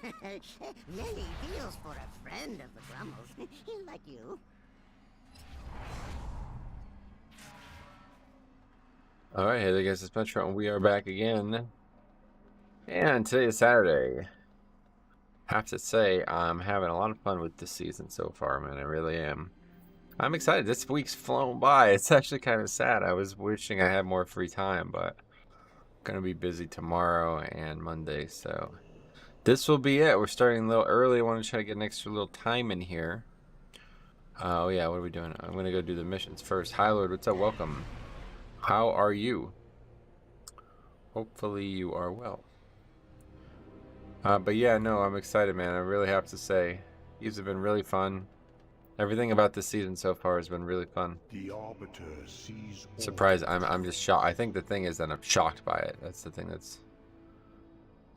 Many deals for a friend of the Grummels. Like you. Alright, hey there guys, it's Metro, and we are back again. And today is Saturday. Have to say, I'm having a lot of fun with this season so far, man. I really am. I'm excited. This week's flown by. It's actually kind of sad. I was wishing I had more free time, but I'm gonna be busy tomorrow and Monday, so this will be it. We're starting a little early. I want to try to get an extra little time in here. Oh yeah, what are we doing? I'm gonna go do the missions first. Hi Lord, what's up? Welcome. How are you? Hopefully you are well. But yeah, no, I'm excited, man. I really have to say, these have been really fun. Everything about this season so far has been really fun. The Arbiter sees Surprised, I'm just shocked. I think the thing is that I'm shocked by it. That's the thing that's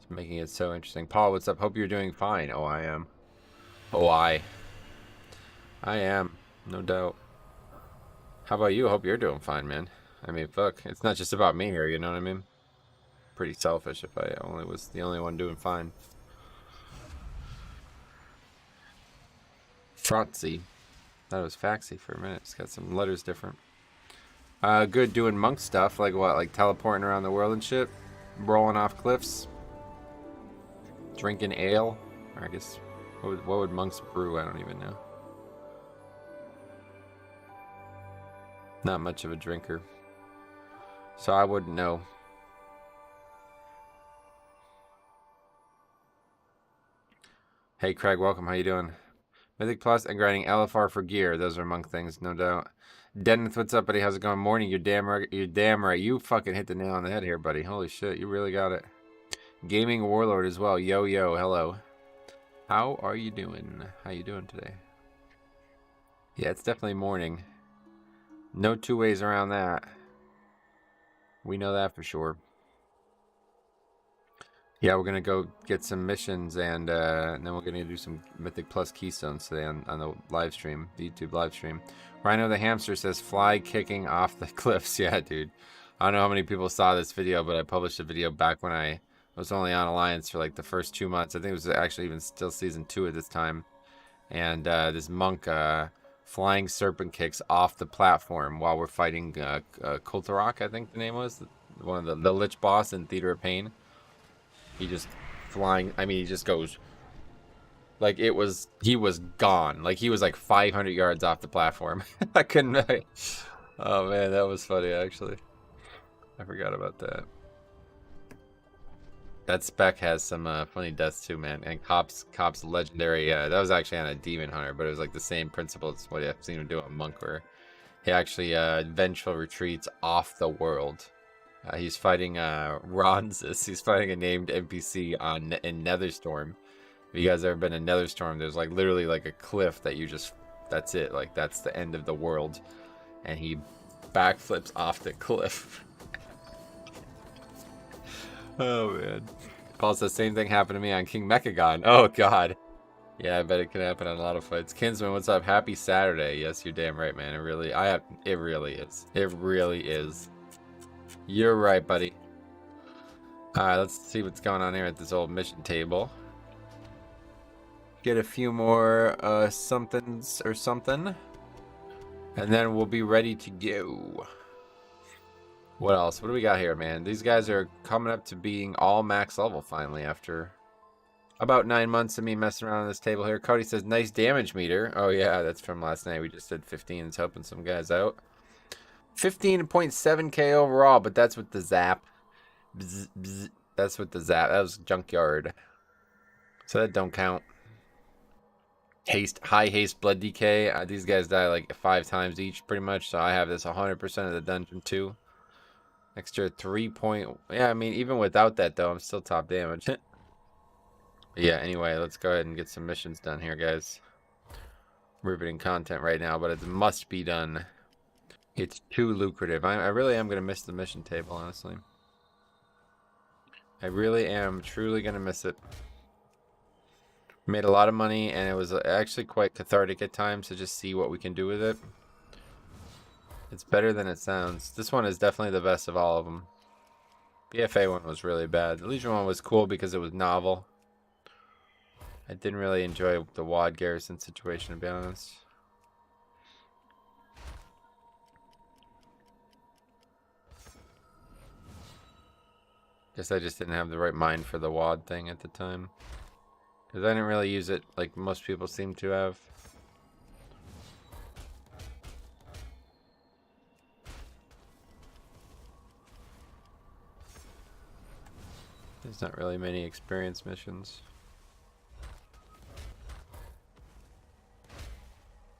making it so interesting. Paul, what's up? Hope you're doing fine. Oh, I am. Oh, I am, no doubt. How about you? Hope you're doing fine, man. I mean, fuck, it's not just about me here, you know what I mean? Pretty selfish if I only was the only one doing fine. Frotzy. That was Faxy for a minute. It's got some letters different. Good doing monk stuff, like what? Like teleporting around the world and shit? Rolling off cliffs? Drinking ale? Or I guess, what would monks brew? I don't even know. Not much of a drinker. So I wouldn't know. Hey Craig, welcome. How you doing? Mythic Plus and grinding LFR for gear. Those are monk things, no doubt. Dennis, what's up, buddy? How's it going? Morning. You're damn right. You're damn right. You fucking hit the nail on the head here, buddy. Holy shit, you really got it. Gaming Warlord as well. Yo, yo, hello. How are you doing? How you doing today? Yeah, it's definitely morning. No two ways around that. We know that for sure. Yeah, we're gonna go get some missions, and then we're gonna do some Mythic Plus Keystones today on the live stream, the YouTube live stream. Rhino the Hamster says, fly kicking off the cliffs. Yeah, dude. I don't know how many people saw this video, but I published a video back when I was only on Alliance for like the first 2 months. I think it was actually even still season 2 at this time. And this monk flying serpent kicks off the platform while we're fighting Kultarok, I think the name was. One of the Lich boss in Theater of Pain. He just flying, I mean, he just goes, like he was gone. Like he was like 500 yards off the platform. I couldn't, oh man, that was funny actually. I forgot about that. That spec has some funny deaths too, man. And Cop's legendary, that was actually on a Demon Hunter, but it was like the same principle as what I've seen him do on Monk, where he actually vengeful retreats off the world. He's fighting Ronzis. He's fighting a named NPC in Netherstorm. If you guys ever been in Netherstorm, there's like literally like a cliff that you just, that's it. Like that's the end of the world. And he backflips off the cliff. Oh man. Paul says same thing happened to me on King Mechagon. Oh god. Yeah, I bet it can happen on a lot of fights. Kinsman, what's up? Happy Saturday. Yes, you're damn right, man. It really is. It really is. You're right, buddy. Alright, let's see what's going on here at this old mission table. Get a few more somethings or something. And then we'll be ready to go. What else? What do we got here, man? These guys are coming up to being all max level finally after about 9 months of me messing around on this table here. Cody says, nice damage meter. Oh yeah, that's from last night. We just did 15. It's helping some guys out. 15.7k overall, but that's with the zap. Bzz, bzz. That's with the zap. That was junkyard. So that don't count. High haste, blood decay. These guys die like 5 times each, pretty much. So I have this 100% of the dungeon too. Extra 3 point. Yeah, I mean, even without that though, I'm still top damage. Yeah, anyway, let's go ahead and get some missions done here, guys. Riveting content right now, but it must be done. It's too lucrative. I really am going to miss the mission table, honestly. I really am truly going to miss it. Made a lot of money, and it was actually quite cathartic at times to just see what we can do with it. It's better than it sounds. This one is definitely the best of all of them. BFA one was really bad. The Legion one was cool because it was novel. I didn't really enjoy the WAD garrison situation, to be honest. Guess I just didn't have the right mind for the WAD thing at the time. Because I didn't really use it like most people seem to have. There's not really many experience missions.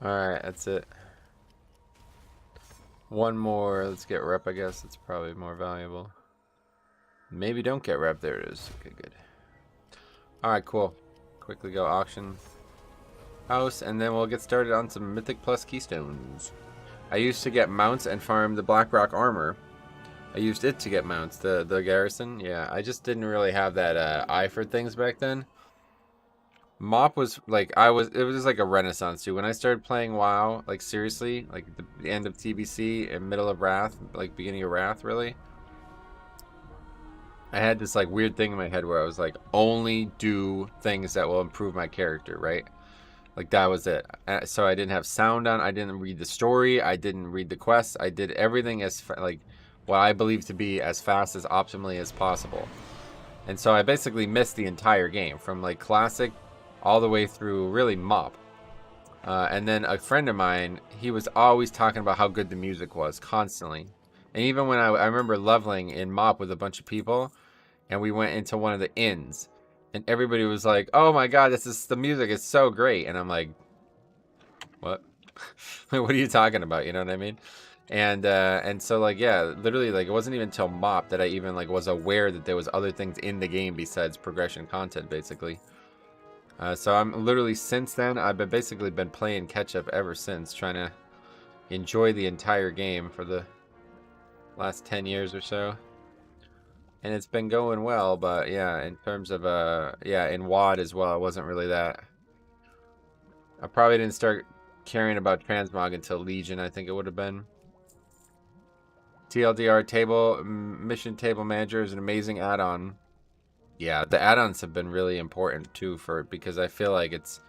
Alright, that's it. One more. Let's get rep, I guess. It's probably more valuable. Maybe don't get rep. There it is. Okay, good. Alright, cool. Quickly go auction house, and then we'll get started on some Mythic Plus Keystones. I used to get mounts and farm the Blackrock armor. I used it to get mounts, the garrison. Yeah, I just didn't really have that eye for things back then. Mop was like, it was just like a renaissance too. When I started playing WoW, like seriously, like the end of TBC and middle of Wrath, like beginning of Wrath, really. I had this like weird thing in my head where I was like, only do things that will improve my character, right? Like that was it. So I didn't have sound on. I didn't read the story. I didn't read the quests. I did everything as like what I believe to be as fast as optimally as possible. And so I basically missed the entire game from like classic all the way through really Mop. And then a friend of mine, he was always talking about how good the music was constantly. And even when I remember leveling in Mop with a bunch of people, and we went into one of the inns, and everybody was like, "Oh my God, the music is so great," and I'm like, "What? What are you talking about?" You know what I mean? And so like yeah, literally like it wasn't even until Mop that I even like was aware that there was other things in the game besides progression content, basically. So I'm literally since then I've basically been playing catch up ever since, trying to enjoy the entire game for the last 10 years or so, and it's been going well. But yeah, in terms of yeah, in WoD as well, I wasn't really that. I probably didn't start caring about transmog until Legion, I think it would have been. TLDR table mission table manager is an amazing add-on. Yeah, the add-ons have been really important too because I feel like it's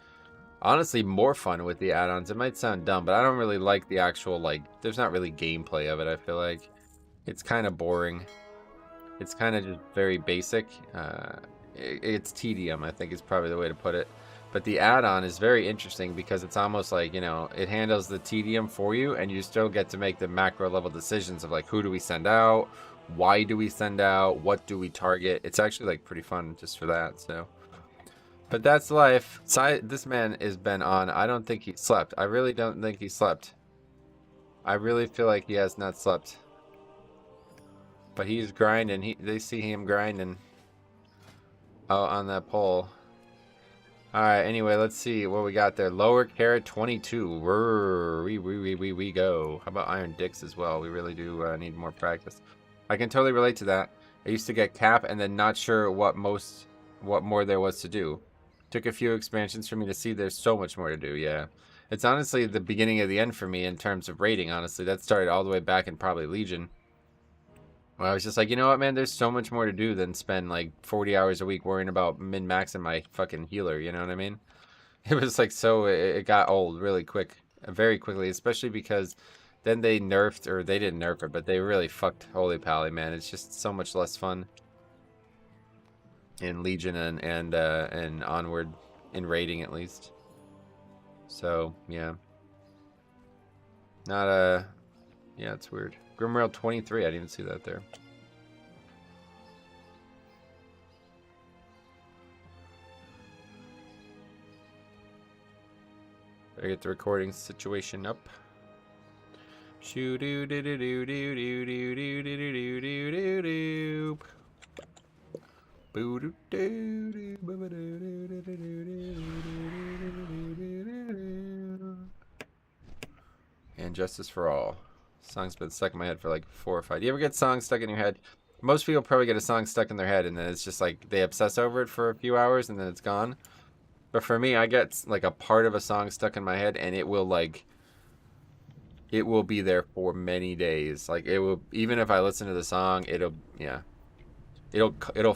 honestly more fun with the add-ons. It might sound dumb, but I don't really like the actual like there's not really gameplay of it. I feel like it's kind of boring. It's kind of just very basic. It's tedium, I think is probably the way to put it. But the add-on is very interesting because it's almost like, you know, it handles the tedium for you, and you still get to make the macro level decisions of like, who do we send out? Why do we send out? What do we target? It's actually like pretty fun just for that. So, but that's life. This man has been on. I don't think he slept. I really don't think he slept. I really feel like he has not slept. But he's grinding. They see him grinding out on that pole. Alright, anyway, let's see what we got there. Lower carrot 22. We go. How about Iron Dicks as well? We really do need more practice. I can totally relate to that. I used to get cap and then not sure what more there was to do. Took a few expansions for me to see there's so much more to do, yeah. It's honestly the beginning of the end for me in terms of rating, honestly. That started all the way back in probably Legion. Well, I was just like, you know what, man? There's so much more to do than spend like 40 hours a week worrying about min-maxing my fucking healer. You know what I mean? It was like it got old really quick, very quickly, especially because then they nerfed, or they didn't nerf it, but they really fucked Holy Pally, man. It's just so much less fun in Legion and onward in raiding at least. So yeah, yeah, it's weird. Grimrail 23, I didn't even see that there. Better get the recording situation up. Shoo doo doo doo doo doo doo doo doo doo doo doo doo doo. Boo doo doo doo boo doo doo doo doo doo. And Justice for All. Song's been stuck in my head for like 4 or 5. Do you ever get songs stuck in your head? Most people probably get a song stuck in their head and then it's just like they obsess over it for a few hours and then it's gone. But for me, I get like a part of a song stuck in my head and it will be there for many days. Like it will, even if I listen to the song, it'll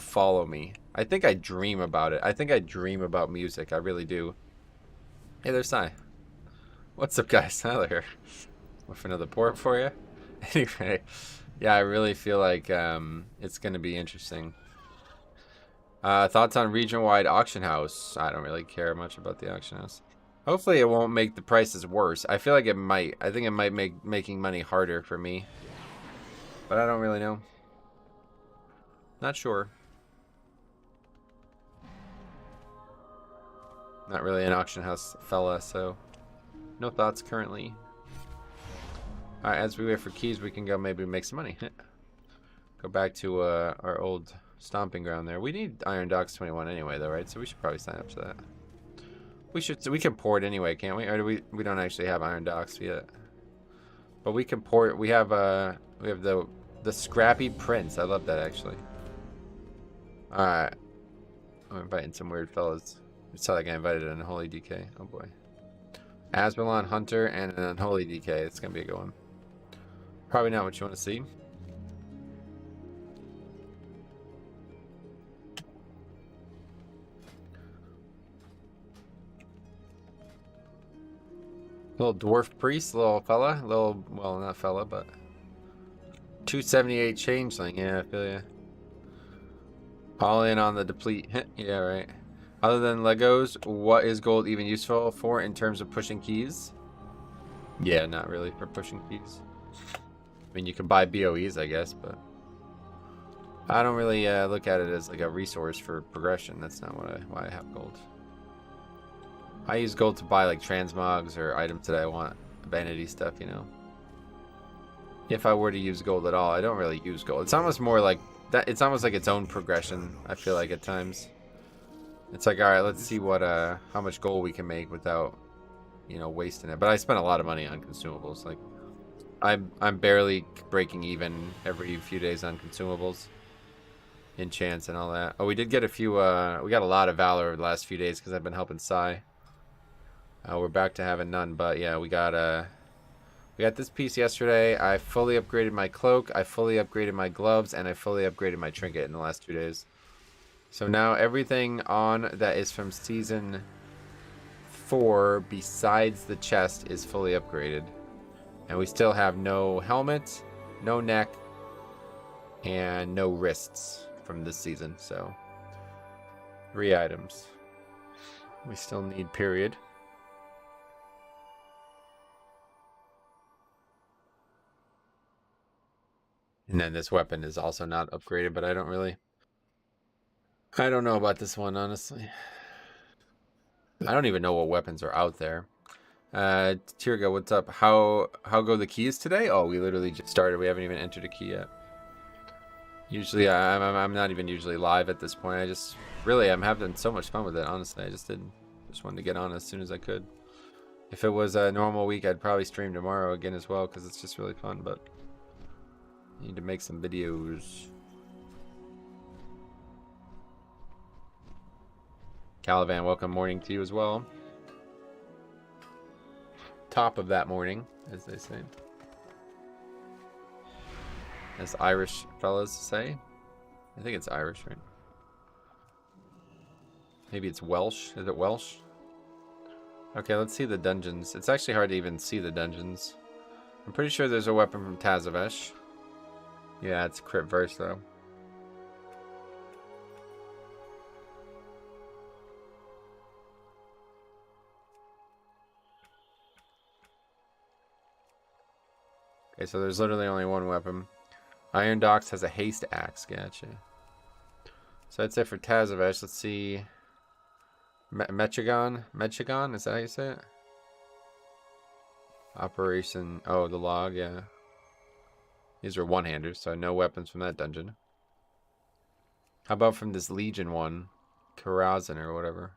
follow me. I think I dream about it. I think I dream about music. I really do. Hey, there's Sai. What's up, guys? Tyler here. With another port for you. Anyway, yeah, I really feel like it's going to be interesting. Thoughts on region-wide auction house? I don't really care much about the auction house. Hopefully it won't make the prices worse. I feel like it might. I think it might make making money harder for me. But I don't really know. Not sure. Not really an auction house fella, so no thoughts currently. Alright, as we wait for keys, we can go maybe make some money. Go back to our old stomping ground there. We need Iron Docks 21 anyway, though, right? So we should probably sign up for that. We should. So we can port anyway, can't we? Or do we don't actually have Iron Docks yet. But we can port. We have the Scrappy Prince. I love that actually. All right, I'm inviting some weird fellas. I saw that guy invited an Unholy DK. Oh boy. Asbelon Hunter and an Unholy DK. It's gonna be a good one. Probably not what you want to see. Little dwarf priest, little fella, little, well, not fella, but 278 changeling. Yeah, I feel ya. All in on the deplete. Yeah, right. Other than Legos, what is gold even useful for in terms of pushing keys? Yeah, not really for pushing keys. I mean, you can buy BOEs, I guess, but I don't really look at it as like a resource for progression. That's not why I have gold. I use gold to buy like transmogs or items that I want, vanity stuff, you know. If I were to use gold at all, I don't really use gold. It's almost more like that. It's almost like its own progression. I feel like at times, it's like, all right, let's see what how much gold we can make without, you know, wasting it. But I spend a lot of money on consumables. Like, I'm barely breaking even every few days on consumables, enchants and all that. Oh, we did get a few. We got a lot of valor the last few days because I've been helping Sai. We're back to having none, but yeah, we got this piece yesterday. I fully upgraded my cloak, I fully upgraded my gloves, and I fully upgraded my trinket in the last 2 days. So now everything on that is from season 4 besides the chest is fully upgraded. And we still have no helmet, no neck, and no wrists from this season, so 3 items. We still need period. And then this weapon is also not upgraded, but I don't know about this one, honestly. I don't even know what weapons are out there. Tirga, what's up? How go the keys today? Oh, we literally just started. We haven't even entered a key yet. Usually, I'm not even usually live at this point. I'm having so much fun with it, honestly. I just wanted to get on as soon as I could. If it was a normal week, I'd probably stream tomorrow again as well, because it's just really fun, but I need to make some videos. Calivan, welcome morning to you as well. Top of that morning, as they say. As Irish fellas say. I think it's Irish, right? Maybe it's Welsh. Is it Welsh? Okay, let's see the dungeons. It's actually hard to even see the dungeons. I'm pretty sure there's a weapon from Tazavesh. Yeah, it's crit verse though. Okay, so there's literally only one weapon. Iron Docks has a haste axe. Gotcha. So that's it for Tazavesh. Let's see. Mechagon? Mechagon? Is that how you say it? Operation. Oh, the log, yeah. These are one-handers, so no weapons from that dungeon. How about from this Legion one? Karazhan or whatever.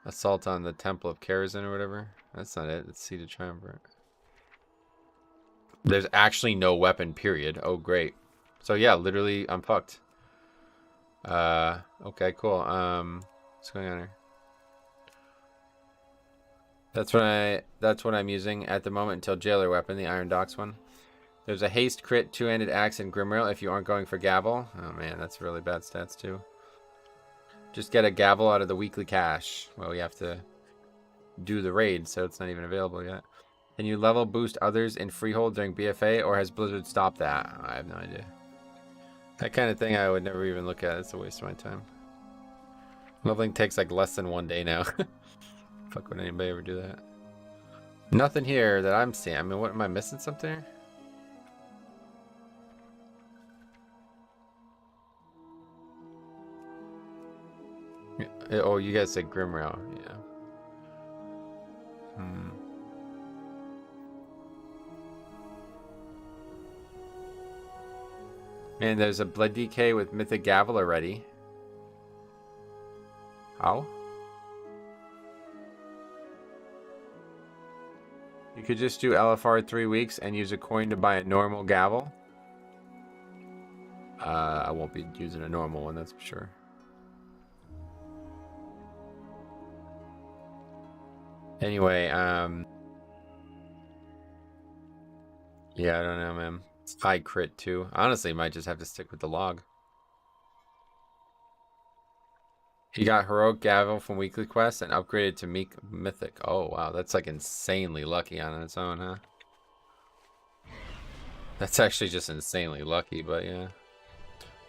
Assault on the Temple of Karazhan or whatever. That's not it. It's Seed of Triumvirate. There's actually no weapon, period. Oh, great. So yeah, literally, I'm fucked. Okay, cool. What's going on here? That's what I'm using at the moment until Jailer weapon, the Iron Docks one. There's a haste crit, two-handed axe, and Grimrail if you aren't going for Gavel. Oh man, that's really bad stats too. Just get a gavel out of the weekly cache. Well, we have to do the raid, so it's not even available yet. Can you level boost others in Freehold during BFA, or has Blizzard stopped that? I have no idea. That kind of thing I would never even look at. It's a waste of my time. Leveling takes like less than 1 day now. Fuck, would anybody ever do that? Nothing here that I'm seeing. I mean, what am I missing something? Oh, you guys said Grimrow. Yeah. And there's a Blood DK with Mythic Gavel already. How? You could just do LFR 3 weeks and use a coin to buy a normal gavel. I won't be using a normal one, that's for sure. Anyway, yeah, I don't know, man. It's high crit too. Honestly, might just have to stick with the log. He got Heroic Gavel from Weekly Quest and upgraded to Mythic. Oh, wow. That's like insanely lucky on its own, huh? That's actually just insanely lucky, but yeah.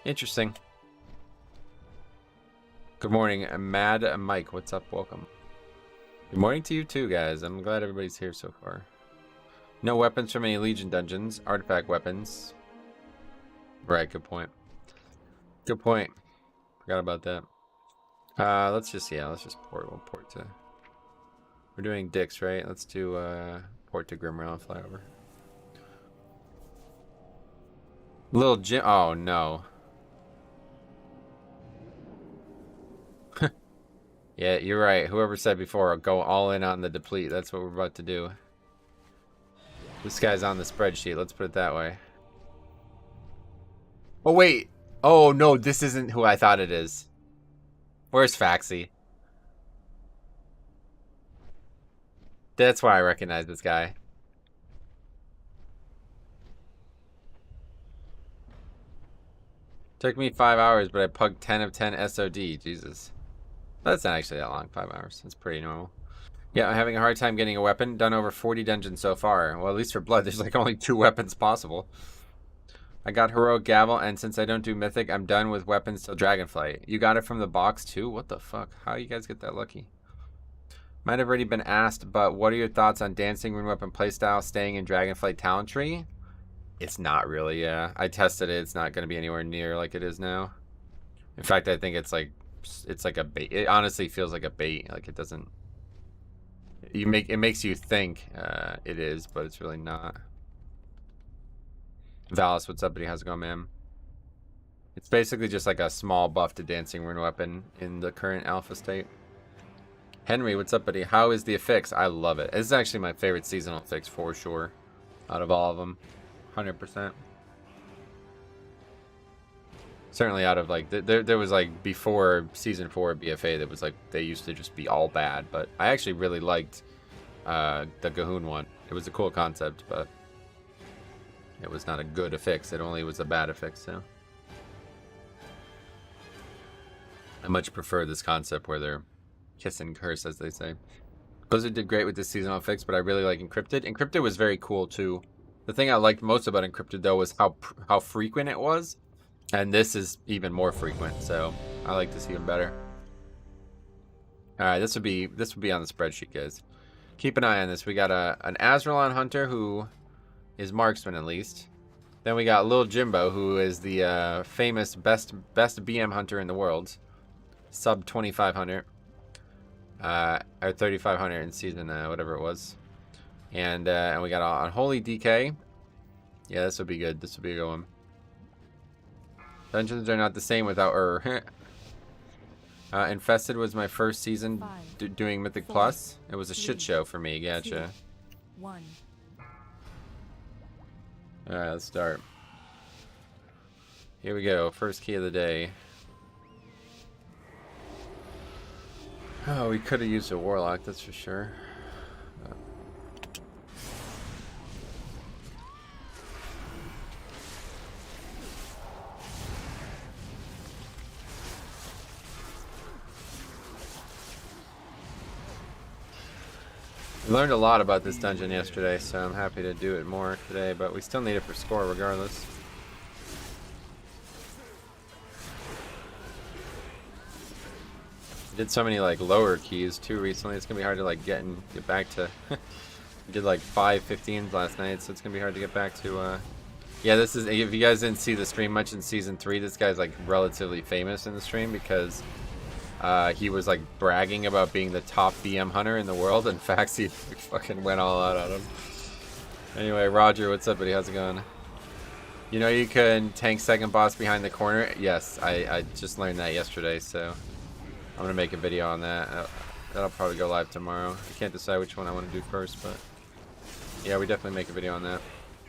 Interesting. Good morning, Mad Mike. What's up? Welcome. Good morning to you too, guys. I'm glad everybody's here so far. No weapons from any Legion dungeons. Artifact weapons. Right, good point. Good point. Forgot about that. Let's just port. We'll port to... We're doing Dix, right? Let's do port to Grimrow and fly over. Little Jim... Oh, no. Yeah, you're right. Whoever said before, go all in on the deplete. That's what we're about to do. This guy's on the spreadsheet. Let's put it that way. Oh, wait. Oh, no. This isn't who I thought it is. Where's Faxi? That's why I recognize this guy. Took me 5 hours, but I pugged 10 of 10 SOD. Jesus. That's not actually that long. 5 hours. That's pretty normal. Yeah, I'm having a hard time getting a weapon. Done over 40 dungeons so far. Well, at least for blood, there's like only 2 weapons possible. I got Heroic Gavel, and since I don't do Mythic, I'm done with weapons till Dragonflight. You got it from the box too? What the fuck? How you guys get that lucky? Might have already been asked, but what are your thoughts on Dancing Rune Weapon playstyle staying in Dragonflight Talent Tree? It's not really, yeah. I tested it. It's not going to be anywhere near like it is now. In fact, I think it's like a bait. It honestly feels like a bait. Like it doesn't... It makes you think it is, but it's really not. Valis, what's up, buddy? How's it going, man? It's basically just like a small buff to Dancing Rune Weapon in the current alpha state. Henry, what's up, buddy? How is the affix? I love it. This is actually my favorite seasonal fix for sure. Out of all of them. 100%. Certainly out of like... There was like before Season 4 BFA that was like... They used to just be all bad. But I actually really liked the Gahoon one. It was a cool concept, but... It was not a good affix. It only was a bad affix, so... I much prefer this concept where they're kiss and curse, as they say. Blizzard did great with this seasonal fix, but I really like Encrypted. Encrypted was very cool, too. The thing I liked most about Encrypted, though, was how frequent it was. And this is even more frequent, so I like this even better. Alright, this would be on the spreadsheet, guys. Keep an eye on this. We got an Azralon Hunter who is marksman, at least. Then we got Lil Jimbo, who is the famous best BM hunter in the world. Sub 2500. Or 3500 in season whatever it was. And we got Unholy DK. Yeah, this would be good. This would be a good one. Dungeons are not the same without Infested was my first season doing Mythic Plus. It was a shit show for me. Gotcha. 1. Alright, let's start. Here we go. First key of the day. Oh, we could have used a Warlock, that's for sure. We learned a lot about this dungeon yesterday, so I'm happy to do it more today, but we still need it for score regardless. Did so many like lower keys too recently. It's gonna be hard to like get back to. We did like 5:15s last night, so it's gonna be hard to get back to. Yeah, this is, if you guys didn't see the stream much in season 3, this guy's like relatively famous in the stream because he was like bragging about being the top BM hunter in the world. In fact, he fucking went all out on him. Anyway, Roger, what's up, buddy? How's it going? You know you can tank second boss behind the corner. Yes, I just learned that yesterday, so I'm gonna make a video on that. That'll probably go live tomorrow. I can't decide which one I want to do first, but yeah, we definitely make a video on that.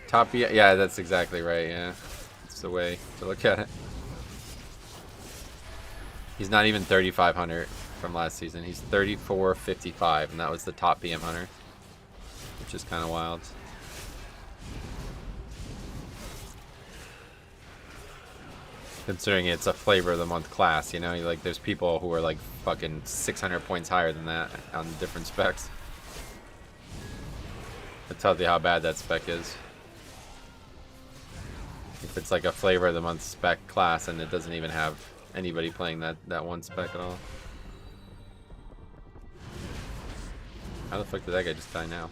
Top BM, yeah, that's exactly right. Yeah, it's the way to look at it. He's not even 3,500 from last season. He's 3,455, and that was the top BM hunter, which is kind of wild. Considering it's a flavor of the month class, you know, like there's people who are like fucking 600 points higher than that on different specs. That tells you how bad that spec is. If it's like a flavor of the month spec class and it doesn't even have anybody playing that one spec at all. How the fuck did that guy just die now?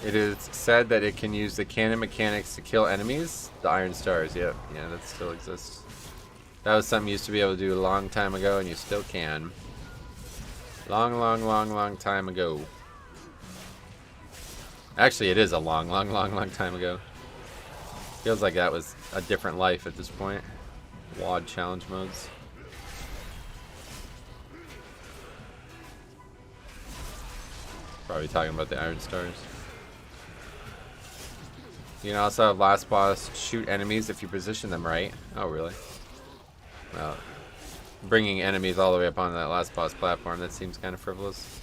It is said that it can use the cannon mechanics to kill enemies. The iron stars, yep. Yeah, that still exists. That was something you used to be able to do a long time ago, and you still can. Long time ago. Actually, it is a long time ago. Feels like that was a different life at this point. WOD challenge modes. Probably talking about the iron stars. You can also have last boss shoot enemies if you position them right. Oh, really? Well, bringing enemies all the way up on that last boss platform, that seems kind of frivolous.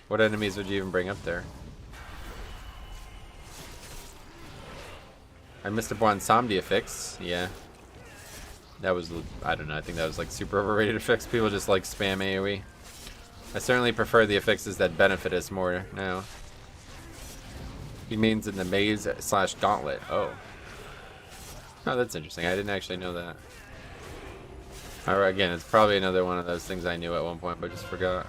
What enemies would you even bring up there? I missed up on Somdia fix. Yeah. That was, I don't know, I think that was like super overrated effects. People just like spam AoE. I certainly prefer the affixes that benefit us more now. He means in the maze / gauntlet. Oh. Oh, that's interesting. I didn't actually know that. Alright, again, it's probably another one of those things I knew at one point, but just forgot.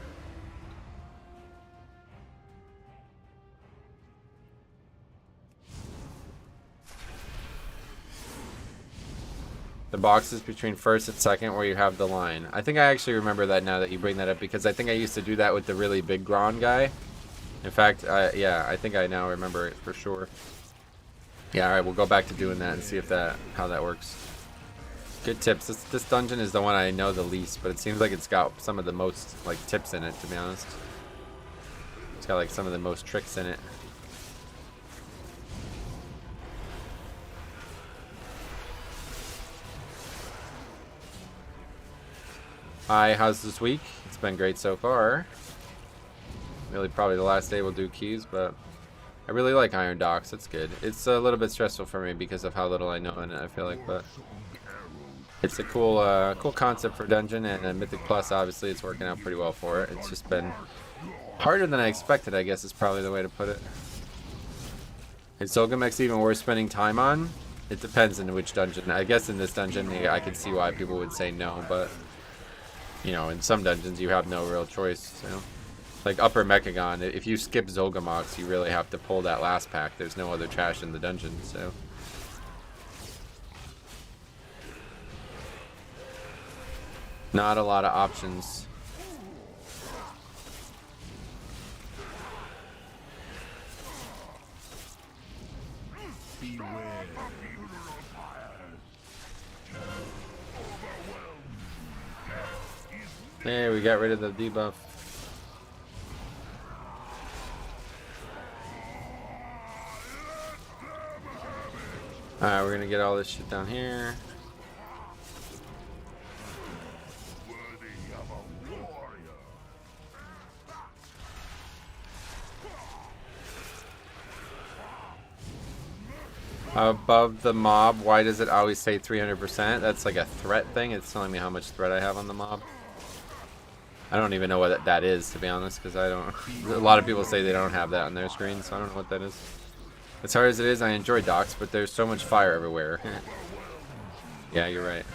The boxes between first and second where you have the line. I think I actually remember that now that you bring that up, because I think I used to do that with the really big Gron guy. In fact, yeah, I think I now remember it for sure. Yeah, alright, we'll go back to doing that and see if how that works. Good tips. This dungeon is the one I know the least, but it seems like it's got some of the most like tips in it, to be honest. It's got like some of the most tricks in it. Hi, how's this week? It's been great so far. Really probably the last day we'll do keys, but I really like Iron Docks. It's good. It's a little bit stressful for me because of how little I know in it, I feel like, but it's a cool cool concept for dungeon, and Mythic Plus, obviously, it's working out pretty well for it. It's just been harder than I expected, I guess is probably the way to put it. Is Zolgamex even worth spending time on? It depends on which dungeon. I guess in this dungeon, I can see why people would say no, but, you know, in some dungeons, you have no real choice, you know? Like Upper Mechagon, if you skip Zolgamox, you really have to pull that last pack. There's no other trash in the dungeon, so. Not a lot of options. Hey, we got rid of the debuff. Alright, we're gonna get all this shit down here. Above the mob, why does it always say 300%? That's like a threat thing. It's telling me how much threat I have on the mob. I don't even know what that is, to be honest, because I don't... A lot of people say they don't have that on their screen, so I don't know what that is. As hard as it is, I enjoy docks, but there's so much fire everywhere. Yeah, you're right.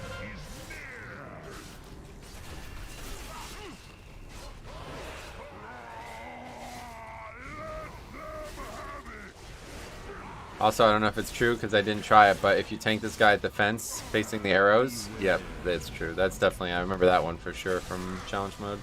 Also, I don't know if it's true because I didn't try it, but if you tank this guy at the fence facing the arrows, yep, that's true. That's definitely, I remember that one for sure from challenge mode.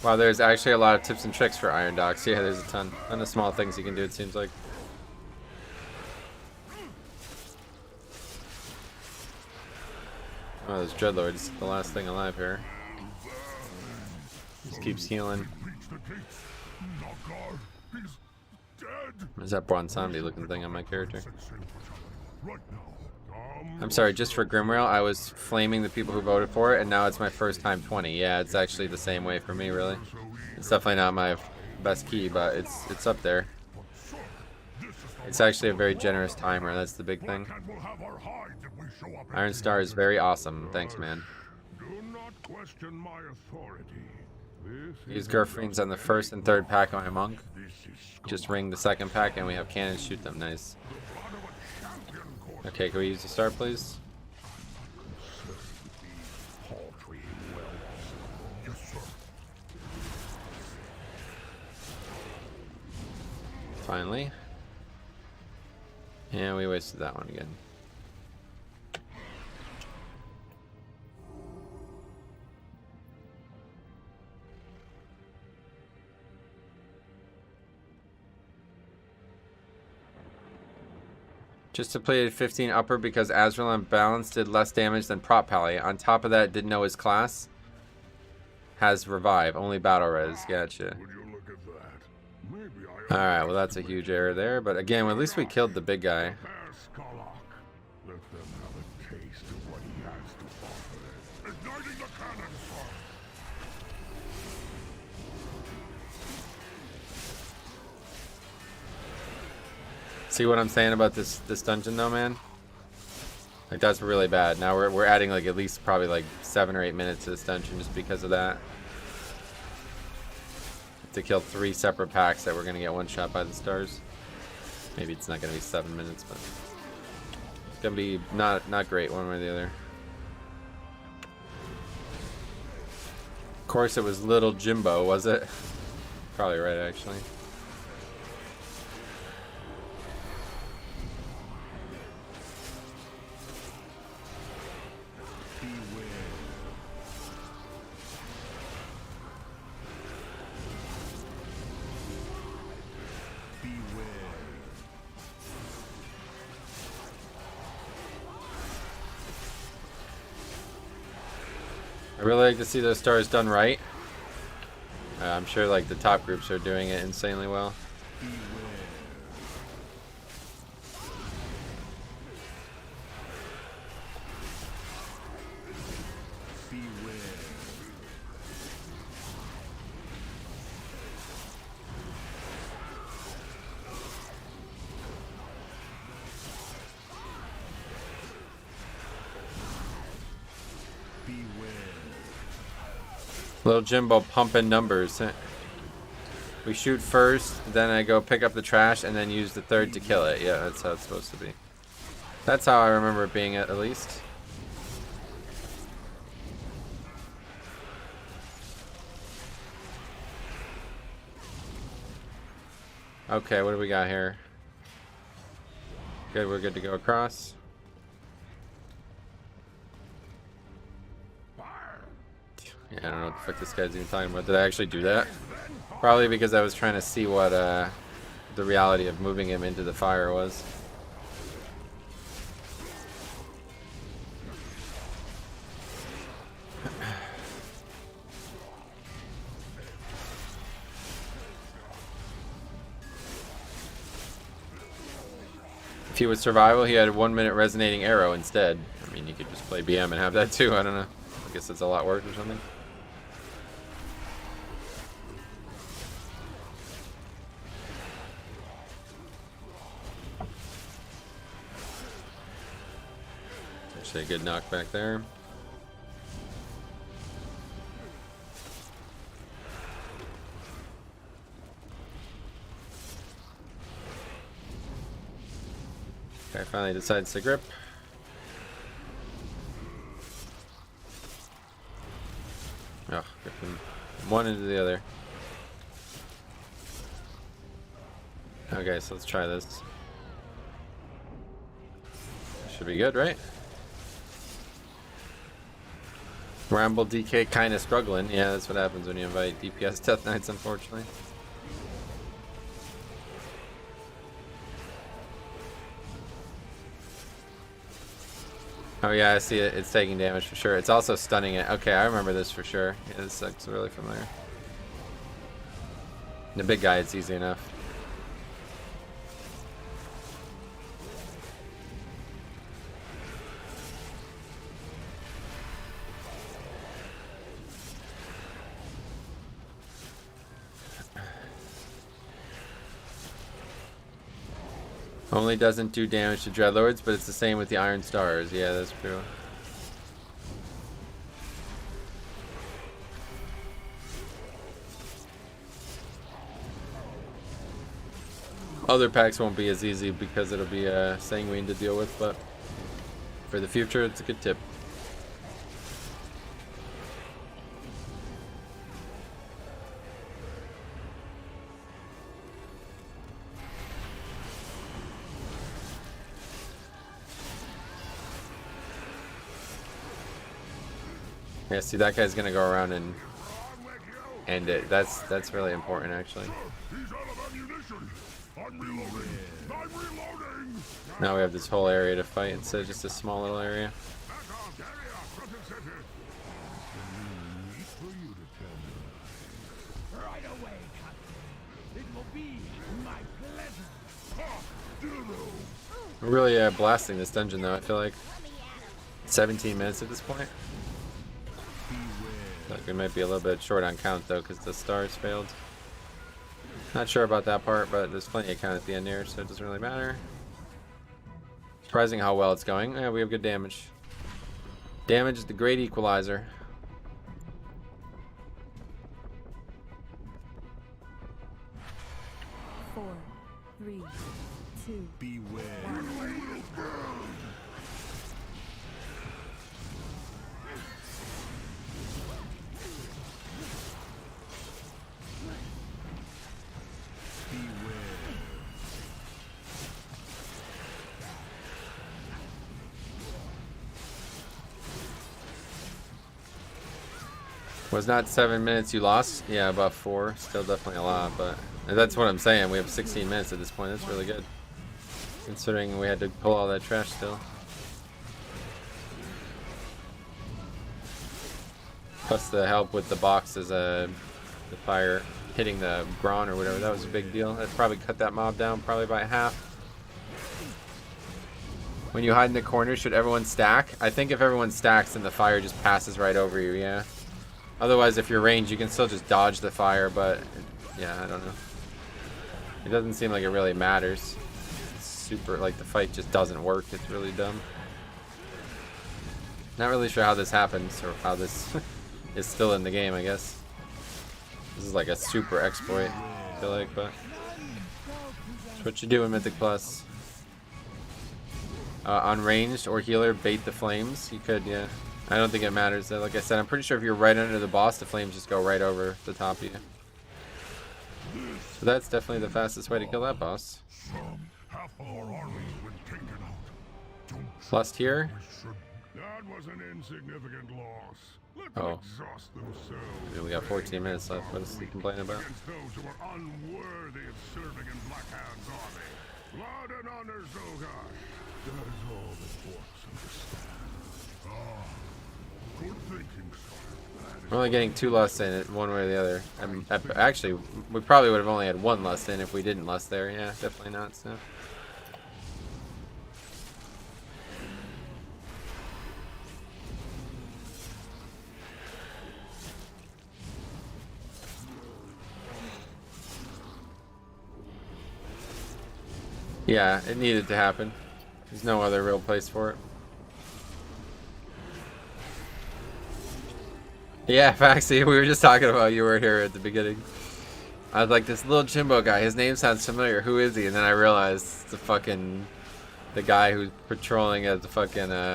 Wow, there's actually a lot of tips and tricks for iron docks. Yeah, there's a ton of small things you can do, it seems like. Oh, there's Dreadlord's the last thing alive here. Just keeps healing. There's that bronze zombie looking thing on my character. I'm sorry, just for Grimrail, I was flaming the people who voted for it, and now it's my first time 20. Yeah, it's actually the same way for me, really. It's definitely not my best key, but it's up there. It's actually a very generous timer, that's the big thing. Iron Star is very awesome. Thanks, man. Use Girlfriends on the first and third pack on my monk. Just ring the second pack and we have cannons shoot them. Nice. Okay, can we use the star, please? Finally. And we wasted that one again. Just depleted 15 upper because Azrael on balance did less damage than Prop Pally. On top of that, didn't know his class. Has revive, only battle res. Gotcha. Alright, well that's a huge error there. But again, at least we killed the big guy. See what I'm saying about this dungeon though, man? Like that's really bad. Now we're adding like at least probably like 7 or 8 minutes to this dungeon just because of that. To kill 3 separate packs that we're gonna get one shot by the stars. Maybe it's not gonna be 7 minutes, but it's gonna be not great one way or the other. Of course it was Little Jimbo, was it? Probably right actually. I really like to see those stars done right. I'm sure like the top groups are doing it insanely well. Little Jimbo pumping numbers. We shoot first, then I go pick up the trash, and then use the third to kill it. Yeah, that's how it's supposed to be. That's how I remember it being at least. Okay, what do we got here? Good, we're good to go across. Yeah, I don't know what the fuck this guy's even talking about. Did I actually do that? Probably because I was trying to see what the reality of moving him into the fire was. If he was survival, he had a 1 minute resonating arrow instead. I mean, you could just play BM and have that too. I don't know. I guess it's a lot worse or something. Actually, a good knockback there. Okay, finally decides to grip. Oh, gripping one into the other. Okay, so let's try this. Should be good, right? Ramble DK kind of struggling. Yeah, that's what happens when you invite DPS Death Knights, unfortunately. Oh yeah, I see it. It's taking damage for sure. It's also stunning it. Okay, I remember this for sure. Yeah, this looks really familiar. The big guy, it's easy enough. Only doesn't do damage to Dreadlords, but it's the same with the Iron Stars. Yeah, that's true. Other packs won't be as easy because it'll be sanguine to deal with, but for the future, it's a good tip. Yeah, see, that guy's gonna go around and end it. That's really important, actually. Now we have this whole area to fight instead of just a small little area. We're really blasting this dungeon, though. I feel like 17 minutes at this point. Like we might be a little bit short on count though, because the stars failed. Not sure about that part, but there's plenty of count at the end here, so it doesn't really matter. Surprising how well it's going. Yeah, we have good damage. Damage is the great equalizer. Four, three, two. Beware. Was not 7 minutes you lost? Yeah, about 4. Still definitely a lot, but that's what I'm saying. We have 16 minutes at this point. That's really good, considering we had to pull all that trash still. Plus the help with the box as the fire hitting the brawn or whatever. That was a big deal. That probably cut that mob down probably by half. When you hide in the corner, should everyone stack? I think if everyone stacks, then the fire just passes right over you, yeah. Otherwise, if you're ranged, you can still just dodge the fire, but yeah, I don't know. It doesn't seem like it really matters. It's super, like the fight just doesn't work. It's really dumb. Not really sure how this happens or how this is still in the game, I guess. This is like a super exploit, I feel like, but it's what you do in Mythic Plus. On ranged or healer, bait the flames. You could, yeah. I don't think it matters though. Like I said, I'm pretty sure if you're right under the boss, the flames just go right over the top of you. So that's definitely the fastest way to kill that boss. Lust here. That was an insignificant loss. Let Oh. them exhaust themselves. Yeah, we got 14 minutes left. What is he complaining about? Against those who are unworthy of serving in Blackhand's army. Blood and honor, Zogar. That is all the orcs understand. Ah, good thinking, son. We're only getting 2 lusts in it, one way or the other. I mean, actually, we probably would have only had 1 lust in if we didn't lust there. Yeah, definitely not. So Yeah, it needed to happen. There's no other real place for it. Yeah, Faxi, we were just talking about you were here at the beginning. I was like, this little Jimbo guy, his name sounds familiar. Who is he? And then I realized it's the guy who's patrolling as the fucking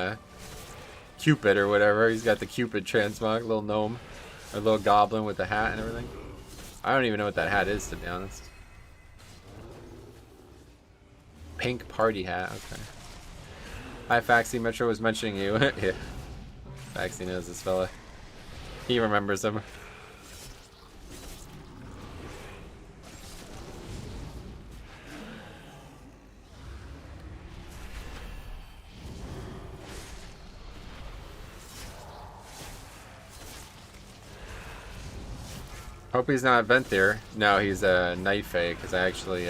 Cupid or whatever. He's got the Cupid transmog, little gnome, or little goblin with the hat and everything. I don't even know what that hat is, to be honest. Pink party hat. Okay. Hi, Faxi. Metro was mentioning you. Yeah. Faxi knows this fella. He remembers him. Hope he's not Venthyr. No, he's a Night Fae, because I actually,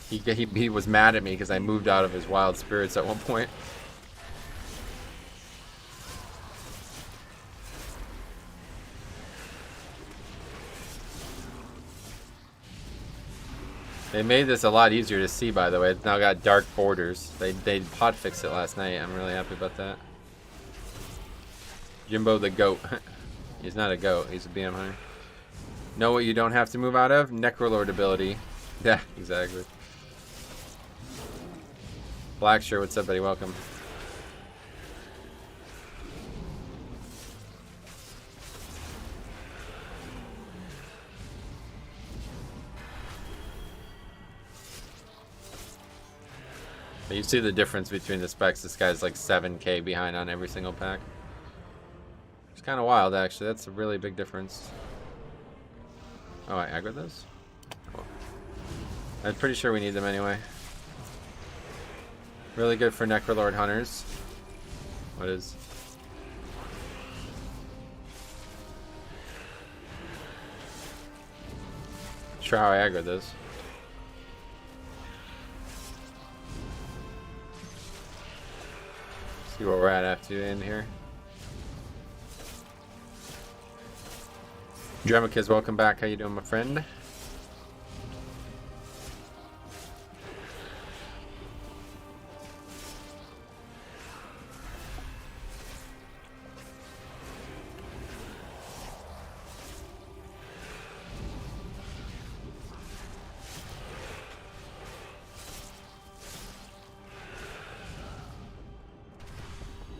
he was mad at me because I moved out of his wild spirits at one point. They made this a lot easier to see, by the way. It's now got dark borders. They pot fixed it last night. I'm really happy about that. Jimbo the goat. He's not a goat. He's a BM hunter. Know what you don't have to move out of? Necrolord ability. Yeah, exactly. Blacksure, what's up, buddy? Welcome. You see the difference between the specs. This guy's like 7k behind on every single pack. It's kind of wild, actually. That's a really big difference. Oh, I aggroed those? Cool. I'm pretty sure we need them anyway. Really good for Necrolord hunters. What is? Sure how I aggroed those. See where we're at after you end here. Dramakiz, welcome back. How you doing, my friend?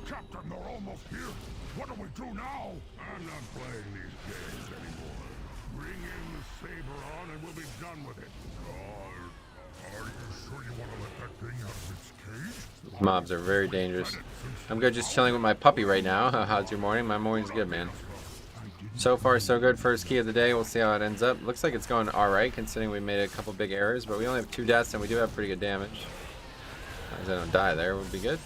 Captain, they're almost here. What do we do now? I'm not playing these games anymore. Bring in the saber on and we'll be done with it. Are you sure you want to let that thing out of its cage? These mobs are very dangerous. I'm good, just chilling with my puppy right now. How's your morning? My morning's good, man. So far, so good. First key of the day. We'll see how it ends up. Looks like it's going alright, considering we made a couple big errors, but we only have 2 deaths and we do have pretty good damage. As long as I don't die there, would be good.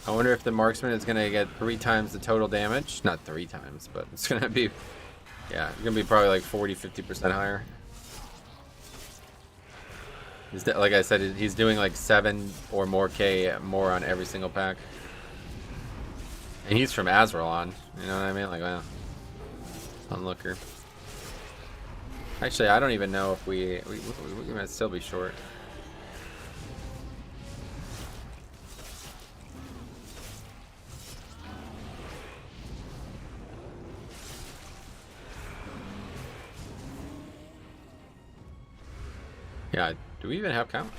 I wonder if the marksman is going to get 3 times the total damage. Not 3 times, but it's going to be, yeah, it's going to be probably like 40-50% higher. Like I said, he's doing like 7 or more K more on every single pack. And he's from Azrael, you know what I mean? Like, well, onlooker. Actually, I don't even know if we might still be short. Yeah, do we even have count?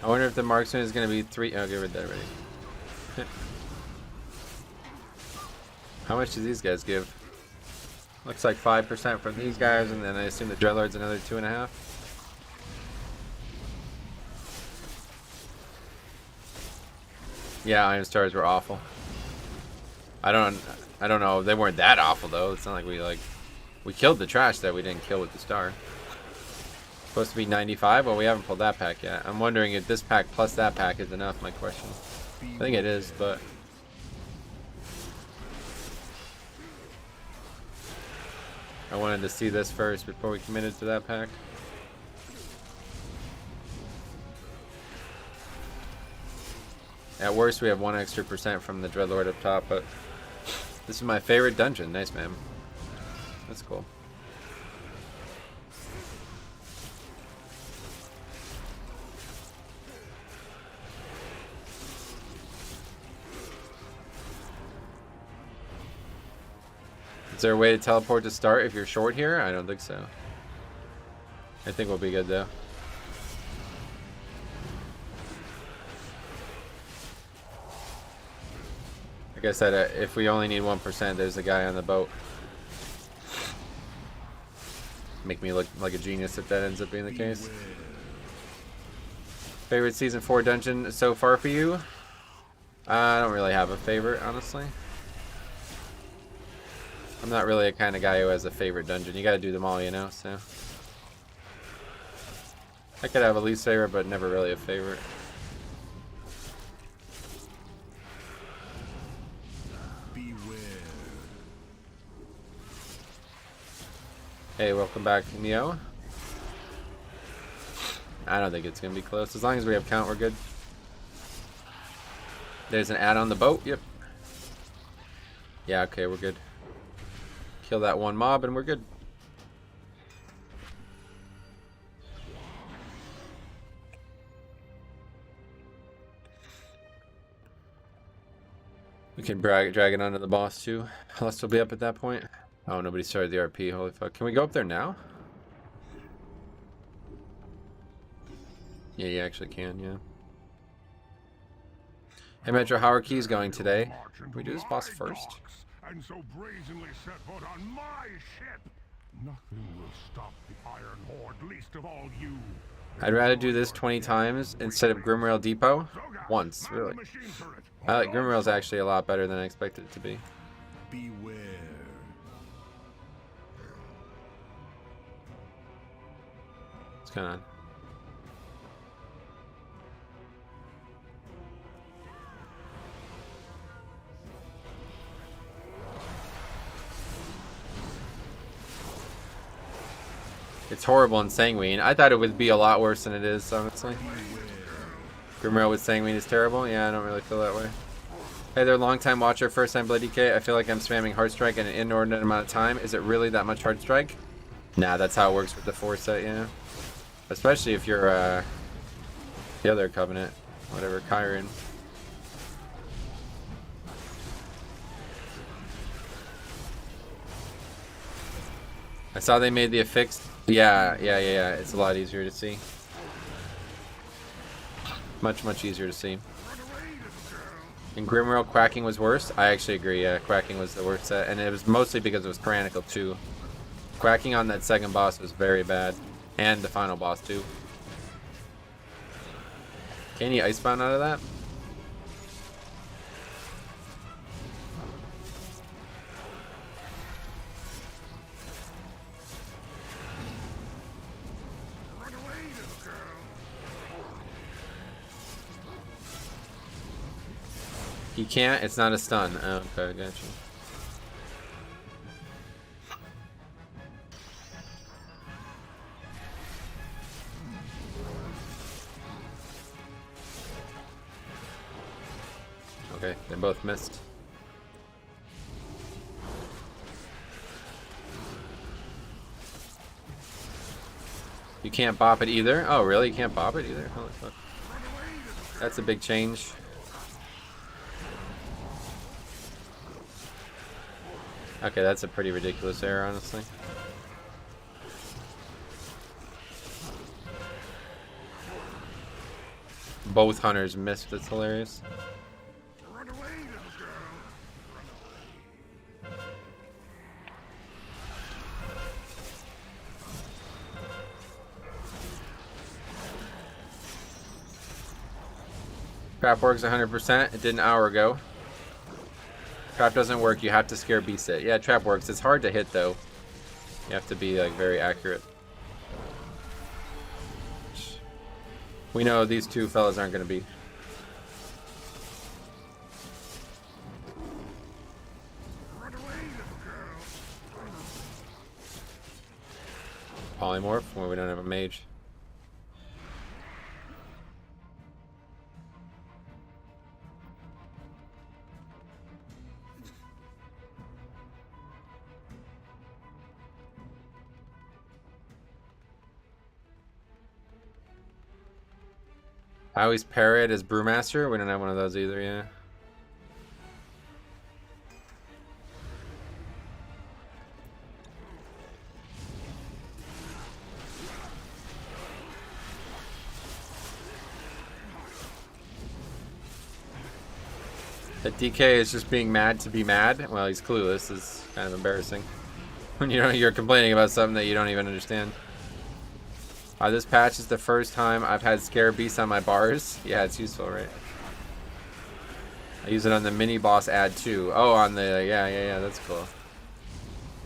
I wonder if the marksman is going to be 3. Oh, get rid of that already. How much do these guys give? Looks like 5% from these guys, and then I assume the Dreadlord's another 2.5. Yeah, Iron Stars were awful. I don't know. They weren't that awful though. It's not like we killed the trash that we didn't kill with the star. Supposed to be 95. Well, we haven't pulled that pack yet. I'm wondering if this pack plus that pack is enough. My question. I think it is, but. I wanted to see this first before we committed to that pack. At worst, we have 1 extra % from the Dreadlord up top, but this is my favorite dungeon. Nice, man. That's cool. Is there a way to teleport to start if you're short here? I don't think so. I think we'll be good though. Like I said, if we only need 1%, there's a guy on the boat. Make me look like a genius if that ends up being the case. Favorite season 4 dungeon so far for you? I don't really have a favorite, honestly. I'm not really a kind of guy who has a favorite dungeon. You gotta do them all, you know, so. I could have a least favorite, but never really a favorite. Hey, welcome back, Neo. I don't think it's gonna be close. As long as we have count, we're good. There's an add on the boat. Yep. Yeah, okay, we're good. Kill that one mob and we're good. We can drag it onto the boss too. Unless we'll be up at that point. Oh, nobody started the RP. Holy fuck. Can we go up there now? Yeah, you actually can, yeah. Hey Metro, how are keys going today? Can we do this boss first? And so brazenly set foot on my ship. Nothing will stop the Iron Horde, least of all you. I'd rather do this 20 times instead of Grimrail Depot. Once, really. I like Grimrail's actually a lot better than I expected it to be. Beware. What's going on? It's horrible in Sanguine. I thought it would be a lot worse than it is, honestly. Grimrail with Sanguine is terrible? Yeah, I don't really feel that way. Hey there, long time watcher, first time Bloody K. I feel like I'm spamming Heartstrike in an inordinate amount of time. Is it really that much Heartstrike? Nah, that's how it works with the 4 set, yeah. Especially if you're the other Covenant. Whatever, Kyron. I saw they made the affixed. Yeah. It's a lot easier to see. Much easier to see. And Grimrail Quacking was worse? I actually agree, yeah. Quacking was the worst set. And it was mostly because it was tyrannical too. Quacking on that second boss was very bad. And the final boss too. Can you Icebound out of that? He can't? It's not a stun. Oh, okay, gotcha. Okay, they both missed. You can't bop it either? Oh, really? You can't bop it either? Holy fuck. That's a big change. Okay, that's a pretty ridiculous error, honestly. Both hunters missed. That's hilarious. Run away, little girl. Trap works 100%. It did an hour ago. Trap doesn't work. You have to scare beast it. Yeah, trap works. It's hard to hit though. You have to be like very accurate. We know these two fellas aren't going to be. Polymorph when we don't have a mage. Howie's Parrot is Brewmaster. We don't have one of those either, yeah. That DK is just being mad to be mad. Well, he's clueless. Is kind of embarrassing. When you're complaining about something that you don't even understand. This patch is the first time I've had Scare Beast on my bars. Yeah, it's useful, right? I use it on the mini boss ad too. Oh, on the yeah. That's cool.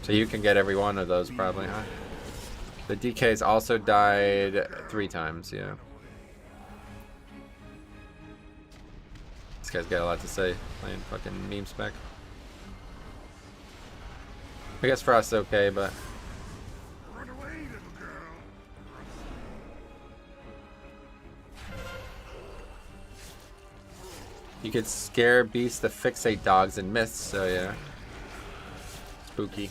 So you can get every one of those probably, huh? The DK's also died 3 times. Yeah. This guy's got a lot to say, playing fucking meme spec. I guess Frost's okay, but... Run away, little girl. You could scare beasts to fixate dogs and myths, so yeah. Spooky.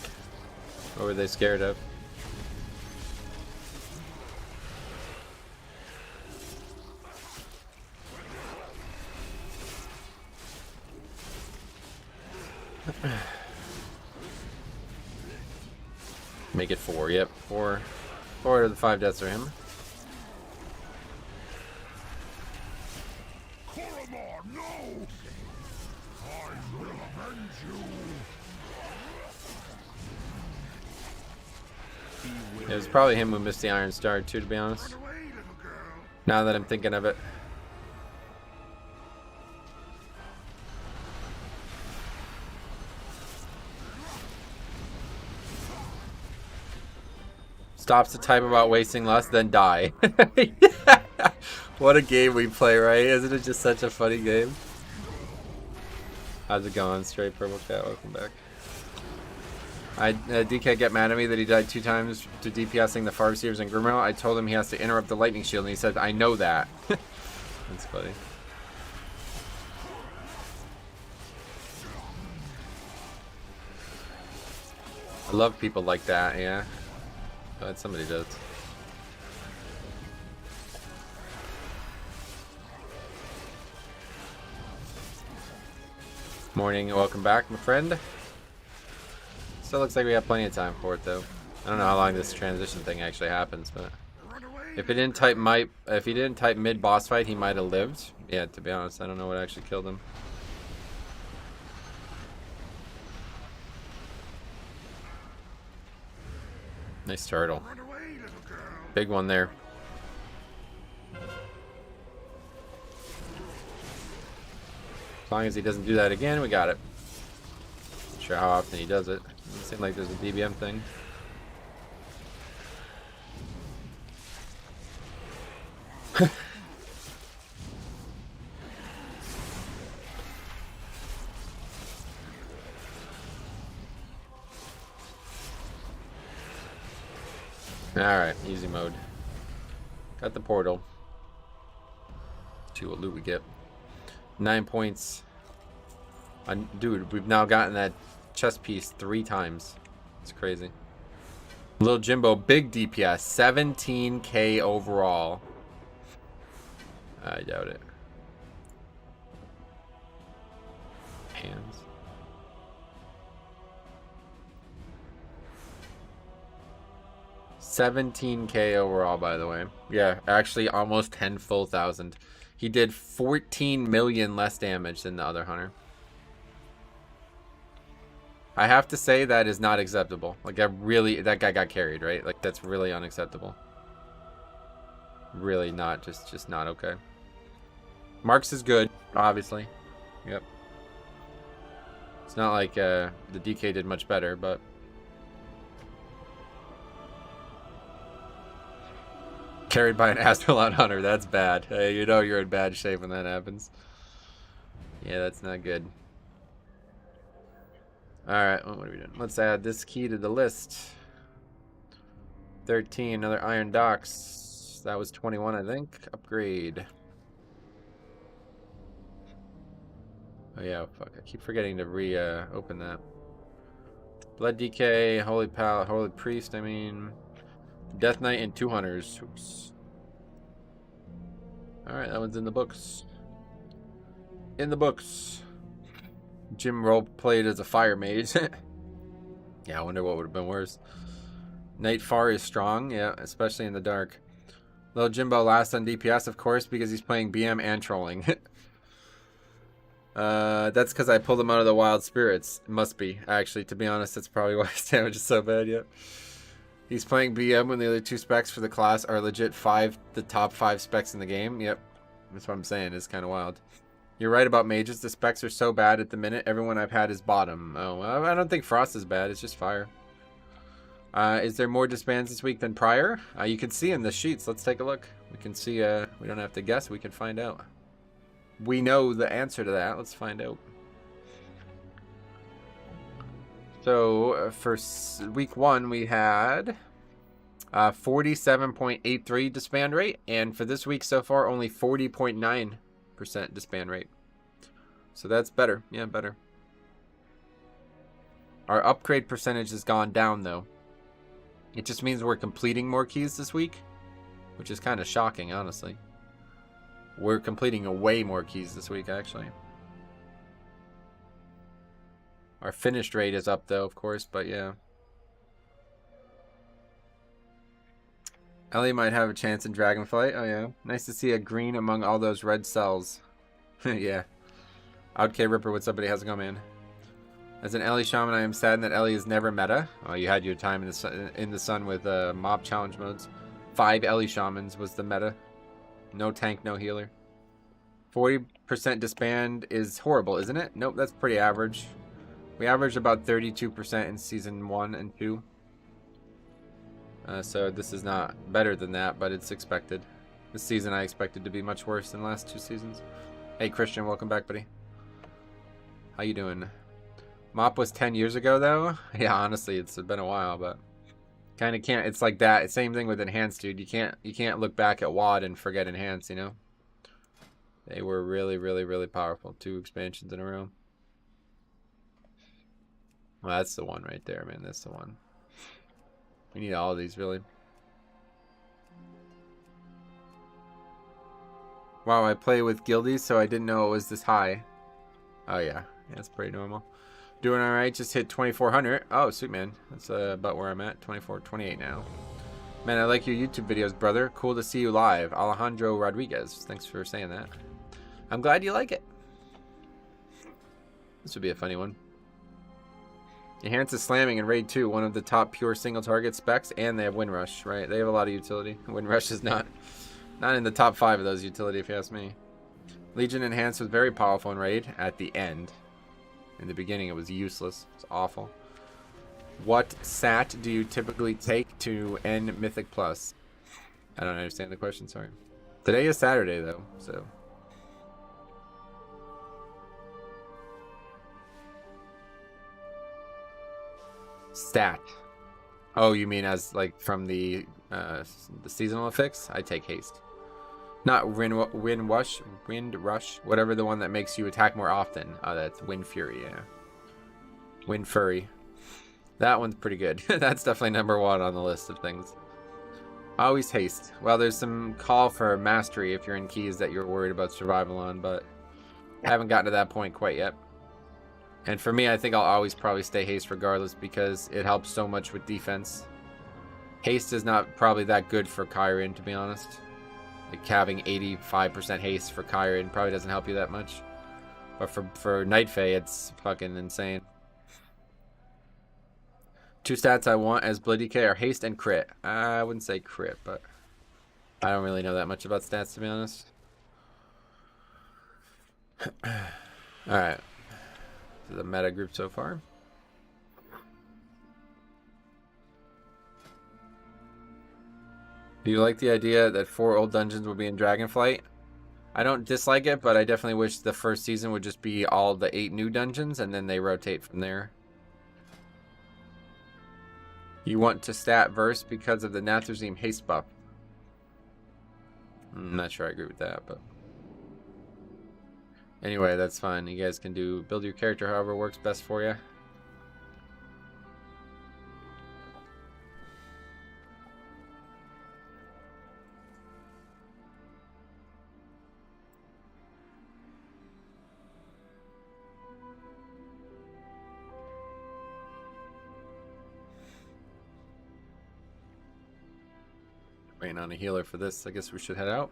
What were they scared of? Make it 4, yep. 4 of the 5 deaths are him. Koramar, no! I will avenge you. It was probably him who missed the Iron Star too, to be honest. Run away, little girl. Now that I'm thinking of it. Stops to type about wasting lust, then die. What a game we play, right? Isn't it just such a funny game? How's it going? Straight Purple Cat, welcome back. DK get mad at me that he died 2 times to DPSing the Farseers and Grimmail. I told him he has to interrupt the lightning shield, and he said, I know that. That's funny. I love people like that, yeah. Glad somebody does. Morning, welcome back, my friend. Still looks like we have plenty of time for it, though. I don't know how long this transition thing actually happens, but if he didn't type mid boss fight, he might have lived. Yeah, to be honest, I don't know what actually killed him. Nice turtle. Run away, little girl. Big one there. As long as he doesn't do that again, we got it. Not sure how often he does it. Doesn't seem like there's a DBM thing. Alright, easy mode. Got the portal. See what loot we get. 9 points. Dude, we've now gotten that chest piece 3 times. It's crazy. Little Jimbo, big DPS. 17k overall. I doubt it. Hands. $17k overall, by the way. Yeah, actually almost 10 full thousand. He did 14 million less damage than the other hunter. I have to say that is not acceptable. Like, that guy got carried, right? Like, that's really unacceptable. Really not, just not okay. Marks is good, obviously. Yep. It's not like the DK did much better, but... Carried by an Astrolot Hunter, that's bad. Hey, you know you're in bad shape when that happens. Yeah, that's not good. Alright, what are we doing? Let's add this key to the list. 13, another Iron Docks. That was 21, I think. Upgrade. Oh yeah, fuck. I keep forgetting to open that. Blood DK, Holy Palette, Holy Priest, I mean... Death Knight and 2 hunters. Oops. Alright, that one's in the books. In the books. Jim role played as a fire mage. Yeah, I wonder what would have been worse. Night Far is strong, yeah, especially in the dark. Little Jimbo last on DPS, of course, because he's playing BM and trolling. That's because I pulled him out of the Wild Spirits. It must be, actually. To be honest, that's probably why his damage is so bad, yeah. He's playing BM when the other 2 specs for the class are legit the top 5 specs in the game. Yep, that's what I'm saying. It's kind of wild. You're right about mages. The specs are so bad at the minute. Everyone I've had is bottom. Oh, I don't think Frost is bad. It's just fire. Is there more disbands this week than prior? You can see in the sheets. Let's take a look. We can see, we don't have to guess. We can find out. We know the answer to that. Let's find out. So, for week 1, we had 47.83 disband rate. And for this week so far, only 40.9% disband rate. So that's better. Yeah, better. Our upgrade percentage has gone down, though. It just means we're completing more keys this week, which is kind of shocking, honestly. We're completing way more keys this week, actually. Our finished rate is up, though, of course, but yeah. Ellie might have a chance in Dragonflight. Oh, yeah. Nice to see a green among all those red cells. Yeah. OutK Ripper, what's up, buddy? How's it going, man? As an Ellie shaman, I am saddened that Ellie is never meta. Oh, you had your time in the sun with mob challenge modes. 5 Ellie shamans was the meta. No tank, no healer. 40% disband is horrible, isn't it? Nope, that's pretty average. We averaged about 32% in season 1 and 2. So this is not better than that, but it's expected. This season I expected to be much worse than the last 2 seasons. Hey Christian, welcome back, buddy. How you doing? Mop was 10 years ago, though. Yeah, honestly, it's been a while, but kind of can't. It's like that. Same thing with Enhanced, dude. You can't look back at WoD and forget Enhanced, you know? They were really, really, really powerful. 2 expansions in a row. Well, that's the one right there, man. That's the one. We need all of these, really. Wow, I play with guildies, so I didn't know it was this high. Oh, yeah. Yeah, that's pretty normal. Doing all right. Just hit 2,400. Oh, sweet, man. That's about where I'm at. 28 now. Man, I like your YouTube videos, brother. Cool to see you live. Alejandro Rodriguez. Thanks for saying that. I'm glad you like it. This would be a funny one. Enhance is slamming in Raid 2, one of the top pure single target specs, and they have Windrush, right? They have a lot of utility. Windrush is not in the top 5 of those utility, if you ask me. Legion Enhance was very powerful in Raid at the end. In the beginning, it was useless. It's awful. What sat do you typically take to end Mythic Plus? I don't understand the question, sorry. Today is Saturday, though, so... Stat. Oh, you mean as, like, from the seasonal effects? I take Haste. Not Wind Rush, whatever the one that makes you attack more often. Oh, that's Wind Fury, yeah. Wind Fury. That one's pretty good. That's definitely number 1 on the list of things. Always Haste. Well, there's some call for Mastery if you're in keys that you're worried about survival on, but I haven't gotten to that point quite yet. And for me, I think I'll always probably stay Haste regardless because it helps so much with defense. Haste is not probably that good for Kyrian, to be honest. Like having 85% haste for Kyrian probably doesn't help you that much. But for Night Fae, it's fucking insane. 2 stats I want as Blood DK are haste and crit. I wouldn't say crit, but I don't really know that much about stats, to be honest. Alright. This is the meta group so far. Do you like the idea that 4 old dungeons will be in Dragonflight? I don't dislike it, but I definitely wish the first season would just be all the 8 new dungeons, and then they rotate from there. You want to stat verse because of the Nathrezim haste buff. I'm not sure I agree with that, but... Anyway, that's fine. You guys can build your character however works best for you. Waiting on a healer for this. I guess we should head out.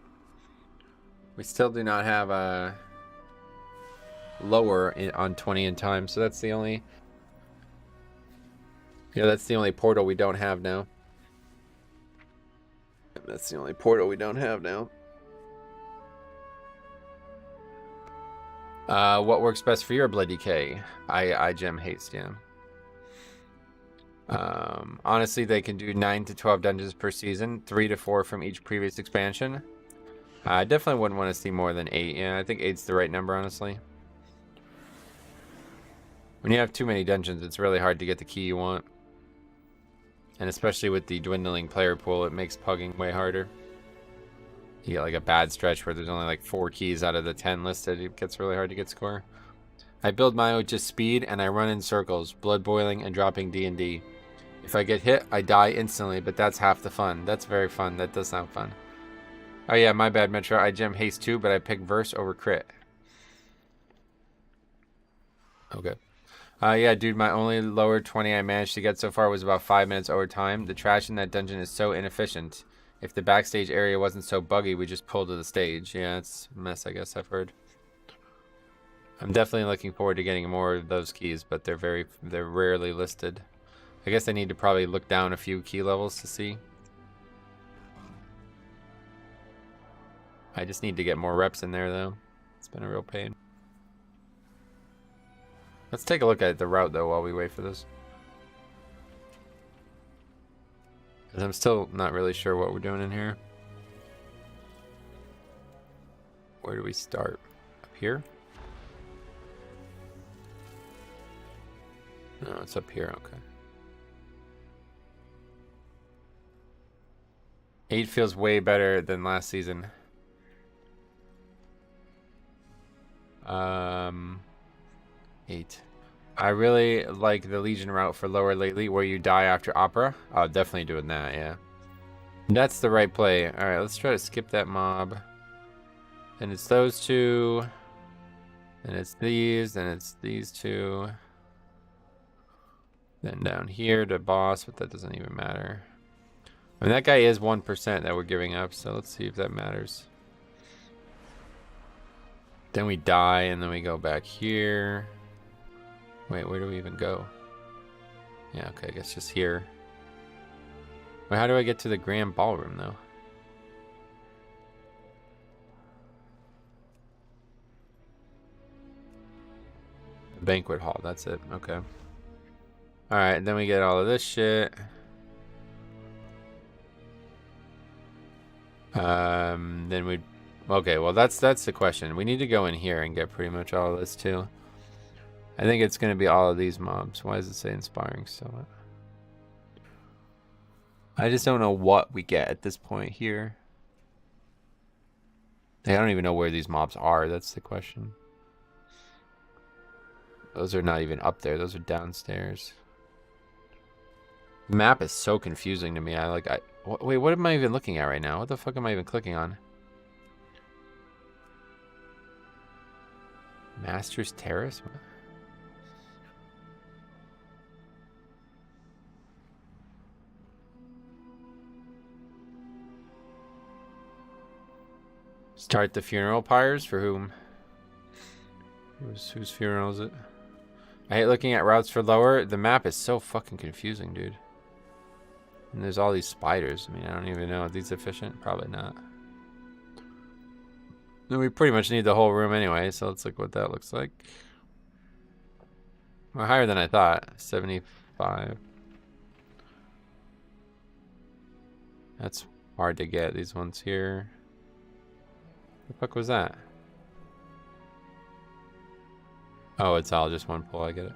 We still do not have a lower on 20 in time, so that's the only... Yeah, that's the only portal we don't have now. That's the only portal we don't have now. What works best for your Blood DK? I gem haste, yeah. Honestly, they can do 9 to 12 dungeons per season, 3 to 4 from each previous expansion. I definitely wouldn't want to see more than 8. Yeah, I think 8's the right number, honestly. When you have too many dungeons, it's really hard to get the key you want. And especially with the dwindling player pool, it makes pugging way harder. You get like a bad stretch where there's only like 4 keys out of the 10 listed. It gets really hard to get score. I build mine with just speed and I run in circles, blood boiling and dropping D&D. If I get hit, I die instantly, but that's half the fun. That's very fun. That does sound fun. Oh yeah, my bad, Metro. I gem haste too, but I pick verse over crit. Okay. Yeah, dude, my only lower 20 I managed to get so far was about 5 minutes over time. The trash in that dungeon is so inefficient. If the backstage area wasn't so buggy, we just pull to the stage. Yeah, it's a mess, I guess I've heard. I'm definitely looking forward to getting more of those keys, but they're rarely listed. I guess I need to probably look down a few key levels to see. I just need to get more reps in there, though. It's been a real pain. Let's take a look at the route, though, while we wait for this. Because I'm still not really sure what we're doing in here. Where do we start? Up here? No, it's up here. Okay. 8 feels way better than last season. 8. I really like the Legion route for lower lately, where you die after opera. Oh, definitely doing that, yeah. That's the right play. Alright, let's try to skip that mob. And it's those two. And it's these, and it's these two. Then down here to boss, but that doesn't even matter. I mean, that guy is 1% that we're giving up, so let's see if that matters. Then we die, and then we go back here. Wait, where do we even go? Yeah, okay, I guess just here. Wait, how do I get to the grand ballroom, though? The banquet hall, that's it, okay. Alright, then we get all of this shit. Then we... Okay, well, that's the question. We need to go in here and get pretty much all of this, too. I think it's going to be all of these mobs. Why does it say inspiring still? I just don't know what we get at this point here. I don't even know where these mobs are. That's the question. Those are not even up there. Those are downstairs. The map is so confusing to me. Wait, what am I even looking at right now? What the fuck am I even clicking on? Master's Terrace? What? Start the funeral pyres for whom? Whose funeral is it? I hate looking at routes for lower. The map is so fucking confusing, dude. And there's all these spiders. I mean, I don't even know. Are these efficient? Probably not. And we pretty much need the whole room anyway, so let's look what that looks like. Well, higher than I thought. 75. That's hard to get. These ones here. The fuck was that? Oh, it's all just one pull. I get it.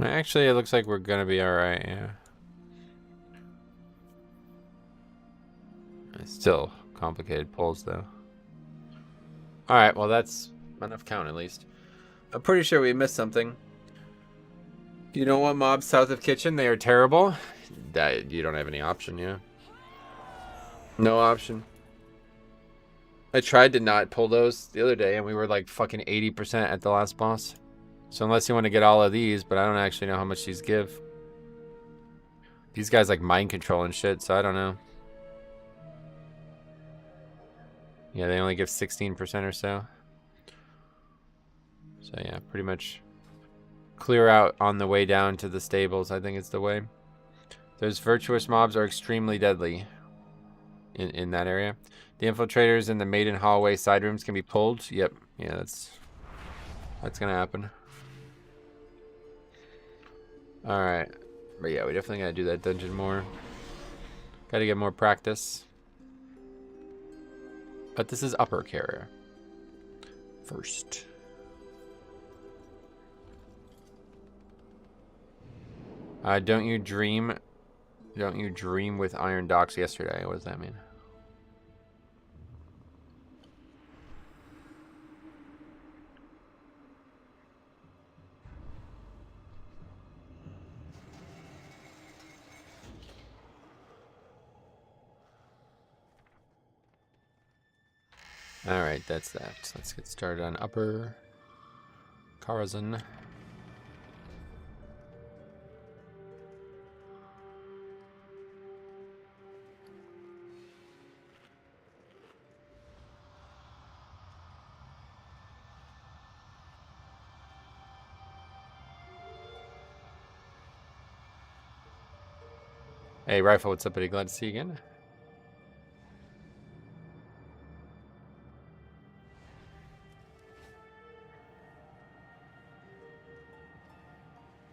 Actually, it looks like we're gonna be alright, yeah. Still complicated pulls, though. Alright, well, that's enough count, at least. I'm pretty sure we missed something. You don't want mobs south of kitchen? They are terrible. You don't have any option, yeah. No option. I tried to not pull those the other day, and we were like fucking 80% at the last boss. So unless you want to get all of these, but I don't actually know how much these give. These guys like mind control and shit, so I don't know. Yeah, they only give 16% or so. So yeah, pretty much clear out on the way down to the stables. I think it's the way. Those virtuous mobs are extremely deadly in that area. The infiltrators in the maiden hallway side rooms can be pulled. Yep. Yeah, that's gonna happen. Alright. But yeah, we definitely gotta do that dungeon more. Gotta get more practice. But this is upper carrier first. Don't you dream with iron docks yesterday? What does that mean? Alright, that's that. Let's get started on upper karazhan. Hey, Rifle, what's up, buddy? Glad to see you again.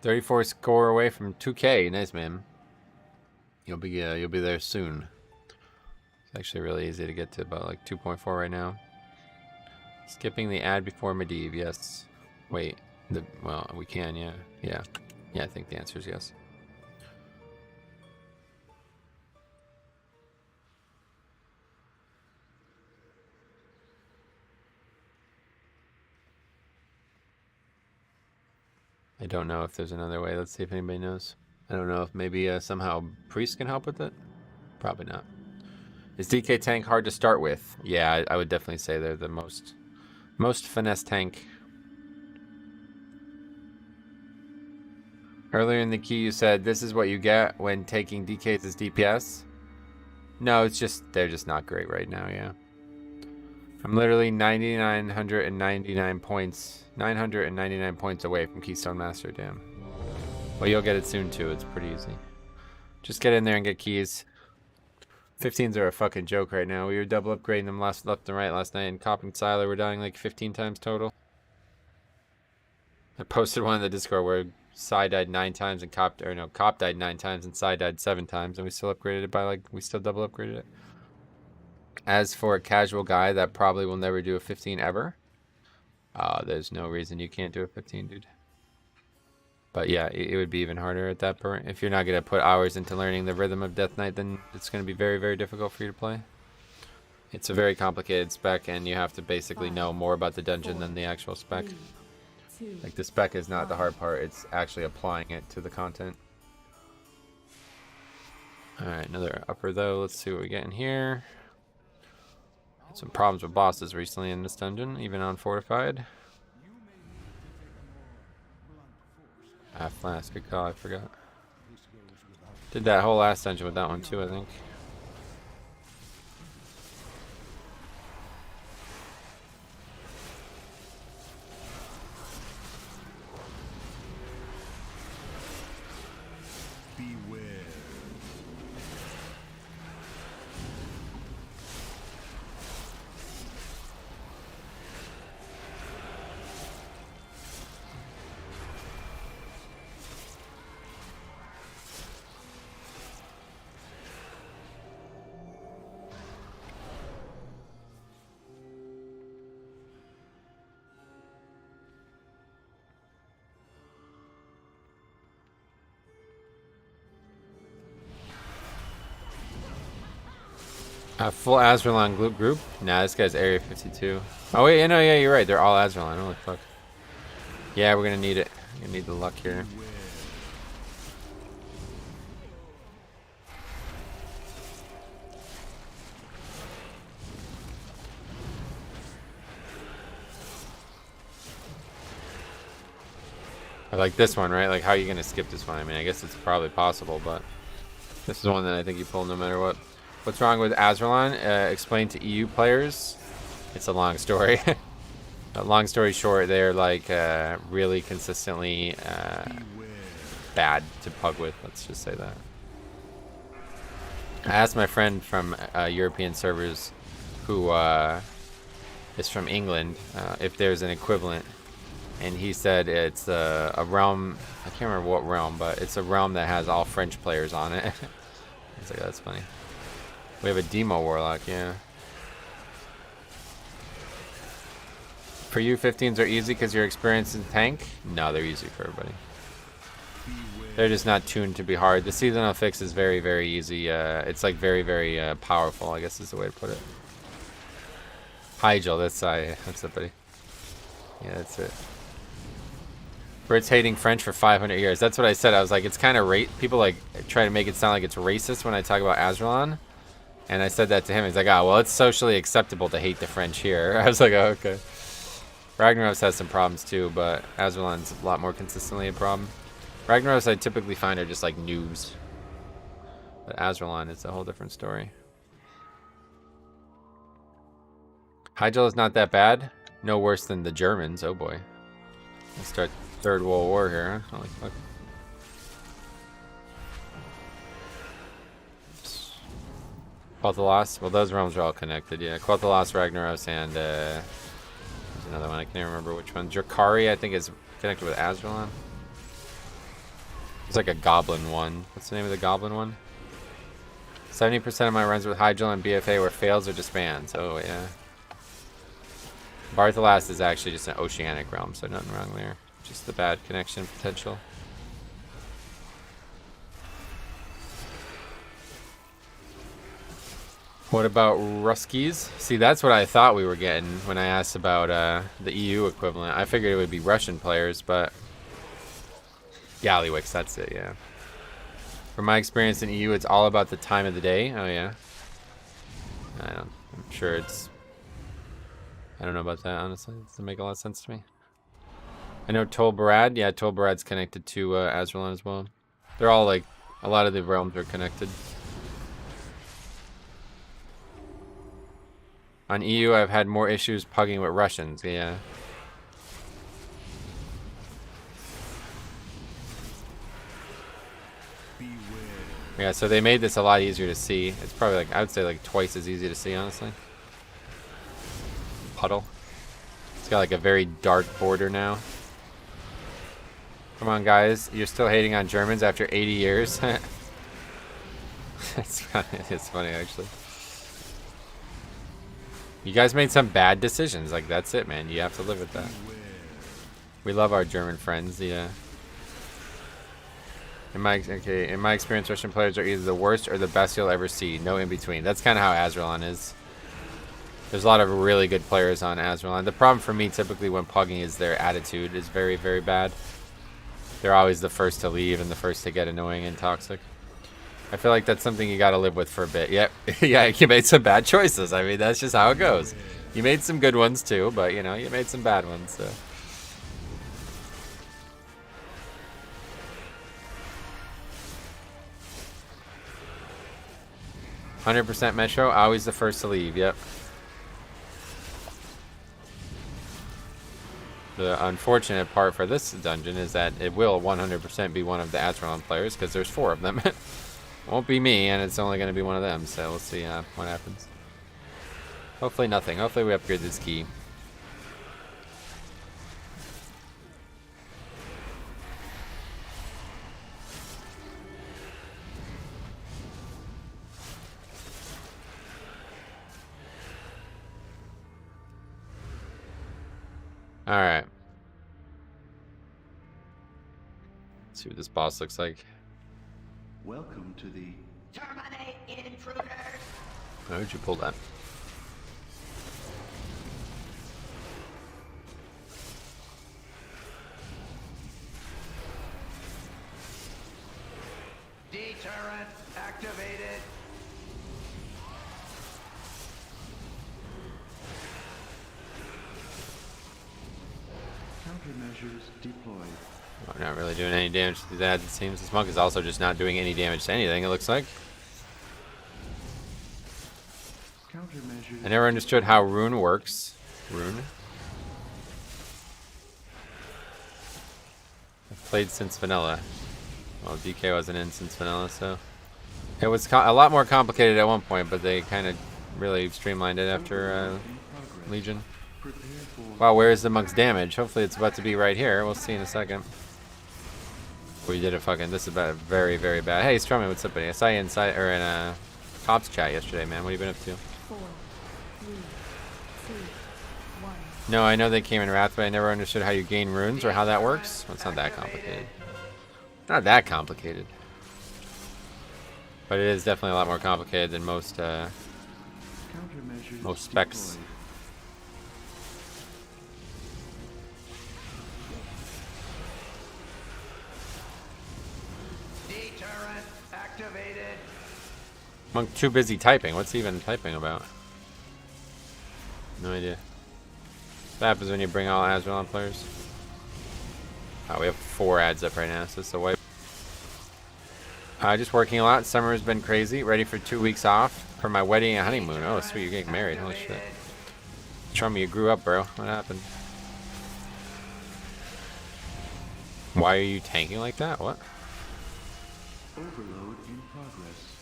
.34 score away from 2K. Nice, man. You'll be there soon. It's actually really easy to get to about like 2.4 right now. Skipping the ad before Medivh, yes. Wait, well, we can, yeah. Yeah, I think the answer is yes. I don't know if there's another way. Let's see if anybody knows. I don't know if maybe somehow Priest can help with it. Probably not. Is DK tank hard to start with? Yeah, I would definitely say they're the most finesse tank. Earlier in the queue you said this is what you get when taking DKs as DPS. No, it's just they're just not great right now, yeah. I'm literally 999 points 999 points away from Keystone Master, damn. Well, you'll get it soon too, it's pretty easy. Just get in there and get keys. 15s are a fucking joke right now. We were double upgrading them left and right last night, and Cop and Siler were dying like 15 times total. I posted one in the Discord where Psy died 9 times and Cop died 9 times and Psy died 7 times, and we still upgraded it by like, we still double upgraded it. As for a casual guy that probably will never do a 15 ever, there's no reason you can't do a 15, dude. But yeah, it would be even harder at that point. If you're not going to put hours into learning the rhythm of Death Knight, then it's going to be very, very difficult for you to play. It's a very complicated spec, and you have to basically know more about the dungeon than the actual spec. Like, the spec is not the hard part, it's actually applying it to the content. Alright, another upper though. Let's see what we get in here. Had some problems with bosses recently in this dungeon, even on Fortified. Flask, good call, I forgot. Did that whole last dungeon with that one too, I think. Beware. Full Azralan group? Nah, this guy's Area 52. Oh wait, no, yeah, you're right. They're all Azralan. Holy fuck. Yeah, we're gonna need it. We're gonna need the luck here. I like this one, right? Like, how are you gonna skip this one? I mean, I guess it's probably possible, but This is one that I think you pull no matter what. What's wrong with Azralan? Explain to EU players. It's a long story. Long story short, they're like really consistently bad to pug with. Let's just say that. I asked my friend from European servers who is from England if there's an equivalent, and he said it's a realm. I can't remember what realm, but it's a realm that has all French players on it. I was like, oh, that's funny. We have a demo warlock, yeah. For you, 15s are easy because you're experienced in tank? No, they're easy for everybody. They're just not tuned to be hard. The seasonal fix is very, very easy. It's like very, very powerful, I guess is the way to put it. Hygel, that's it, buddy. Yeah, that's it. Brits hating French for 500 years. That's what I said. I was like, it's kind of people like try to make it sound like it's racist when I talk about Azralan. And I said that to him. He's like, oh, well, it's socially acceptable to hate the French here. I was like, oh, okay. Ragnaros has some problems too, but Azralan's a lot more consistently a problem. Ragnaros I typically find are just like noobs. But Azralan is a whole different story. Hygel is not that bad. No worse than the Germans. Oh boy. Let's start Third World War here, huh? Holy fuck. Quel'Thalas. Well, those realms are all connected. Yeah, Quel'Thalas, Ragnaros, and there's another one. I can't remember which one. Drakari, I think, is connected with Azralan. It's like a goblin one. What's the name of the goblin one? 70% of my runs with Hygel and BFA were fails or disbands. Oh, yeah. Barthalas is actually just an oceanic realm, so nothing wrong there. Just the bad connection potential. What about Ruskies? See, that's what I thought we were getting when I asked about the EU equivalent. I figured it would be Russian players, but Gallywix, that's it, yeah. From my experience in EU, it's all about the time of the day. Oh, yeah. I'm sure it's... I don't know about that, honestly. It doesn't make a lot of sense to me. I know Tol Barad. Yeah, Tol Barad's connected to Azralan as well. They're all like... A lot of the realms are connected. On EU, I've had more issues pugging with Russians. Yeah. Yeah, so they made this a lot easier to see. It's probably like, I would say like twice as easy to see, honestly. Puddle. It's got like a very dark border now. Come on, guys. You're still hating on Germans after 80 years? It's funny, actually. You guys made some bad decisions. Like, that's it, man. You have to live with that. We love our German friends, yeah. In my experience, Russian players are either the worst or the best you'll ever see. No in between. That's kind of how Azralan is. There's a lot of really good players on Azralan. The problem for me typically when pugging is their attitude is very, very bad. They're always the first to leave and the first to get annoying and toxic. I feel like that's something you gotta live with for a bit. Yep. Yeah, you made some bad choices. I mean, that's just how it goes. You made some good ones too, but you know, you made some bad ones, so. 100% Metro, always the first to leave, yep. The unfortunate part for this dungeon is that it will 100% be one of the Azralan players, because there's 4 of them. Won't be me, and it's only going to be one of them, so we'll see what happens. Hopefully nothing. Hopefully we upgrade this key. Alright. Let's see what this boss looks like. Welcome to the Terminate intruders! How would you pull that? deterrent activated. Countermeasures deployed. I'm not really doing any damage to these ads, it seems. This monk is also just not doing any damage to anything, it looks like. I never understood how Rune works. Rune? I've played since vanilla. Well, DK wasn't in since vanilla, so... It was a lot more complicated at one point, but they kind of really streamlined it after Legion. Wow, where is the monk's damage? Hopefully it's about to be right here. We'll see in a second. We did a fucking... This is about very, very bad. Hey, Strummy, what's up, buddy? I saw you inside, or in a Cops chat yesterday, man. What have you been up to? 4, 3, 2, 1. No, I know they came in Wrath, but I never understood how you gain runes or how that works. Well, it's not that complicated. Not that complicated. But it is definitely a lot more complicated than most specs. Deterrent activated. Monk too busy typing. What's he even typing about? No idea. What happens when you bring all Azrael players? Oh, we have 4 ads up right now, so it's a wipe. Just working a lot. Summer's been crazy. Ready for 2 weeks off for my wedding and honeymoon. Oh, sweet, you're getting married. Holy shit. Trummy, you grew up, bro. What happened? Why are you tanking like that? What? Overload in progress.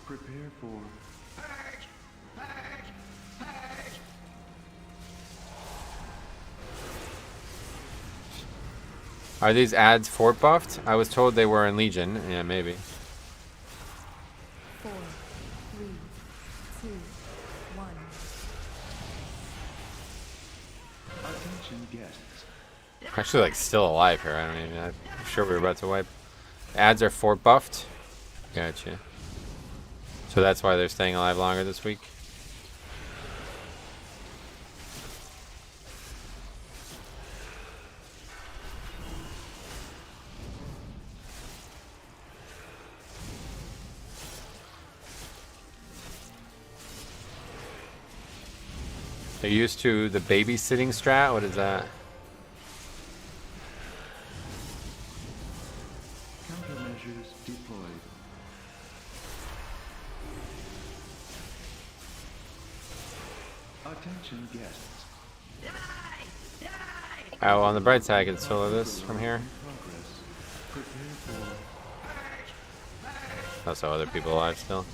Prepare for... Are these ads fort buffed? I was told they were in Legion. Yeah, maybe. 4, 3, 2, 1. Attention guests. I'm actually like still alive here. I don't even. I'm sure we were about to wipe. Ads are fort buffed. Gotcha. So that's why they're staying alive longer this week. They're used to the babysitting strat. What is that? Countermeasures deployed. Attention guests. Oh, on the bright side, I can solo this from here. Progress. Prepare for... Also, other people alive still.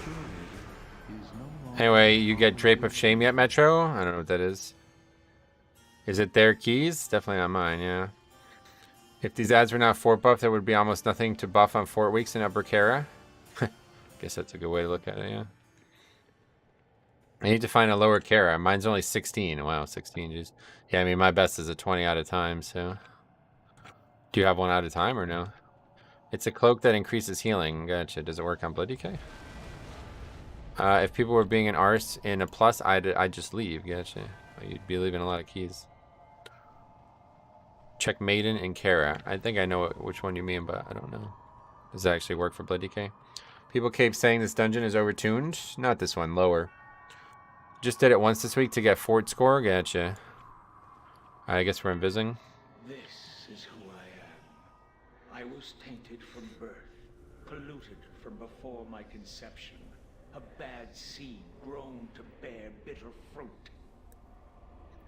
Is no longer... Anyway, you get Drape of Shame yet, Metro? I don't know what that is. Is it their keys? Definitely not mine, yeah. If these ads were not fort buff, there would be almost nothing to buff on fort weeks in Upper Kara. Guess that's a good way to look at it, yeah. I need to find a lower Kara. Mine's only 16. Wow, 16, jeez. Yeah, I mean, my best is a 20 out of time, so... Do you have one out of time or no? It's a cloak that increases healing. Gotcha. Does it work on Blood DK? If people were being an arse in a plus, I'd just leave. Gotcha. You'd be leaving a lot of keys. Check Maiden and Kara. I think I know which one you mean, but I don't know. Does that actually work for Blood DK? People keep saying this dungeon is overtuned. Not this one, lower. Just did it once this week to get fort score. Gotcha. I guess we're invising. This is who I am. I was tainted from birth, polluted from before my conception. A bad seed grown to bear bitter fruit.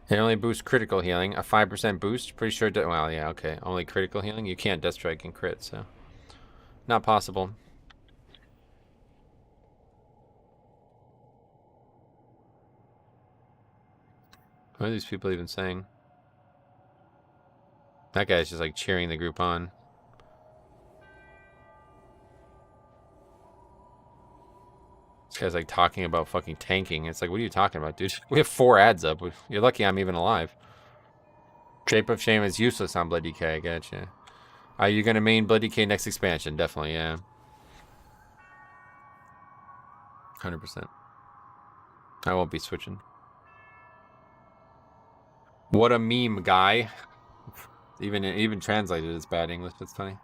It only boosts critical healing. A 5% boost. Pretty sure. Well, yeah, okay. Only critical healing. You can't Death Strike and crit, so. Not possible. What are these people even saying? That guy's just like cheering the group on. This guy's like talking about fucking tanking. It's like, what are you talking about, dude? We have 4 ads up. You're lucky I'm even alive. Drape of Shame is useless on Blood DK. I gotcha. Are you going to main Blood DK next expansion? Definitely, yeah. 100%. I won't be switching. What a meme, guy. Even translated as bad English. That's funny.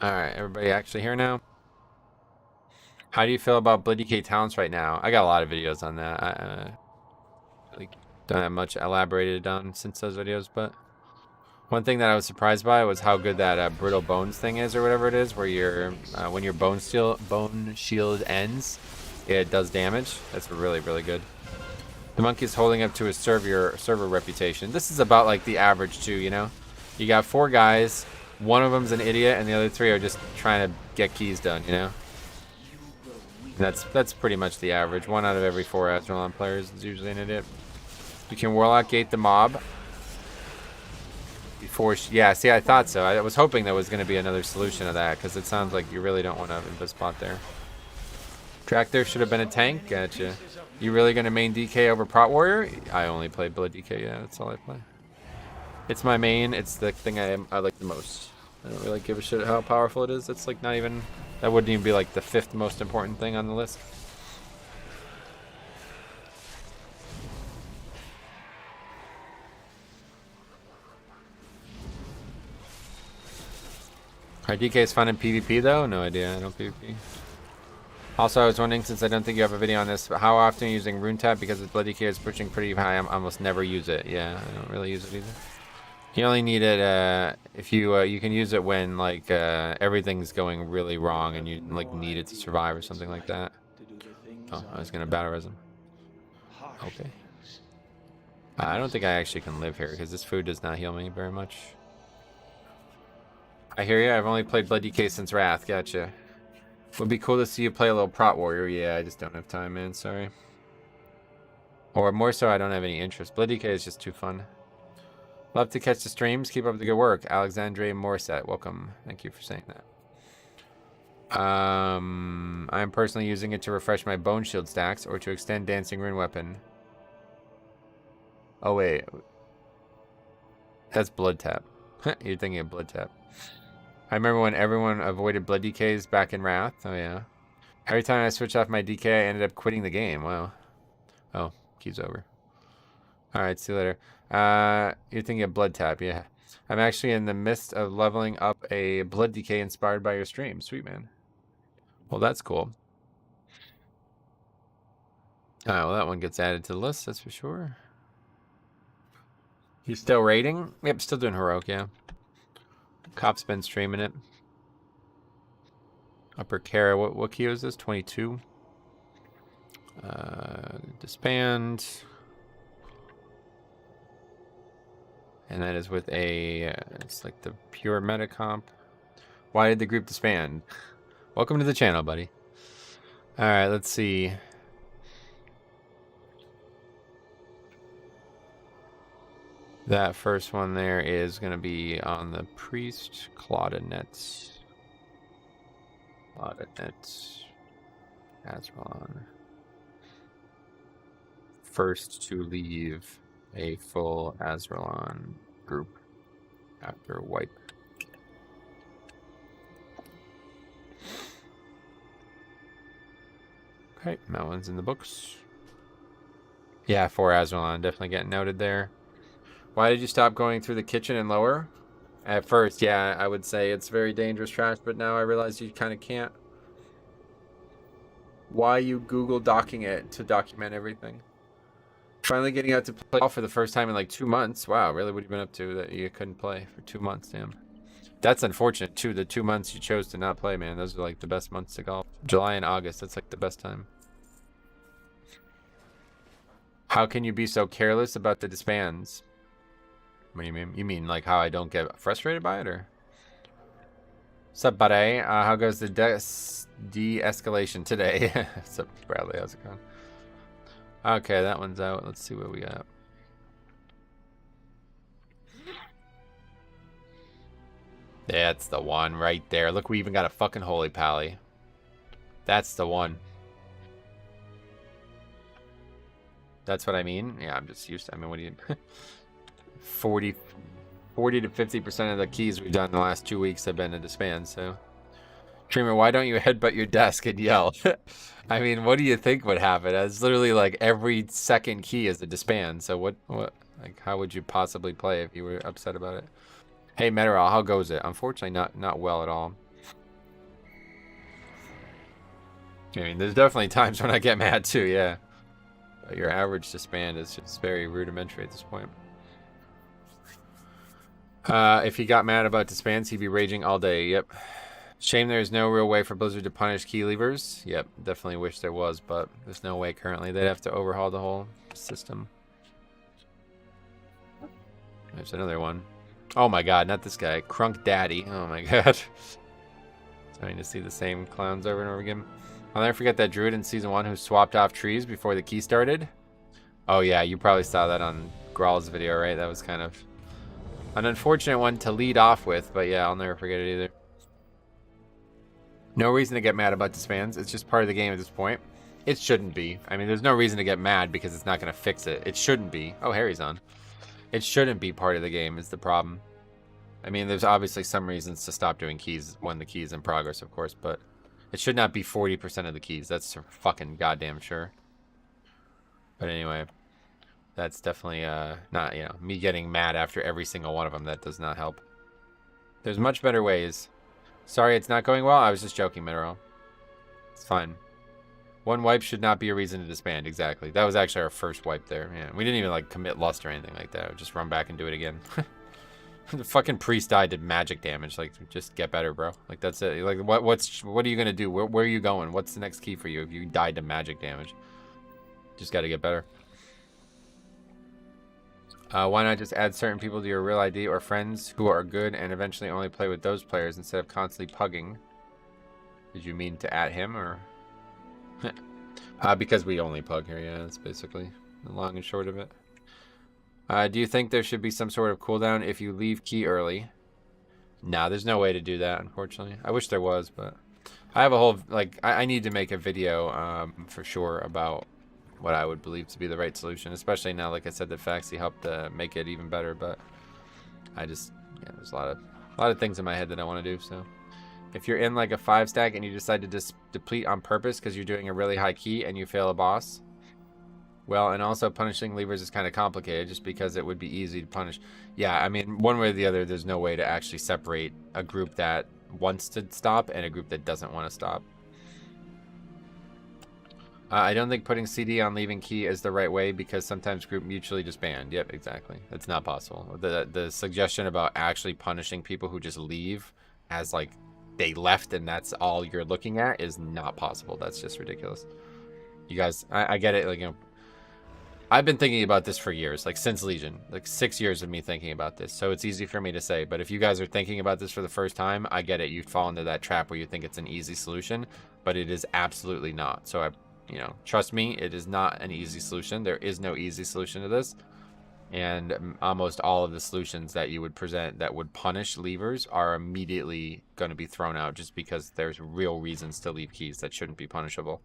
Alright, everybody actually here now? How do you feel about Blood DK talents right now? I got a lot of videos on that. I like don't have much elaborated on since those videos, but one thing that I was surprised by was how good that brittle bones thing is, or whatever it is, where your when your bone shield ends, it does damage. That's really, really good. The monkey's holding up to his server reputation. This is about like the average too, you know. You got 4 guys, one of them's an idiot, and the other 3 are just trying to get keys done, you know. And that's pretty much the average. 1 out of every 4 Azralan players is usually an idiot. You can Warlock Gate the mob. Yeah, see, I thought so. I was hoping there was going to be another solution to that, because it sounds like you really don't want to invest bot there. Tractor should have been a tank. Gotcha. You really going to main DK over Prot Warrior? I only play Blood DK, yeah, that's all I play. It's my main. It's the thing I like the most. I don't really give a shit how powerful it is. It's like not even... That wouldn't even be like the 5th most important thing on the list. Alright, DK is fun in PvP though? No idea, I don't PvP. Also, I was wondering, since I don't think you have a video on this, but how often are you using Rune Tap? Because Blood DK is pushing pretty high, I almost never use it. Yeah, I don't really use it either. You only need it if you can use it when like everything's going really wrong and you like need it to survive or something like that. Oh, I was gonna battle res him. Okay. I don't think I actually can live here because this food does not heal me very much. I hear you. I've only played Blood DK since Wrath. Gotcha. Would be cool to see you play a little Prot Warrior. Yeah, I just don't have time, man. Sorry. Or more so, I don't have any interest. Blood DK is just too fun. Love to catch the streams. Keep up the good work. Alexandre Morissette. Welcome. Thank you for saying that. I'm personally using it to refresh my Bone Shield stacks or to extend Dancing Rune Weapon. Oh, wait. That's Blood Tap. You're thinking of Blood Tap. I remember when everyone avoided Blood DKs back in Wrath. Oh, yeah. Every time I switched off my DK, I ended up quitting the game. Wow. Oh, key's over. Alright, see you later. You're thinking of Blood Tap, yeah. I'm actually in the midst of leveling up a Blood DK inspired by your stream. Sweet, man. Well, that's cool. Alright, well, that one gets added to the list, that's for sure. You still raiding? Yep, still doing Heroic, yeah. Cop's been streaming it. Upper Kara, what key is this? 22. Disband. And that is with a, it's like the pure meta comp. Why did the group disband? Welcome to the channel, buddy. Alright, let's see. That first one there is going to be on the Priest, Claudinet. Azralan. First to leave a full Azralan group after wipe. Okay, that one's in the books. Yeah, 4 Azralan, definitely getting noted there. Why did you stop going through the kitchen and lower? At first, yeah, I would say it's very dangerous trash, but now I realize you kind of can't. Why you Google docking it to document everything? Finally getting out to play for the first time in like 2 months. Wow, really? What have you been up to that you couldn't play for 2 months? Damn. That's unfortunate too. The 2 months you chose to not play, man. Those are like the best months to golf. July and August, that's like the best time. How can you be so careless about the disbands? What do you mean? You mean like how I don't get frustrated by it, or? Sup, buddy? How goes the de-escalation today? Sup, Bradley? How's it going? Okay, that one's out. Let's see what we got. That's the one right there. Look, we even got a fucking Holy Pally. That's the one. That's what I mean? Yeah, I'm just used to, I mean, what do you... 40 to 50% of the keys we've done in the last 2 weeks have been a disband, so... Dreamer, why don't you headbutt your desk and yell? I mean, what do you think would happen? It's literally like every second key is a disband, so what, like, how would you possibly play if you were upset about it? Hey, Meteral, how goes it? Unfortunately, not well at all. I mean, there's definitely times when I get mad too, yeah. But your average disband is just very rudimentary at this point. If he got mad about disbands, he'd be raging all day. Yep. Shame there's no real way for Blizzard to punish key leavers. Yep, definitely wish there was, but there's no way currently. They'd have to overhaul the whole system. There's another one. Oh my god, not this guy. Crunk Daddy. Oh my god. Starting to see the same clowns over and over again. I'll never forget that druid in Season 1 who swapped off trees before the key started. Oh yeah, you probably saw that on Graal's video, right? That was kind of an unfortunate one to lead off with, but yeah, I'll never forget it either. No reason to get mad about disbands. It's just part of the game at this point. It shouldn't be. I mean, there's no reason to get mad because it's not going to fix it. It shouldn't be. Oh, Harry's on. It shouldn't be part of the game is the problem. I mean, there's obviously some reasons to stop doing keys when the key is in progress, of course, but it should not be 40% of the keys. That's for fucking goddamn sure. But anyway, that's definitely not, you know, me getting mad after every single one of them. That does not help. There's much better ways. Sorry, it's not going well. I was just joking, Mineral. It's fine. One wipe should not be a reason to disband. Exactly. That was actually our first wipe there. Yeah, we didn't even like commit lust or anything like that. Just run back and do it again. The fucking priest died did magic damage. Like, just get better, bro. Like, that's it. Like, what are you gonna do? Where are you going? What's the next key for you if you died to magic damage? Just got to get better. Why not just add certain people to your real ID or friends who are good and eventually only play with those players instead of constantly pugging? Did you mean to add him or? Because we only pug here, yeah, that's basically the long and short of it. Do you think there should be some sort of cooldown if you leave key early? Nah, there's no way to do that, unfortunately. I wish there was, but I have a whole, like, I need to make a video for sure about what I would believe to be the right solution, especially now, like I said, that Faxi helped make it even better, but I just, yeah, there's a lot of things in my head that I want to do, so. If you're in like a 5-stack and you decide to just deplete on purpose because you're doing a really high key and you fail a boss, well, and also punishing levers is kind of complicated just because it would be easy to punish. Yeah, I mean, one way or the other, there's no way to actually separate a group that wants to stop and a group that doesn't want to stop. I don't think putting CD on leaving key is the right way because sometimes group mutually disband. Yep, exactly. It's not possible. The suggestion about actually punishing people who just leave as like they left and that's all you're looking at is not possible. That's just ridiculous. You guys, I get it. Like, you know, I've been thinking about this for years, like since Legion, like 6 years of me thinking about this. So it's easy for me to say, but if you guys are thinking about this for the first time, I get it. You fall into that trap where you think it's an easy solution, but it is absolutely not. So you know, trust me, it is not an easy solution. There is no easy solution to this. And almost all of the solutions that you would present that would punish leavers are immediately going to be thrown out just because there's real reasons to leave keys that shouldn't be punishable.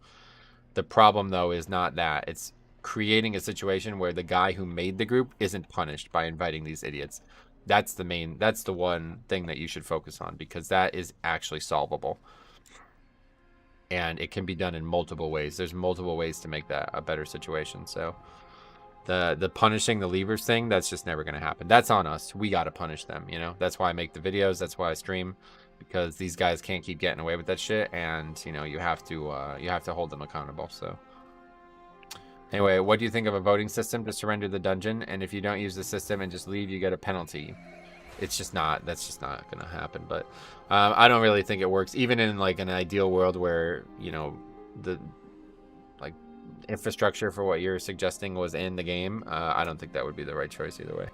The problem, though, is not that. It's creating a situation where the guy who made the group isn't punished by inviting these idiots. That's the one thing that you should focus on because that is actually solvable. And it can be done in multiple ways. There's multiple ways to make that a better situation. So the punishing the levers thing, that's just never going to happen. That's on us. We got to punish them, you know? That's why I make the videos. That's why I stream, because these guys can't keep getting away with that shit. And, you know, you have to hold them accountable. So anyway, what do you think of a voting system to surrender the dungeon? And if you don't use the system and just leave, you get a penalty. It's just not, that's just not going to happen. But I don't really think it works. Even in like an ideal world where, you know, the like infrastructure for what you're suggesting was in the game, I don't think that would be the right choice either way.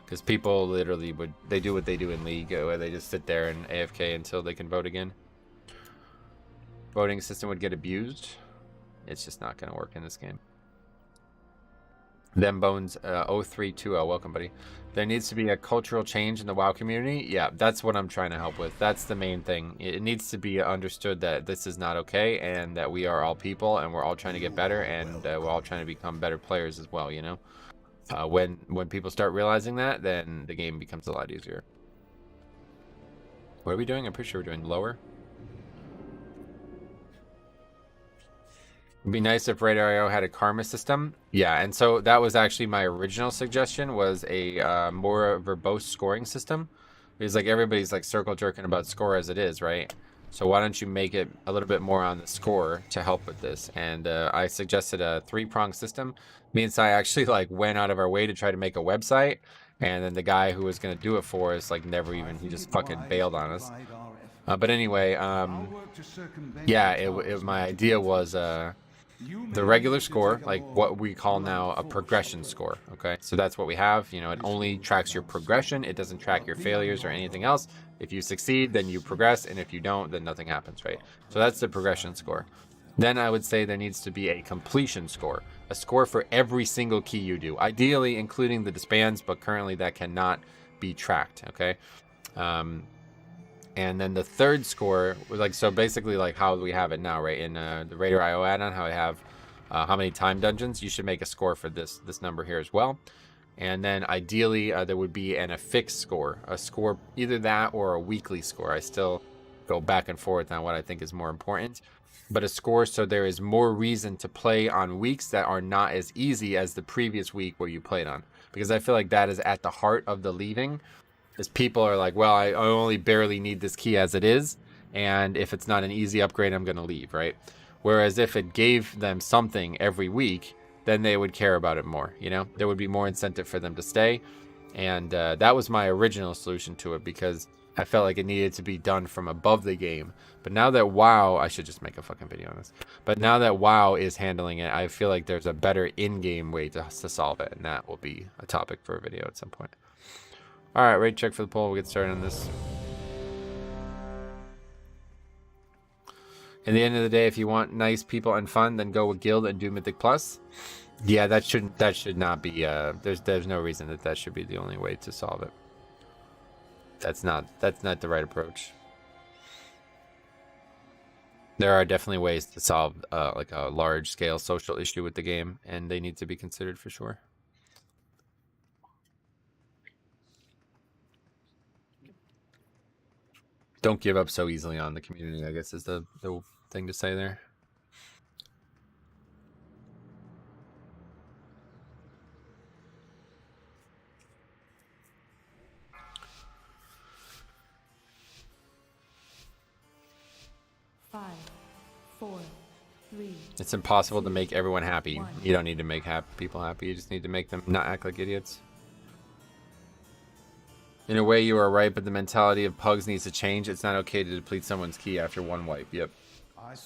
Because people literally they do what they do in League, where they just sit there and AFK until they can vote again. Voting system would get abused. It's just not going to work in this game. Them Bones 0320, welcome buddy. There needs to be a cultural change in the WoW community. Yeah, that's what I'm trying to help with. That's the main thing. It needs to be understood that this is not okay and that we are all people and we're all trying to get better and we're all trying to become better players as well, you know? When people start realizing that, then the game becomes a lot easier. What are we doing? I'm pretty sure we're doing lower. It'd be nice if Raid.io had a karma system. Yeah, and so that was actually my original suggestion, was a more verbose scoring system. Because like everybody's like circle jerking about score as it is, right? So why don't you make it a little bit more on the score to help with this? And I suggested a 3-prong system. Me and Sai actually like went out of our way to try to make a website, and then the guy who was gonna do it for us like never even, he just fucking bailed on us. But anyway, yeah, my idea was the regular score, like what we call now a progression score. Okay, so that's what we have. You know, it only tracks your progression. It doesn't track your failures or anything else. If you succeed, then you progress, and if you don't, then nothing happens, right? So that's the progression score. Then I would say there needs to be a completion score, a score for every single key you do, ideally including the disbands, but currently that cannot be tracked. Okay. And then the third score, like, so basically like how we have it now, right? In the Raider IO add-on, how I have how many time dungeons, you should make a score for this number here as well. And then ideally there would be a fixed score, a score, either that or a weekly score. I still go back and forth on what I think is more important, but a score so there is more reason to play on weeks that are not as easy as the previous week where you played on, because I feel like that is at the heart of the leaving. Is people are like, well, I only barely need this key as it is, and if it's not an easy upgrade, I'm going to leave, right? Whereas if it gave them something every week, then they would care about it more, you know? There would be more incentive for them to stay, and that was my original solution to it, because I felt like it needed to be done from above the game. But now that WoW, I should just make a fucking video on this, but now that WoW is handling it, I feel like there's a better in-game way to solve it, and that will be a topic for a video at some point. All right, rate check for the poll. We'll get started on this. In the end of the day, if you want nice people and fun, then go with Guild and do Mythic Plus. Yeah, that should not be. There's no reason that should be the only way to solve it. That's not the right approach. There are definitely ways to solve like a large scale social issue with the game, and they need to be considered for sure. Don't give up so easily on the community, I guess, is the thing to say there. Five, 4, 3. It's impossible to make everyone happy. You don't need to make people happy. You just need to make them not act like idiots. In a way, you are right, but the mentality of pugs needs to change. It's not okay to deplete someone's key after one wipe. Yep.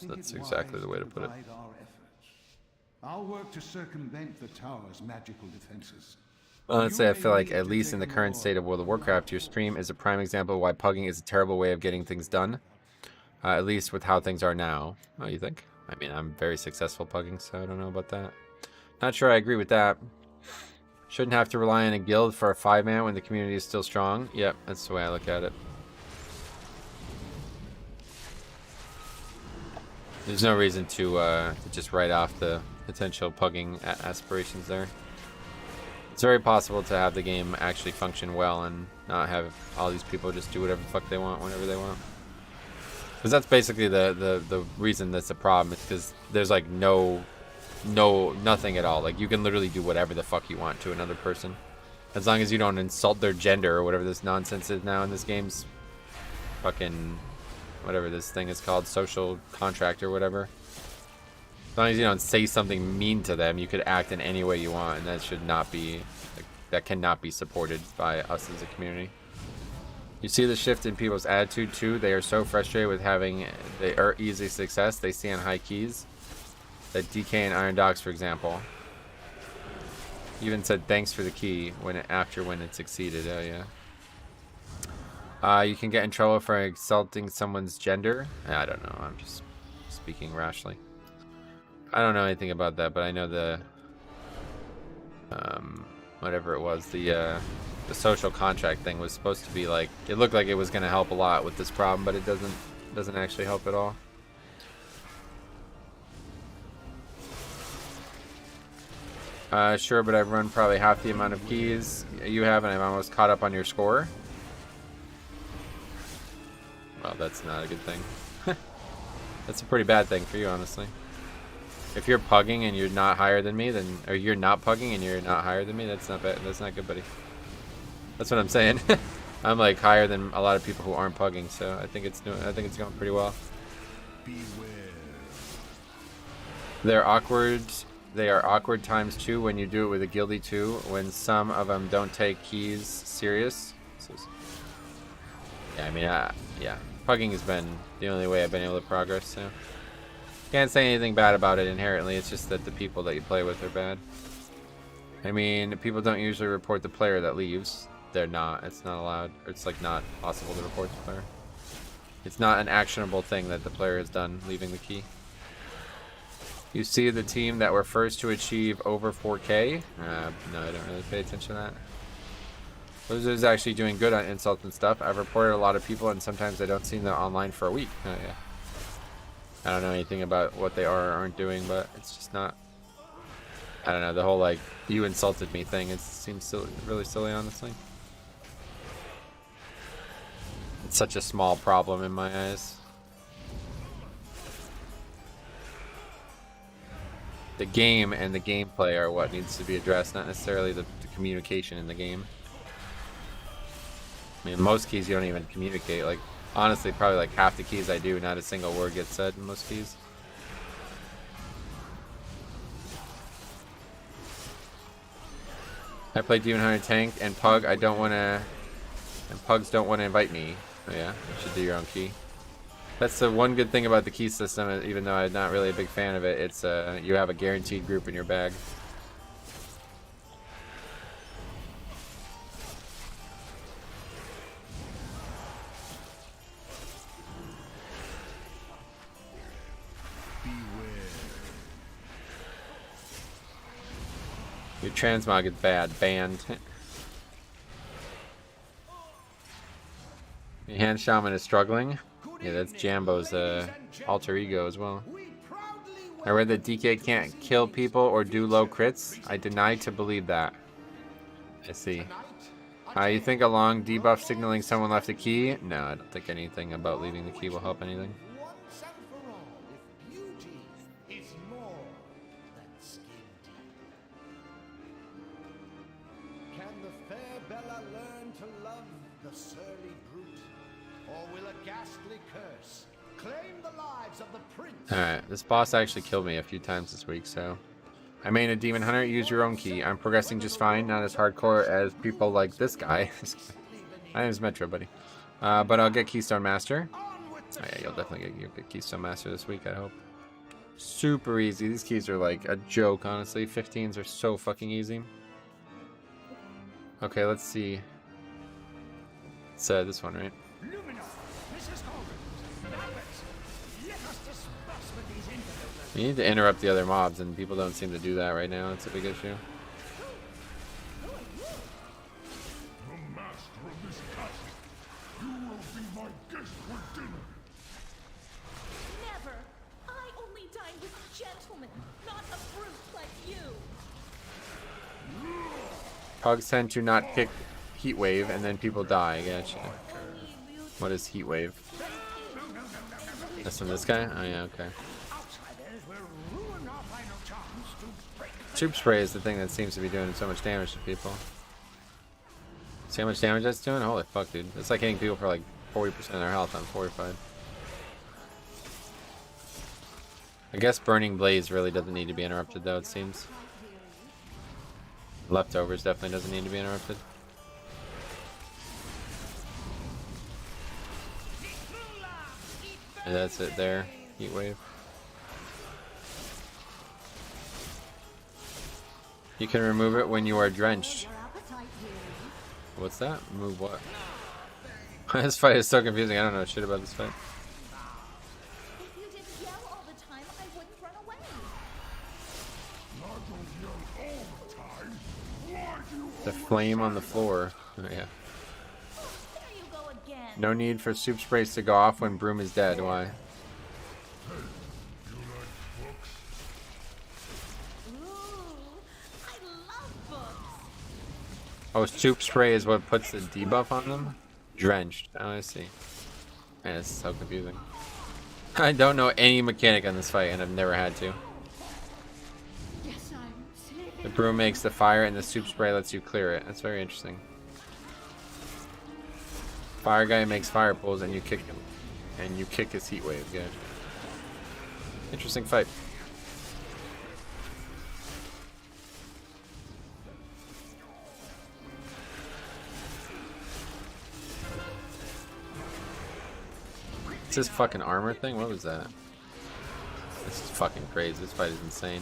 That's exactly the way to put it. I'll work to circumvent the tower's magical defenses. Honestly, I feel like, at least in the current state of World of Warcraft, your stream is a prime example of why pugging is a terrible way of getting things done. At least with how things are now. Oh, you think? I mean, I'm very successful pugging, so I don't know about that. Not sure I agree with that. Shouldn't have to rely on a guild for a 5-man when the community is still strong. Yep, that's the way I look at it. There's no reason to just write off the potential pugging aspirations there. It's very possible to have the game actually function well and not have all these people just do whatever the fuck they want whenever they want. Because that's basically the reason that's a problem. It's because there's like nothing at all. Like, you can literally do whatever the fuck you want to another person, as long as you don't insult their gender or whatever this nonsense is now in this game's fucking whatever this thing is called, social contract or whatever. As long as you don't say something mean to them, you could act in any way you want, and that should not be, like, that cannot be supported by us as a community. You see the shift in people's attitude too. They are so frustrated with having the easy success they see on high keys. That DK and Iron Dogs, for example, even said thanks for the key when it succeeded. Oh yeah. You can get in trouble for insulting someone's gender. I don't know. I'm just speaking rationally. I don't know anything about that, but I know the whatever it was, the social contract thing was supposed to be like, it looked like it was going to help a lot with this problem, but it doesn't actually help at all. Sure, but I've run probably half the amount of keys you have, and I'm almost caught up on your score. Well, that's not a good thing. That's a pretty bad thing for you, honestly. If you're pugging and you're not higher than me, then, or you're not pugging and you're not higher than me, that's not bad. That's not good, buddy. That's what I'm saying. I'm like higher than a lot of people who aren't pugging, so I think it's going pretty well. They're awkward. They are awkward times too when you do it with a guilty too. When some of them don't take keys serious. So, yeah, I mean, yeah, pugging has been the only way I've been able to progress. So can't say anything bad about it inherently. It's just that the people that you play with are bad. I mean, people don't usually report the player that leaves. They're not. It's not allowed. Or it's like not possible to report the player. It's not an actionable thing that the player has done leaving the key. You see the team that were first to achieve over 4K? No, I don't really pay attention to that. Wizards actually doing good on insults and stuff. I've reported a lot of people and sometimes I don't see them online for a week. Oh, yeah. I don't know anything about what they are or aren't doing, but it's just not... I don't know, the whole like, you insulted me thing, it seems silly, really silly, honestly. It's such a small problem in my eyes. The game and the gameplay are what needs to be addressed, not necessarily the communication in the game. I mean, most keys you don't even communicate. Like, honestly, probably like half the keys I do, not a single word gets said in most keys. I play Demon Hunter Tank and Pug. I don't want to, and Pugs don't want to invite me. Oh yeah, you should do your own key. That's the one good thing about the key system, even though I'm not really a big fan of it. It's you have a guaranteed group in your bag. Your transmog is bad. Banned. Your hand shaman is struggling. Yeah, that's Jambo's alter ego as well. I read that DK can't kill people or do low crits. I deny to believe that. I see. You think a long debuff signaling someone left a key? No, I don't think anything about leaving the key will help anything. Alright, this boss actually killed me a few times this week, so... I main a Demon Hunter, use your own key. I'm progressing just fine, not as hardcore as people like this guy. My name is Metro, buddy. But I'll get Keystone Master. Oh yeah, you'll definitely get Keystone Master this week, I hope. Super easy. These keys are like a joke, honestly. 15s are so fucking easy. Okay, let's see. It's this one, right? You need to interrupt the other mobs, and people don't seem to do that right now. It's a big issue. The master of this castle. You will be my guest for dinner. Never! I only dine with gentlemen, not a brute like you! Pugs tend to not kick Heat Wave, and then people die. Gotcha. What is Heat Wave? That's from this guy? Oh yeah, okay. Troop Spray is the thing that seems to be doing so much damage to people. See how much damage that's doing? Holy fuck, dude. It's like hitting people for like 40% of their health on fortified. I guess Burning Blaze really doesn't need to be interrupted though, it seems. Leftovers definitely doesn't need to be interrupted. And that's it there. Heat Wave. You can remove it when you are drenched. What's that? Remove what? This fight is so confusing. I don't know shit about this fight. If you didn't yell all the time, I wouldn't run away. The flame on the floor. Oh, yeah. There you go again. No need for soup sprays to go off when Broom is dead. Why? Oh, soup spray is what puts the debuff on them? Drenched. Oh, I see. Man, it's so confusing. I don't know any mechanic on this fight, and I've never had to. The broom makes the fire, and the soup spray lets you clear it. That's very interesting. Fire guy makes fire pools and you kick him. And you kick his heat wave, yeah. Interesting fight. It's this fucking armor thing? What was that? This is fucking crazy. This fight is insane.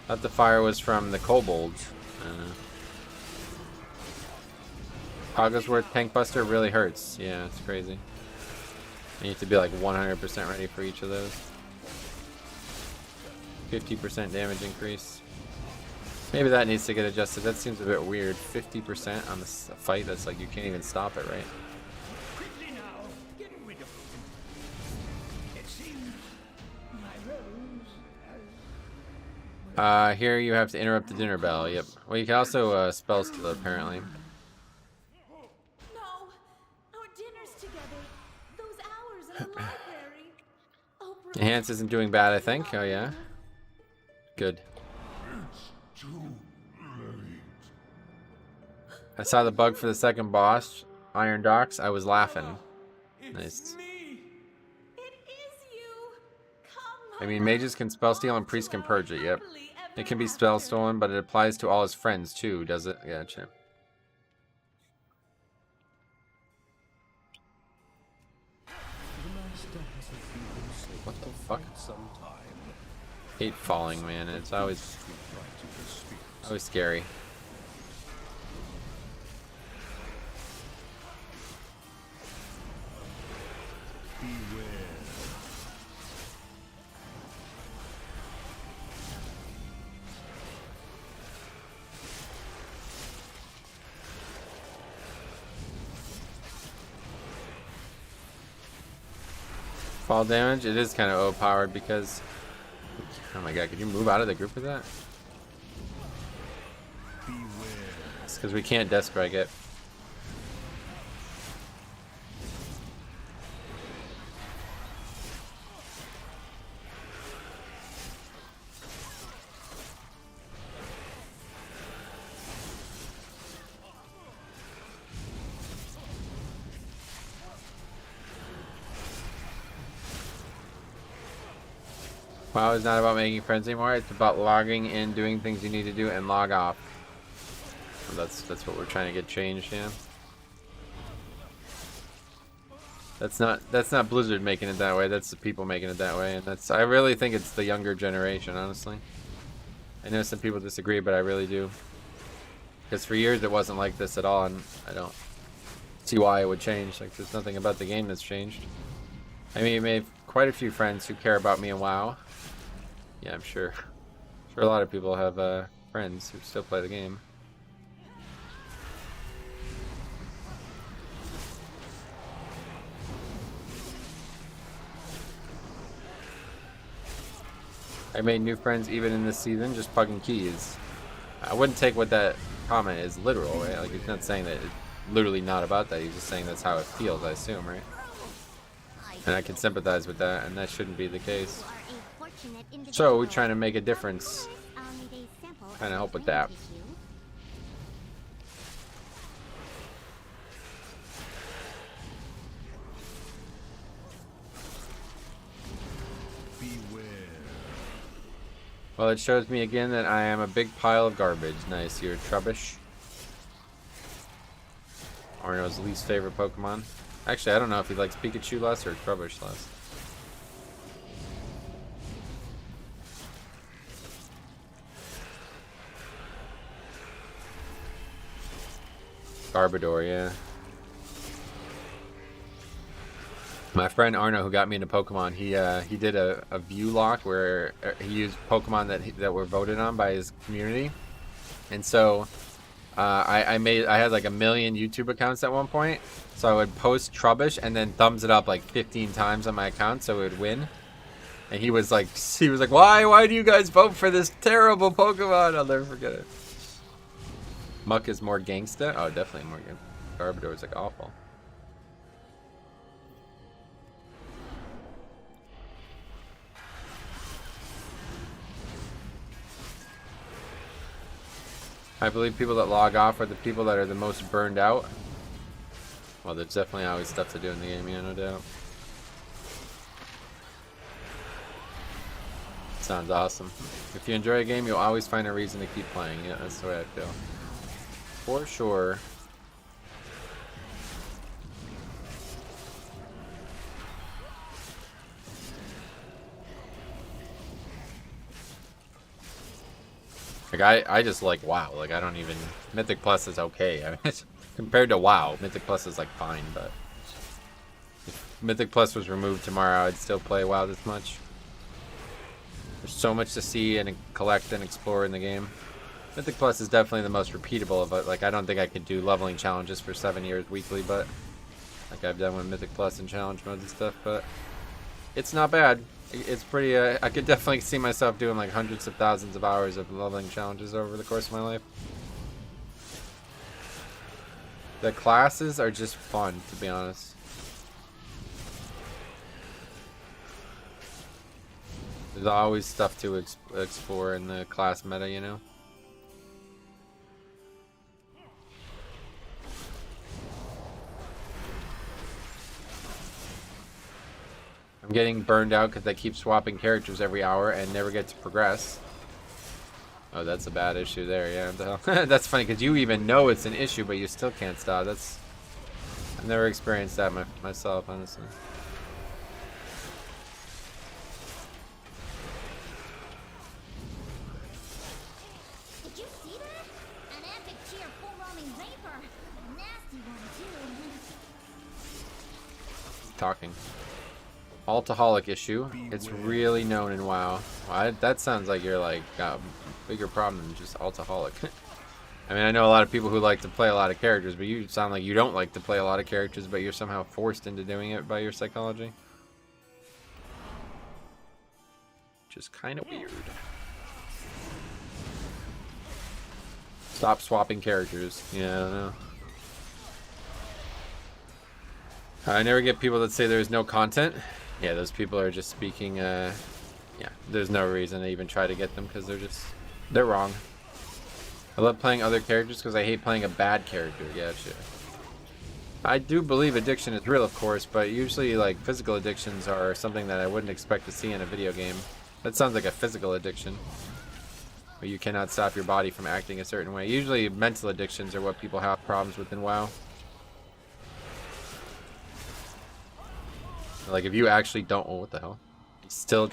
Thought the fire was from the kobolds. Cogsworth Tank Buster really hurts. Yeah, it's crazy. You need to be like 100% ready for each of those. 50% damage increase. Maybe that needs to get adjusted. That seems a bit weird. 50% on the fight. That's like you can't even stop it, right? Quickly now, get rid of him. It seems my rose has... Here you have to interrupt the dinner bell. Yep. Well, you can also spell steal it, apparently. No, our dinner's together. Those hours in the library. Oh, Enhance isn't doing bad, I think. Oh yeah. Good. It's too late. I saw the bug for the second boss, Iron Docks. I was laughing. Nice. me. It is you. Come. I mean, mages can spell steal and priests can purge it. Yep. It can be spell stolen, but it applies to all his friends too, does it? Gotcha. What the fuck? Hate falling, man. It's always scary. Fall damage, it is kind of overpowered because... Oh my god, could you move out of the group with that? It's because we can't desk strike it. WoW is not about making friends anymore. It's about logging in, doing things you need to do, and log off. So that's what we're trying to get changed, yeah. That's not Blizzard making it that way. That's the people making it that way, and I really think it's the younger generation, honestly. I know some people disagree, but I really do. Because for years it wasn't like this at all, and I don't see why it would change. Like, there's nothing about the game that's changed. I mean, I made quite a few friends who care about me in WoW. Yeah, I'm sure. A lot of people have friends who still play the game. I made new friends even in this season, just pugging keys. I wouldn't take what that comment is literal, right? Like, he's not saying that it's literally not about that. He's just saying that's how it feels, I assume, right? And I can sympathize with that, and that shouldn't be the case. So we're trying to make a difference. Trying to help with that. Well, it shows me again that I am a big pile of garbage. Nice, you're Trubbish. Arno's least favorite Pokemon. Actually, I don't know if he likes Pikachu less or Trubbish less. Garbodor, yeah. My friend Arno, who got me into Pokemon, he did a view lock where he used Pokemon that were voted on by his community, and so I had like 1 million YouTube accounts at one point, so I would post Trubbish and then thumbs it up like 15 times on my account so it would win. And he was like, why do you guys vote for this terrible Pokemon? I'll never forget it. Muck is more gangsta. Oh, definitely more gangsta. Garbodor is like awful. I believe people that log off are the people that are the most burned out. Well, there's definitely always stuff to do in the game, yeah, no doubt. Sounds awesome. If you enjoy a game, you'll always find a reason to keep playing. Yeah, that's the way I feel. For sure. Like, I just like WoW. Like, I don't even... Mythic Plus is okay. I mean, compared to WoW, Mythic Plus is, like, fine, but... If Mythic Plus was removed tomorrow, I'd still play WoW this much. There's so much to see and collect and explore in the game. Mythic Plus is definitely the most repeatable of it. Like, I don't think I could do leveling challenges for 7 years weekly, but... Like I've done with Mythic Plus and challenge modes and stuff, but... It's not bad. It's pretty, I could definitely see myself doing like hundreds of thousands of hours of leveling challenges over the course of my life. The classes are just fun, to be honest. There's always stuff to explore in the class meta, you know? I'm getting burned out because I keep swapping characters every hour and never get to progress. Oh, that's a bad issue there, yeah. That's funny because you even know it's an issue, but you still can't stop. That's... I've never experienced that myself, honestly. Did you see that? An epic cheer full roaming vapor. A nasty one too. Talking. Alcoholic issue. It's really known in WoW. That sounds like you're like got a bigger problem than just alcoholic. I mean, I know a lot of people who like to play a lot of characters, but you sound like you don't like to play a lot of characters, but you're somehow forced into doing it by your psychology. Just kind of weird. Stop swapping characters. Yeah, I don't know. I never get people that say there's no content. Yeah, those people are just speaking, yeah, there's no reason to even try to get them because they're wrong. I love playing other characters because I hate playing a bad character. Yeah, shit. I do believe addiction is real, of course, but usually, like, physical addictions are something that I wouldn't expect to see in a video game. That sounds like a physical addiction, where you cannot stop your body from acting a certain way. Usually, mental addictions are what people have problems with in WoW. Like, if you actually don't... Oh, what the hell? He still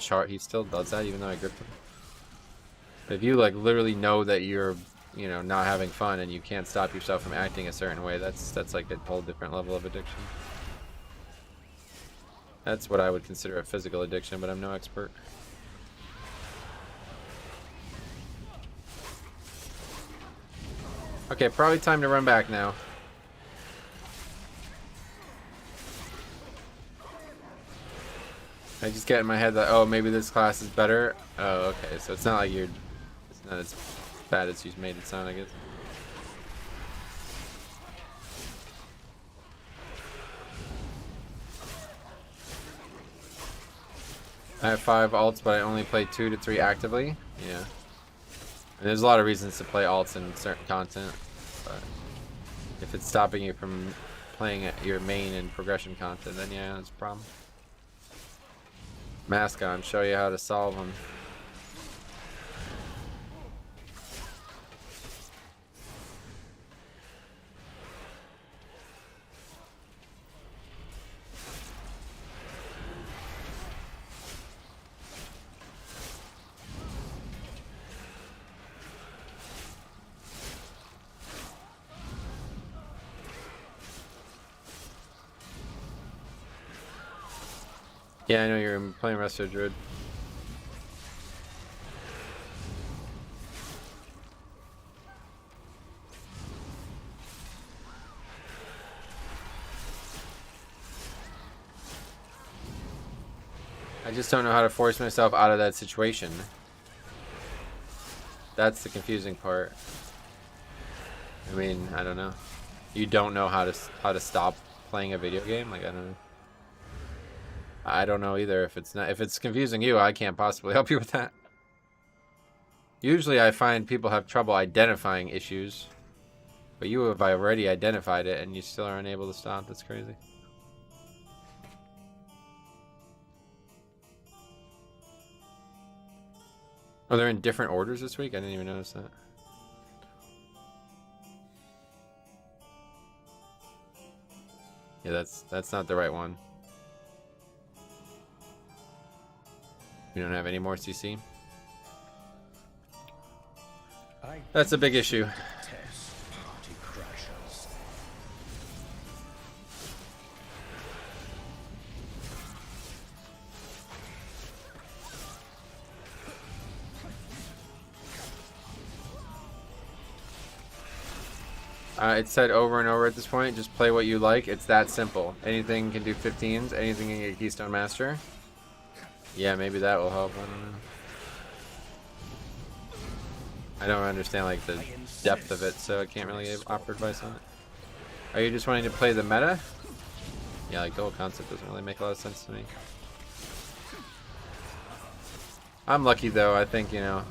does that, even though I gripped him. But if you, like, literally know that you're, you know, not having fun and you can't stop yourself from acting a certain way, that's like a whole different level of addiction. That's what I would consider a physical addiction, but I'm no expert. Okay, probably time to run back now. I just get in my head that, oh, maybe this class is better. Oh, okay, so it's not like it's not as bad as you made it sound, I guess. I have 5 alts, but I only play 2 to 3 actively. Yeah. And there's a lot of reasons to play alts in certain content, but if it's stopping you from playing your main and progression content, then yeah, it's a problem. Mask on, show you how to solve them. Yeah, I know you're playing Resto Druid. I just don't know how to force myself out of that situation. That's the confusing part. I mean, I don't know. You don't know how to stop playing a video game? Like, I don't know. I don't know either. If it's confusing you, I can't possibly help you with that. Usually I find people have trouble identifying issues. But you have already identified it and you still are unable to stop. That's crazy. Oh, they're in different orders this week? I didn't even notice that. Yeah, that's not the right one. We don't have any more CC. That's a big issue. It's said over and over at this point, just play what you like. It's that simple. Anything can do 15s, anything can get Keystone Master. Yeah, maybe that will help. I don't know. I don't understand like the depth of it, so I can't really offer advice on it. Are you just wanting to play the meta? Yeah, like the whole concept doesn't really make a lot of sense to me. I'm lucky though. I think, you know,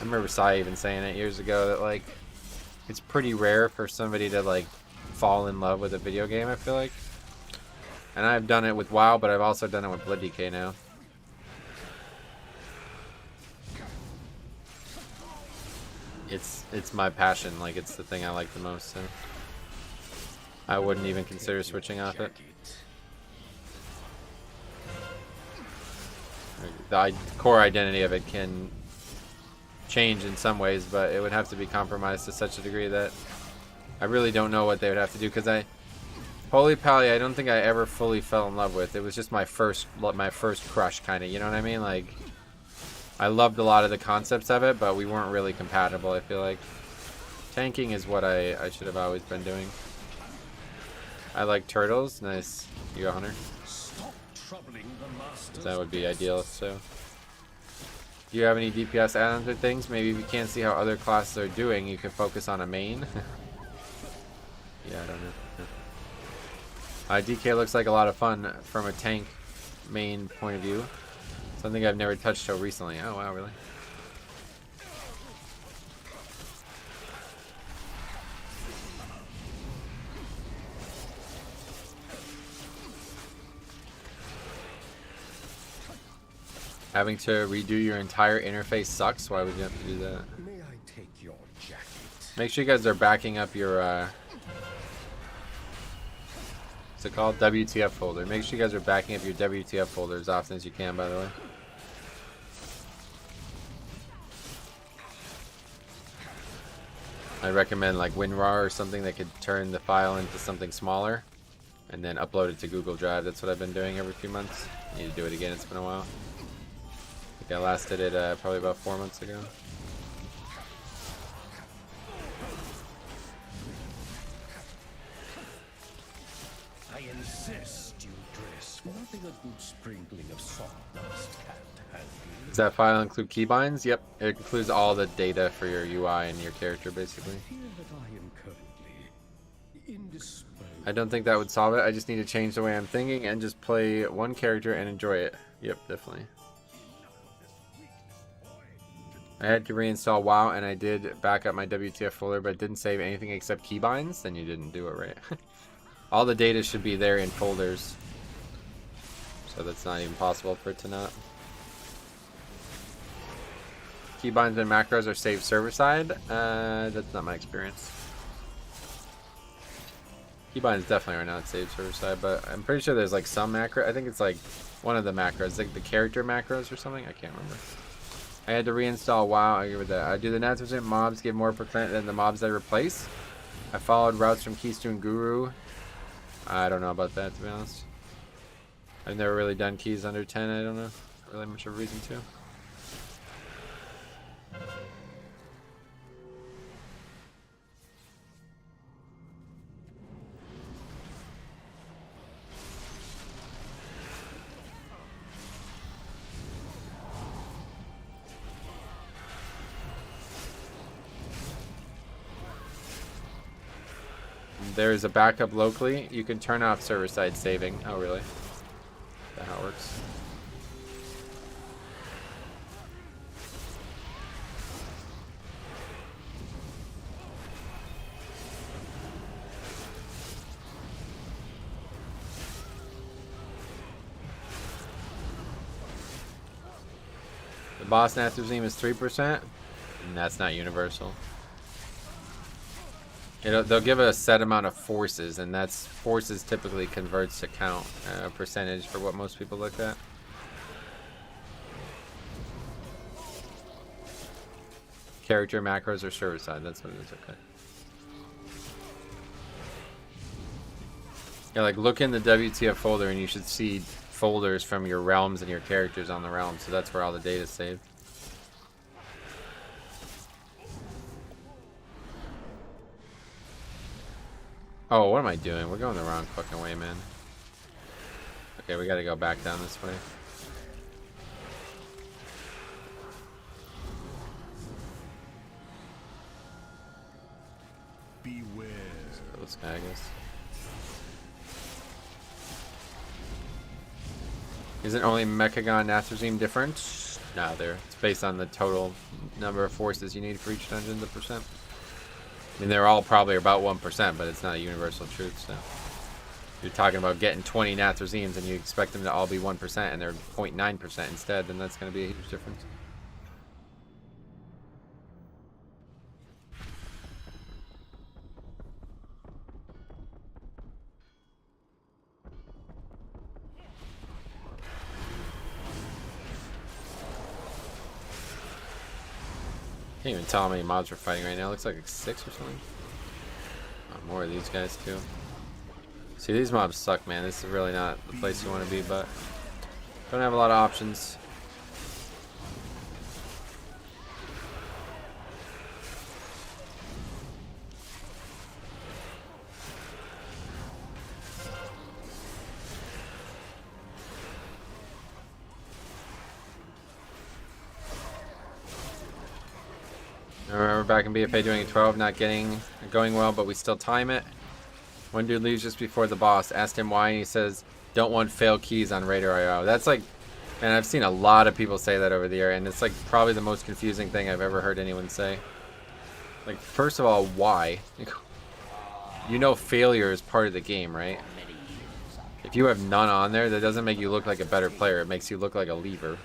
I remember Sai even saying it years ago that like it's pretty rare for somebody to like fall in love with a video game, I feel like. And I've done it with WoW, but I've also done it with Blood DK now. It's my passion, like it's the thing I like the most, so I wouldn't even consider switching off it. The core identity of it can change in some ways, but it would have to be compromised to such a degree that I really don't know what they would have to do, because Holy Pally, I don't think I ever fully fell in love with. It was just my first crush, kind of, you know what I mean? Like, I loved a lot of the concepts of it, but we weren't really compatible, I feel like. Tanking is what I should have always been doing. I like turtles. Nice. You go, Hunter. That would be ideal, so. Do you have any DPS add-ons or things? Maybe if you can't see how other classes are doing, you can focus on a main. Yeah, I don't know. DK looks like a lot of fun from a tank main point of view. Something I've never touched till recently. Oh wow, really? Having to redo your entire interface sucks. Why would you have to do that? May I take your jacket? Make sure you guys are backing up your what's it called? WTF folder. Make sure you guys are backing up your WTF folder as often as you can, by the way. I recommend like WinRAR or something that could turn the file into something smaller and then upload it to Google Drive. That's what I've been doing every few months. I need to do it again. It's been a while. I think I last did it probably about 4 months ago. I insist you dress. Nothing a good sprinkling of sawdust can't handle. Does that file include keybinds? Yep, it includes all the data for your UI and your character, basically. Fear that I am currently indisposed. I don't think that would solve it. I just need to change the way I'm thinking and just play one character and enjoy it. Yep, definitely. I had to reinstall WoW and I did back up my WTF folder, but it didn't save anything except keybinds. Then you didn't do it right. All the data should be there in folders, so that's not even possible for it to not. Keybinds and macros are saved server side. That's not my experience. Keybinds definitely are not saved server side, but I'm pretty sure there's like some macro. I think it's like one of the macros, like the character macros or something. I can't remember. I had to reinstall WoW. I agree with that. Do the 9% mobs give more percent than the mobs I replace? I followed routes from Keystone Guru. I don't know about that, to be honest. I've never really done keys under 10. I don't know really much of a reason to. There's a backup locally. You can turn off server side saving. Oh, really? That's how it works. boss Nathrezim is 3%, and that's not universal. They'll give it a set amount of forces, and that's forces typically converts to count percentage for what most people look at. Character macros or server side, that's what it is. Okay. Yeah, like look in the WTF folder and you should see folders from your realms and your characters on the realm, so that's where all the data is saved. Oh, what am I doing? We're going the wrong fucking way, man. Okay, we gotta go back down this way. Beware. This guy, I guess. Isn't only Mechagon Nathrezim different? No, it's based on the total number of forces you need for each dungeon, the percent. I mean, they're all probably about 1%, but it's not a universal truth, so. If you're talking about getting 20 Nathrezims and you expect them to all be 1% and they're 0.9% instead, then that's going to be a huge difference. Can't even tell how many mobs we're fighting right now. Looks like 6 or something. Oh, more of these guys too. See, these mobs suck, man. This is really not the place you want to be, but don't have a lot of options. I remember back in BFA doing a 12, not going well, but we still time it. One dude leaves just before the boss. Asked him why, and he says, "Don't want fail keys on Raider IO." That's like, and I've seen a lot of people say that over the year, and it's like probably the most confusing thing I've ever heard anyone say. Like, first of all, why? You know failure is part of the game, right? If you have none on there, that doesn't make you look like a better player. It makes you look like a leaver.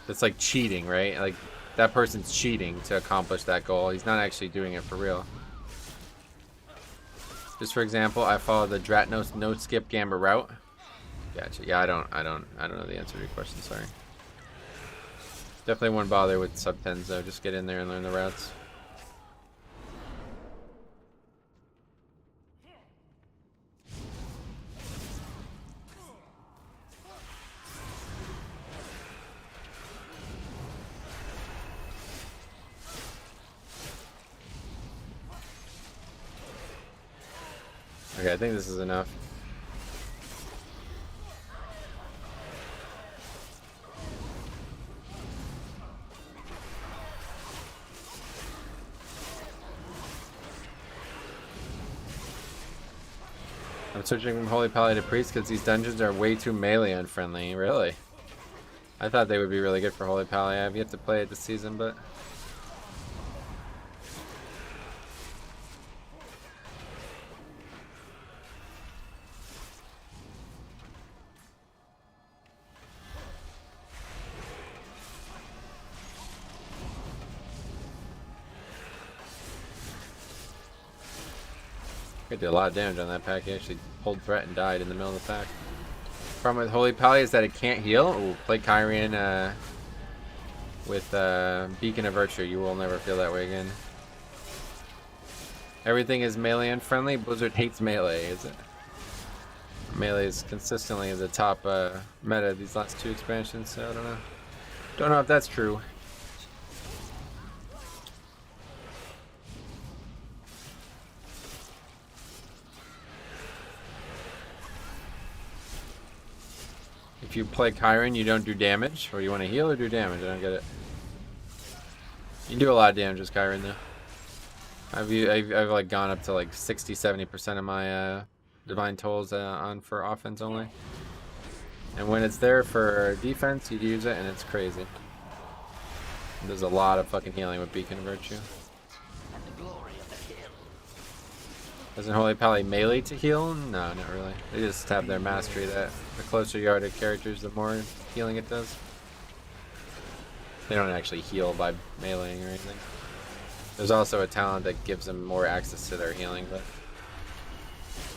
That's like cheating, right? Like, that person's cheating to accomplish that goal. He's not actually doing it for real. Just for example, I follow the Dratnos no skip Gamba route. Gotcha. Yeah, I don't know the answer to your question, sorry. Definitely wouldn't bother with sub 10s though. Just get in there and learn the routes. Okay, I think this is enough. I'm switching from Holy Pally to Priest because these dungeons are way too melee unfriendly. Really? I thought they would be really good for Holy Pally. I have yet to play it this season, but... I did a lot of damage on that pack. He actually pulled threat and died in the middle of the pack. Problem with Holy Pally is that it can't heal. Ooh, play Kyrian with Beacon of Virtue. You will never feel that way again. Everything is melee unfriendly. Blizzard hates melee, is it? Melee is consistently the top meta these last 2 expansions, so I don't know. Don't know if that's true. If you play Kyrian, you don't do damage, or you want to heal or do damage? I don't get it. You do a lot of damage with Kyrian, though. I've like gone up to like 60-70% of my divine tolls on for offense only. And when it's there for defense, you use it, and it's crazy. There's a lot of fucking healing with Beacon of Virtue. Doesn't Holy Pally melee to heal? No, not really. They just have their mastery that the closer you are to characters, the more healing it does. They don't actually heal by meleeing or anything. There's also a talent that gives them more access to their healing, but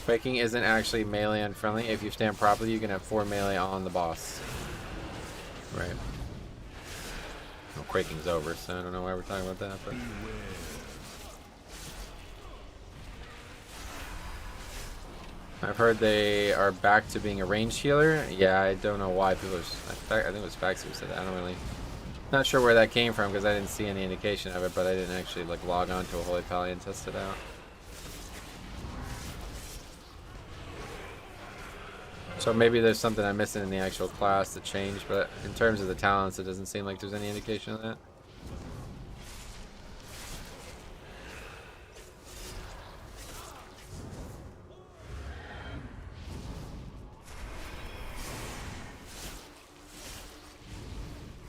quaking isn't actually melee unfriendly. If you stand properly, you can have 4 melee on the boss. Right. Well, quaking's over, so I don't know why we're talking about that, but I've heard they are back to being a ranged healer. Yeah, I don't know why people are... I think it was Faxi who said that. I don't really... Not sure where that came from because I didn't see any indication of it, but I didn't actually like log on to a Holy Pally and test it out. So maybe there's something I'm missing in the actual class that changed, but in terms of the talents, it doesn't seem like there's any indication of that.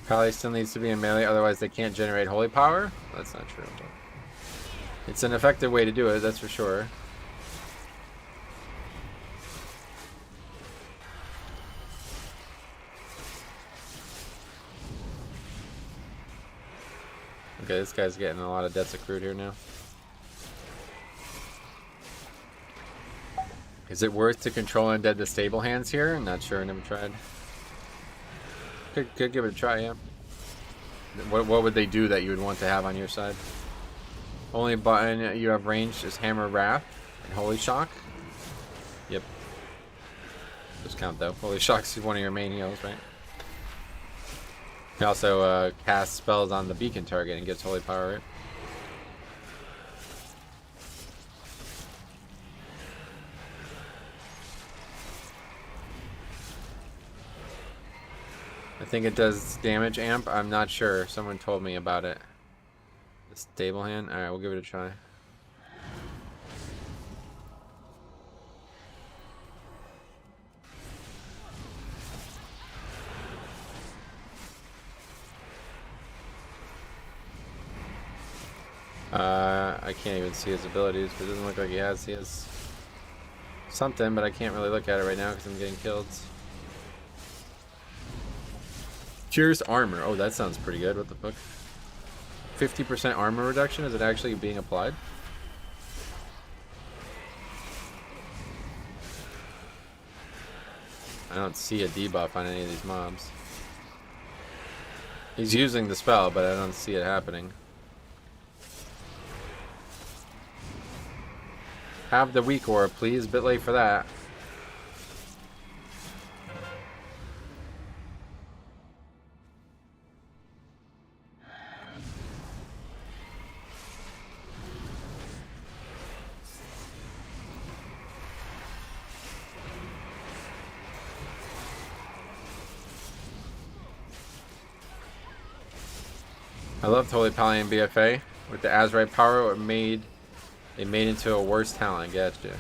Pally still needs to be in melee, otherwise they can't generate holy power? That's not true. But it's an effective way to do it, that's for sure. Okay, this guy's getting a lot of debts accrued here now. Is it worth to control undead the stable hands here? I'm not sure, I never tried. Could give it a try, yeah. What would they do that you would want to have on your side? Only button you have ranged is Hammer Wrath and Holy Shock. Yep. Those count though. Holy Shock's one of your main heals, right? You also cast spells on the beacon target and gets holy power, right? I think it does damage amp. I'm not sure. Someone told me about it. The stable hand. Alright, we'll give it a try. I can't even see his abilities, but it doesn't look like he has. He has something, but I can't really look at it right now because I'm getting killed. Cures armor. Oh, that sounds pretty good. What the fuck? 50% armor reduction? Is it actually being applied? I don't see a debuff on any of these mobs. He's using the spell, but I don't see it happening. Have the weak orb, please. Bit late for that. I loved Holy Pally and BFA. With the Azrite power, it made into a worse talent. Gotcha.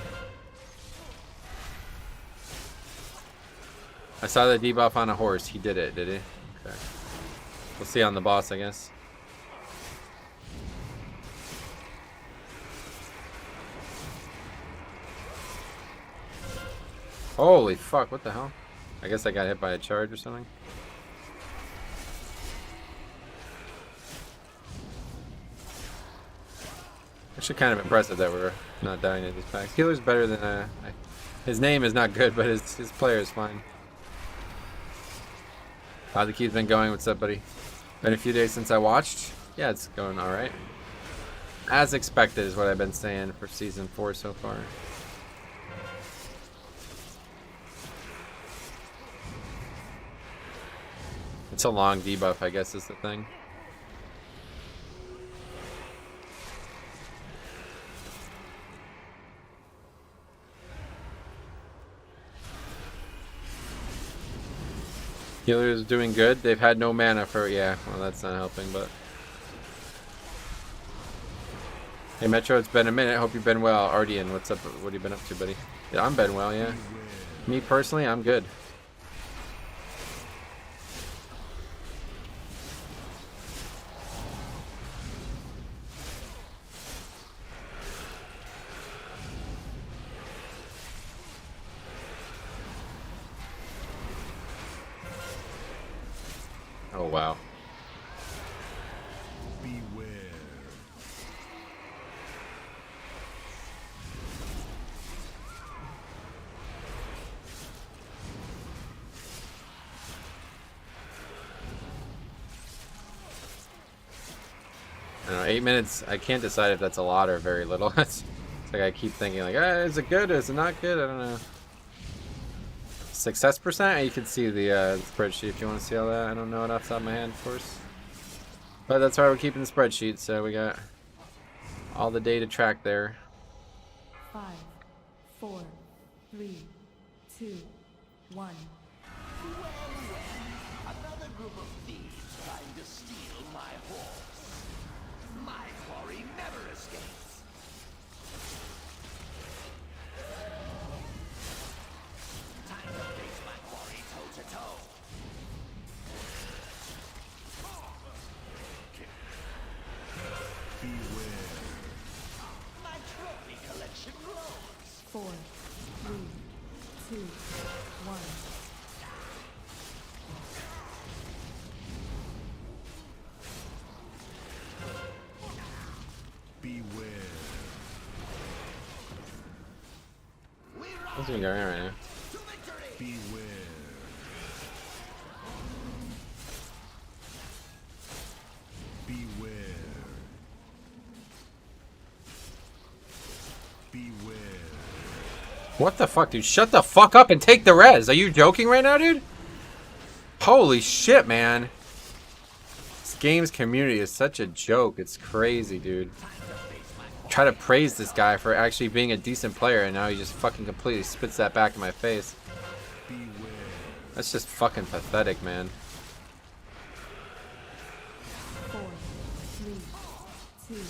I saw the debuff on a horse. He did it, did he? Okay. We'll see on the boss, I guess. Holy fuck, what the hell? I guess I got hit by a charge or something. Actually kind of impressive that we're not dying at these packs. Healer's better than his name is not good, but his player is fine. How the key's been going? What's up, buddy? Been a few days since I watched. Yeah, it's going alright. As expected is what I've been saying for season 4 so far. It's a long debuff, I guess is the thing. Healer is doing good. They've had no mana for... Yeah, well, that's not helping, but... Hey, Metro, it's been a minute. Hope you've been well. Ardian, what's up? What have you been up to, buddy? Yeah, I'm been well, yeah. Me, personally, I'm good. Oh, wow. 8 minutes. I can't decide if that's a lot or very little. It's like I keep thinking like, is it good? Is it not good? I don't know. Success percent. You can see the spreadsheet if you want to see all that. I don't know it off the top of my head, of course. But that's why we're keeping the spreadsheet. So we got all the data tracked there. 5, 4, 3, 2, 1. Another group of thieves trying to steal my horse. My quarry never escapes. Time to face my quarry toe to toe. Beware. My trophy collection grows. 4, 3, 2, 1. Beware. What's been going on right now? To victory! Beware. Beware. Beware. What the fuck, dude? Shut the fuck up and take the res. Are you joking right now, dude? Holy shit, man. This game's community is such a joke. It's crazy, dude. Try to praise this guy for actually being a decent player, and now he just fucking completely spits that back in my face. That's just fucking pathetic, man. 4, 3, 2, 1.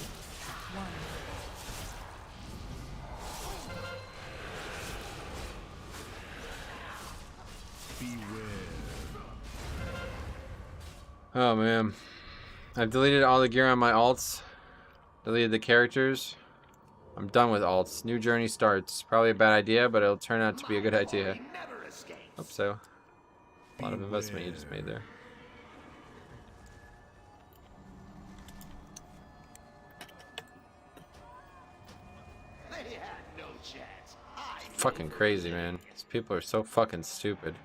Oh, man. I've deleted all the gear on my alts. Deleted the characters. I'm done with alts. New journey starts. Probably a bad idea, but it'll turn out to be a good idea. Hope so. A lot of investment you just made there. They had no chance. Fucking crazy, man. These people are so fucking stupid.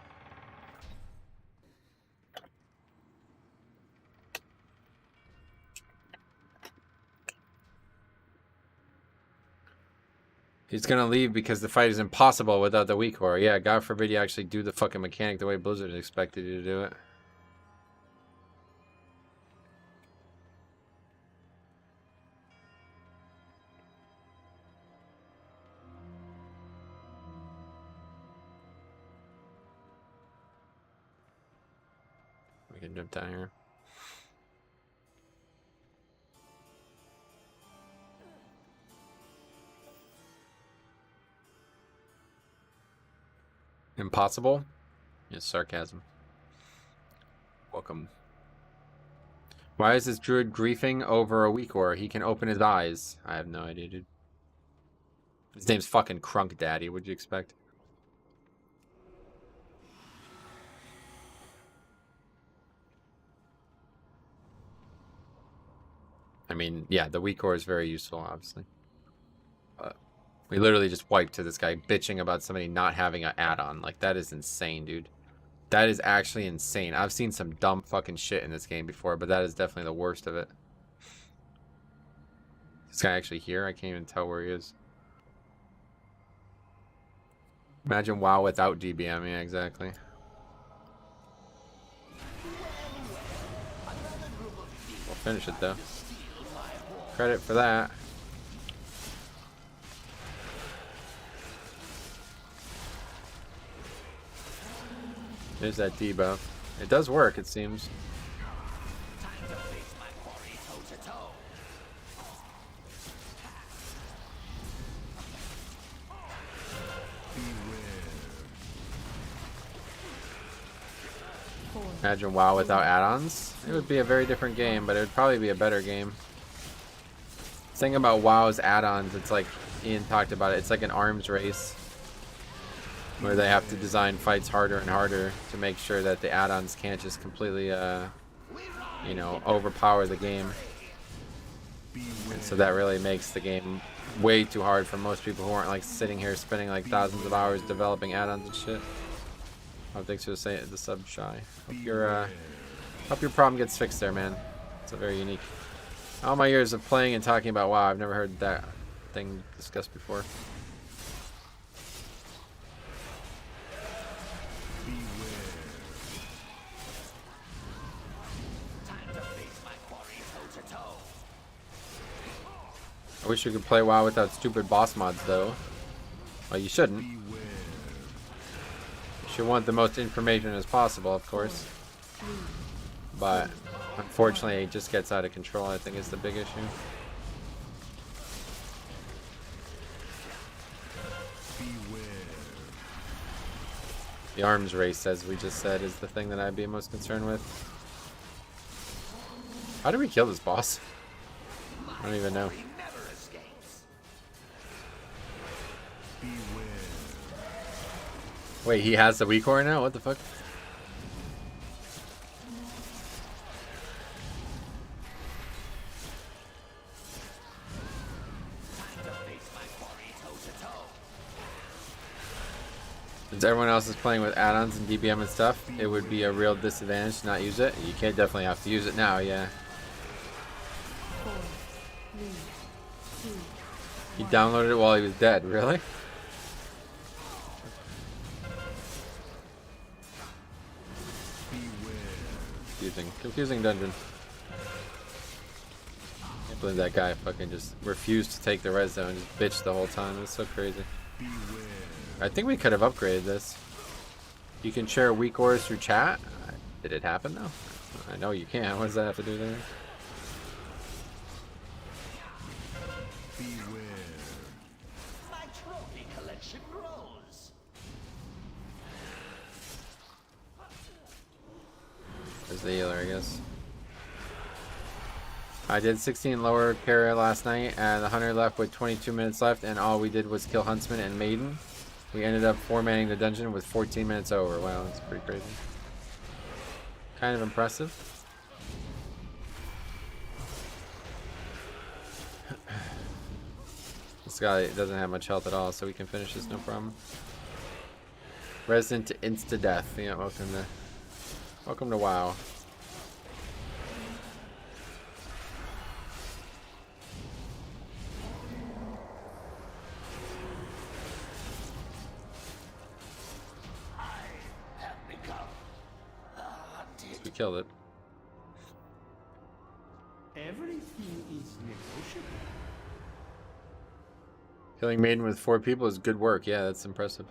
He's gonna leave because the fight is impossible without the weak core. Yeah, God forbid you actually do the fucking mechanic the way Blizzard expected you to do it. We can jump down here. Impossible? Yes, sarcasm. Welcome. Why is this druid griefing over a weak ore? He can open his eyes. I have no idea, dude. His name's fucking Crunk Daddy. What'd you expect? I mean, yeah, the weak ore is very useful, obviously. But we literally just wiped to this guy bitching about somebody not having an add-on. Like, that is insane, dude. That is actually insane. I've seen some dumb fucking shit in this game before, but that is definitely the worst of it. This guy actually here? I can't even tell where he is. Imagine WoW without DBM. Yeah, exactly. We'll finish it, though. Credit for that. There's that debuff. It does work, it seems. Time to face my quarry toe to toe. Imagine WoW without add-ons. It would be a very different game, but it would probably be a better game. The thing about WoW's add-ons, it's like Ian talked about it, it's like an arms race where they have to design fights harder and harder to make sure that the add-ons can't just completely, you know, overpower the game. And so that really makes the game way too hard for most people who aren't like sitting here spending like thousands of hours developing add-ons and shit. Oh, thanks for the sub, Shy. Hope your problem gets fixed there, man. It's a very unique All my years of playing and talking about WoW, I've never heard that thing discussed before. I wish you could play WoW without stupid boss mods, though. Well, you shouldn't. You should want the most information as possible, of course. But unfortunately, it just gets out of control, I think is the big issue. The arms race, as we just said, is the thing that I'd be most concerned with. How do we kill this boss? I don't even know. Wait, he has the weak core now? What the fuck? Since everyone else is playing with add-ons and DBM and stuff, it would be a real disadvantage to not use it. You can't definitely have to use it now, yeah. 4, 3, 2, He downloaded it while he was dead, really? Confusing dungeon. Can't believe that guy fucking just refused to take the res zone and just bitched the whole time. It was so crazy. I think we could have upgraded this. You can share weak ores through chat. Did it happen though? I know you can. What does that have to do there? My trophy collection grows. There's the healer, I guess. I did 16 lower carrier last night, and the hunter left with 22 minutes left, and all we did was kill huntsman and maiden. We ended up 4-manning the dungeon with 14 minutes over. Wow, that's pretty crazy. Kind of impressive. This guy doesn't have much health at all, so we can finish this no problem. Resident to insta-death. Yeah, welcome to WoW. We killed it. Everything is negotiable. Killing maiden with 4 people is good work. Yeah, that's impressive.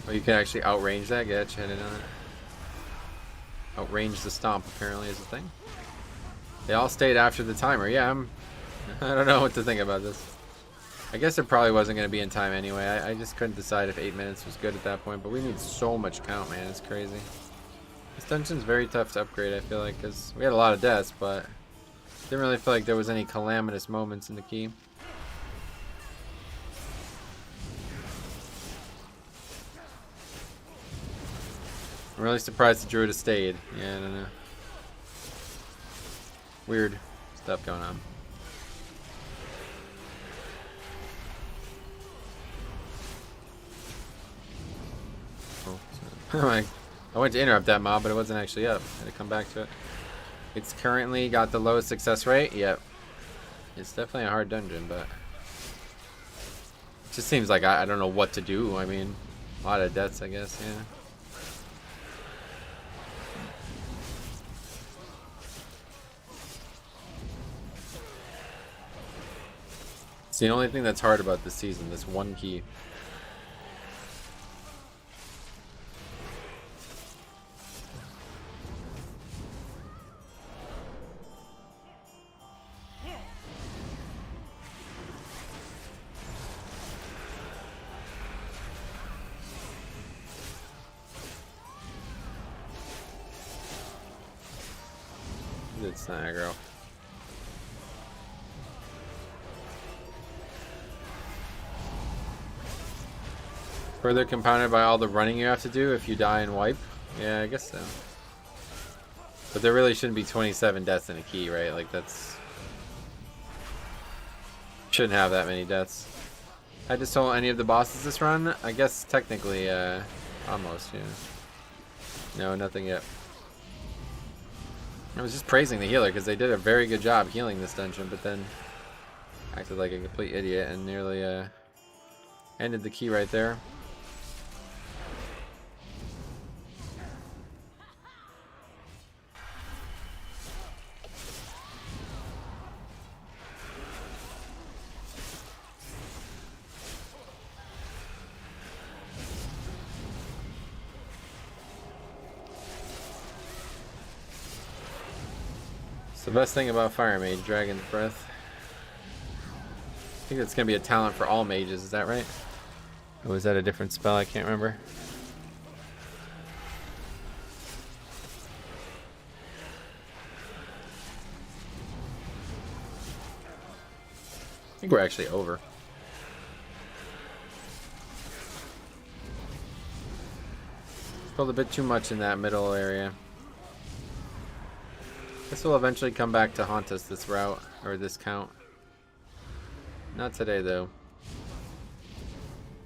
Oh, you can actually outrange that? Get you, I didn't know that. Outrange the stomp apparently is a thing. They all stayed after the timer. Yeah, I don't know what to think about this. I guess it probably wasn't going to be in time anyway. I just couldn't decide if 8 minutes was good at that point, but we need so much count, man. It's crazy. This dungeon's very tough to upgrade, I feel like, because we had a lot of deaths, but didn't really feel like there was any calamitous moments in the key. I'm really surprised the druid has stayed. Yeah, I don't know. Weird stuff going on. Oh, sorry. I went to interrupt that mob, but it wasn't actually up. I had to come back to it. It's currently got the lowest success rate. Yep. It's definitely a hard dungeon, but it just seems like I don't know what to do. I mean, a lot of deaths, I guess. Yeah. It's the only thing that's hard about this season, this one key. it's not aggro. Further compounded by all the running you have to do if you die and wipe. Yeah, I guess so. But there really shouldn't be 27 deaths in a key, right? Like that's... Shouldn't have that many deaths. I just told any of the bosses this run? I guess technically, almost, yeah. No, nothing yet. I was just praising the healer because they did a very good job healing this dungeon, but then acted like a complete idiot and nearly ended the key right there. It's the best thing about Fire Mage, Dragon's Breath. I think that's going to be a talent for all mages, is that right? Or was that a different spell? I can't remember. I think we're actually over. Pulled a bit too much in that middle area. This will eventually come back to haunt us, this route, or this count. Not today, though.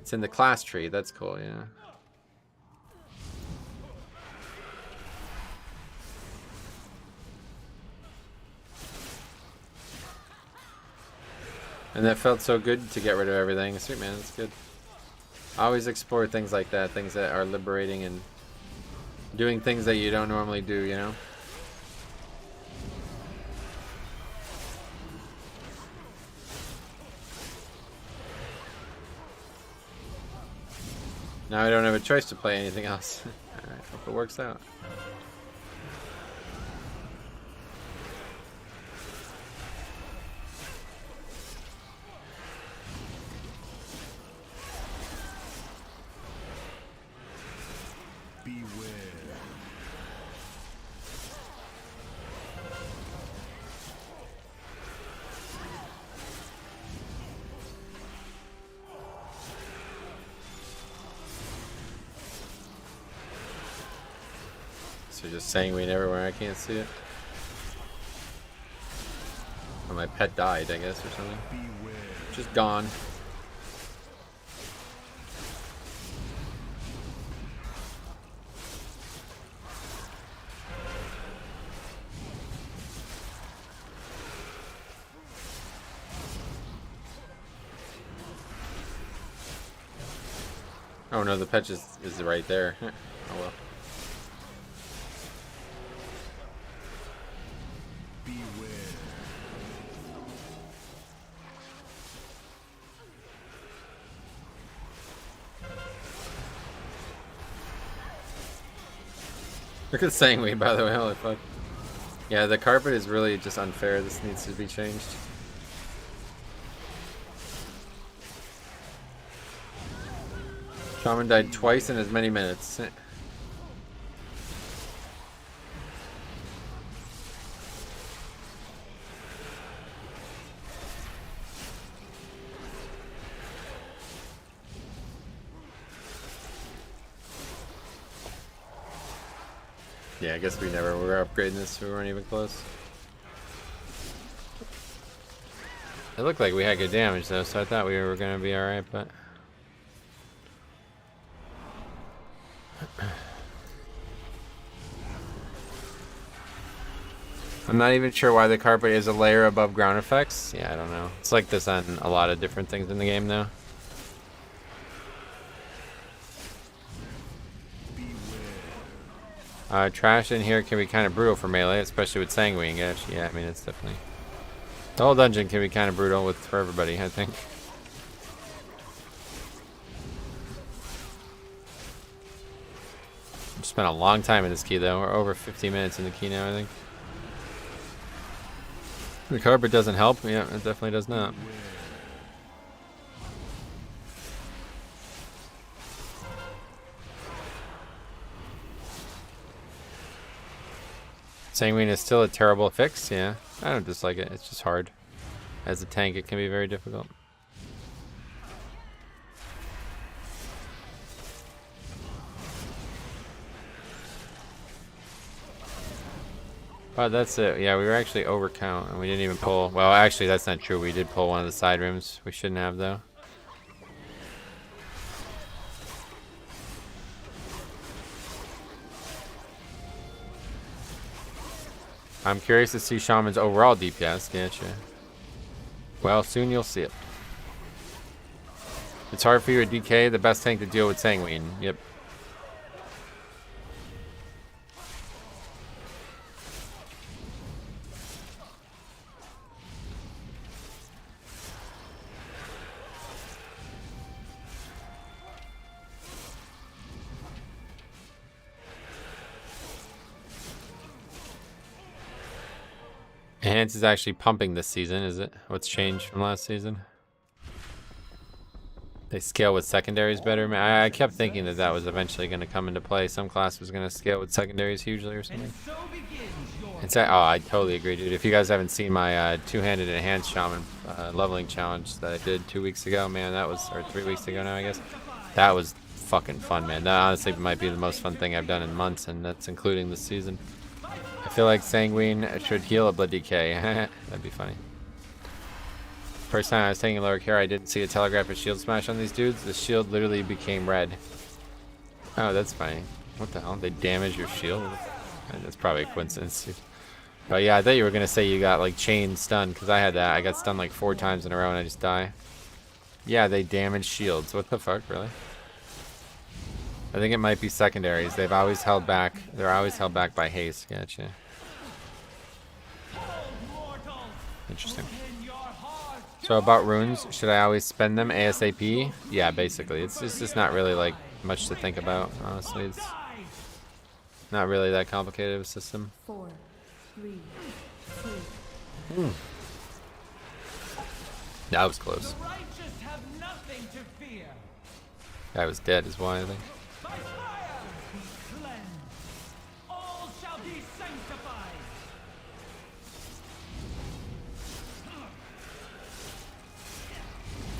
It's in the class tree, that's cool, yeah. And that felt so good to get rid of everything. Sweet, man, that's good. I always explore things like that, things that are liberating and doing things that you don't normally do, you know? Now I don't have a choice to play anything else. Alright, hope it works out. Beware. So just sanguine everywhere, I can't see it. Or my pet died, I guess, or something. Beware. Just gone. Oh no, the pet is right there. Oh well. Look at sanguine, by the way, holy fuck. Yeah, the carpet is really just unfair. This needs to be changed. Shaman died twice in as many minutes. Yeah, I guess we never were upgrading this, we weren't even close. It looked like we had good damage though, so I thought we were gonna be alright, but... I'm not even sure why the carpet is a layer above ground effects. Yeah, I don't know. It's like this on a lot of different things in the game though. Trash in here can be kind of brutal for melee, especially with sanguine. Yeah, I mean, it's definitely... The whole dungeon can be kind of brutal for everybody, I think. I've spent a long time in this key, though. We're over 15 minutes in the key now, I think. The carpet doesn't help. Yeah, it definitely does not. Sanguine is still a terrible fix, yeah. I don't dislike it, it's just hard. As a tank, it can be very difficult. But that's it. Yeah, we were actually overcount and we didn't even pull. Well, actually, that's not true. We did pull one of the side rooms. We shouldn't have, though. I'm curious to see Shaman's overall DPS. Gotcha. Well, soon you'll see it. It's hard for you at DK. The best tank to deal with Sanguine. Yep. Enhance is actually pumping this season, is it? What's changed from last season? They scale with secondaries better? I kept thinking that that was eventually going to come into play. Some class was going to scale with secondaries hugely or something. Oh, I totally agree, dude. If you guys haven't seen my two-handed enhanced shaman leveling challenge that I did 2 weeks ago, man, that was, or 3 weeks ago now, I guess. That was fucking fun, man. That honestly might be the most fun thing I've done in months, and that's including this season. I feel like Sanguine should heal a blood decay. That'd be funny. First time I was taking lower care, I didn't see a telegraphic shield smash on these dudes. The shield literally became red. Oh, that's funny. What the hell? They damage your shield? That's probably a coincidence. But yeah, I thought you were gonna say you got like chain stun, because I had that. I got stunned like 4 times in a row and I just die. Yeah, they damage shields. What the fuck, really? I think it might be secondaries. They've always held back. They're always held back by haste. Gotcha. Interesting. So about runes, should I always spend them ASAP? Yeah, basically. It's just not really like much to think about, honestly. It's not really that complicated of a system. 4, 3, 2. That was close. Guy was dead is why, I think.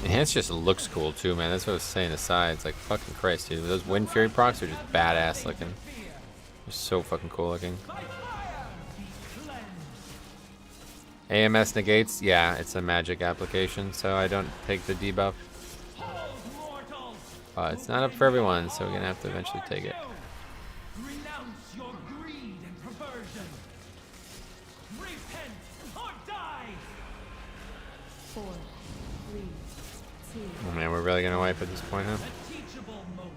Enhance just looks cool too, man. That's what I was saying aside. It's like fucking Christ, dude. Those Wind Fury procs are just badass looking. They're so fucking cool looking. AMS negates, yeah, it's a magic application, so I don't take the debuff. It's not up for everyone, so we're gonna have to eventually take it. Renounce your greed and perversion. Repent or die. 4, 3, 2. Oh man, we're really gonna wipe at this point, huh? A teachable moment.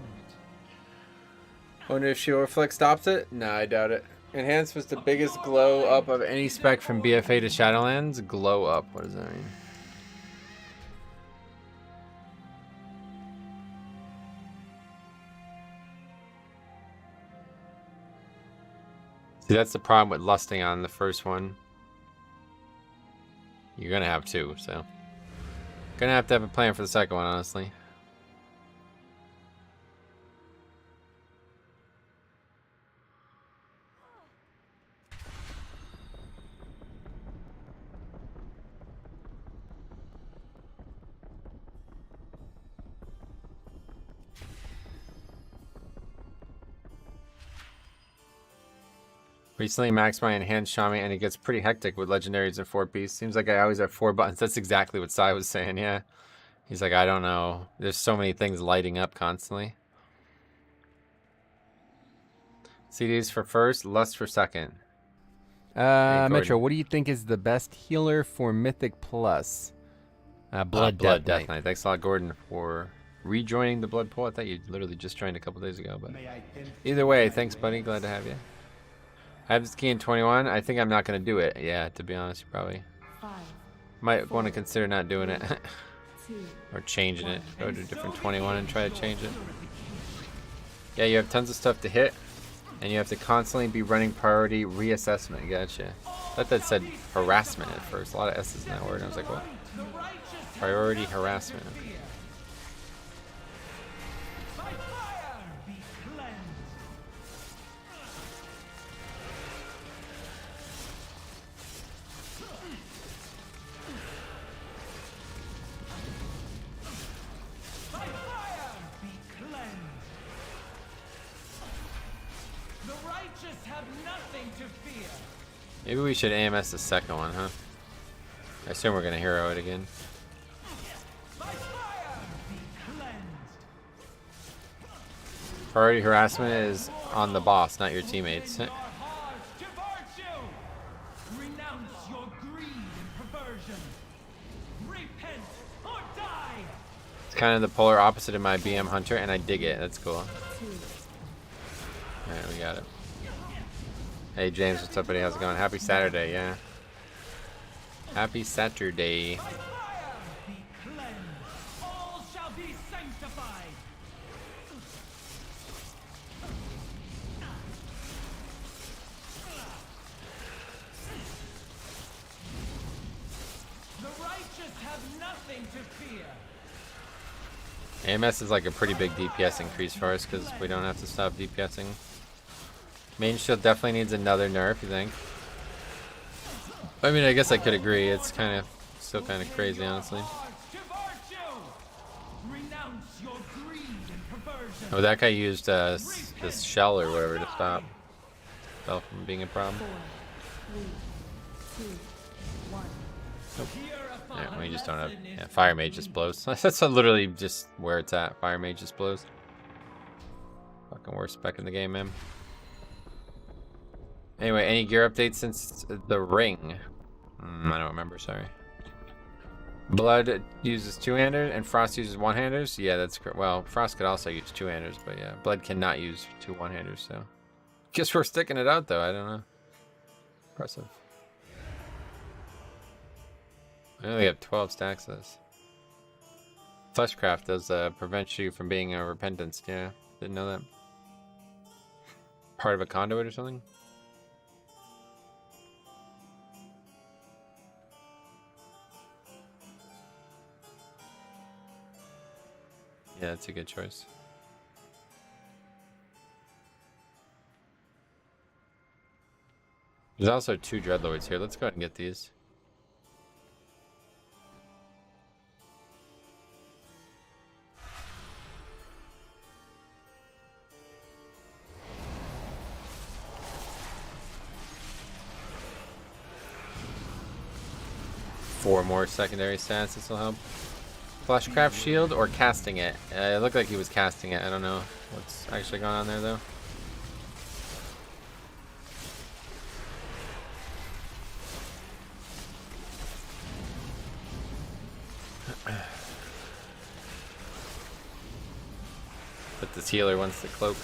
Wonder if Shield Reflect stops it? Nah, I doubt it. Enhance was the biggest glow up of any spec from BFA to Shadowlands. Glow up, what does that mean? See, that's the problem with lusting on the first one. You're gonna have 2, so. Gonna have to have a plan for the second one, honestly. Recently maxed my enhanced Shami and it gets pretty hectic with legendaries and 4-piece. Seems like I always have 4 buttons. That's exactly what Sai was saying, yeah. He's like, I don't know. There's so many things lighting up constantly. CDs for first, lust for second. Metro, what do you think is the best healer for Mythic Plus? Blood Death Knight. Thanks a lot, Gordon, for rejoining the Blood Pool. I thought you literally just joined a couple days ago, but either way, thanks, buddy. Glad to have you. I have this key in 21. I think I'm not going to do it. Yeah, to be honest, you probably 5, might want to consider not doing it. 2. Or changing it. Go to a different 21 and try to change it. Yeah, you have tons of stuff to hit. And you have to constantly be running priority reassessment. Gotcha. I thought that said harassment at first. A lot of S's in that word. I was like, what? Priority harassment. have nothing to fear. Maybe we should AMS the second one, huh? I assume we're gonna hero it again. By fire, be cleansed. Priority harassment is on the boss, not your teammates. Open your heart to virtue. Renounce your greed and perversion. Repent or die. It's kind of the polar opposite of my BM Hunter, and I dig it. That's cool. Alright, we got it. Hey James, what's up, buddy? How's it going? Happy Saturday, yeah. Happy Saturday. By fire, be cleansed. All shall be sanctified. The righteous have nothing to fear. AMS is like a pretty big DPS increase for us because we don't have to stop DPSing. Main shield definitely needs another nerf, you think? I mean, I guess I could agree. It's kind of still kind of crazy, honestly. Oh, that guy used this shell or whatever to stop spell from being a problem. 4, 3, 2, 1. Yeah, we just don't have. Yeah, Fire Mage just blows. That's literally just where it's at. Fire Mage just blows. Fucking worst spec in the game, man. Anyway, any gear updates since the ring? I don't remember, sorry. Blood uses two-handers and Frost uses one-handers? Yeah, that's correct. Well, Frost could also use two-handers, but yeah, Blood cannot use two one-handers, so. Guess we're sticking it out, though. I don't know. Impressive. I only have 12 stacks of this. Fleshcraft does prevent you from being a repentance. Yeah, didn't know that. Part of a conduit or something? Yeah, that's a good choice. There's also 2 Dreadlords here. Let's go ahead and get these. Four more secondary stats. This will help. Fleshcraft shield or casting it? It looked like he was casting it. I don't know what's actually going on there though. But this healer wants the cloak.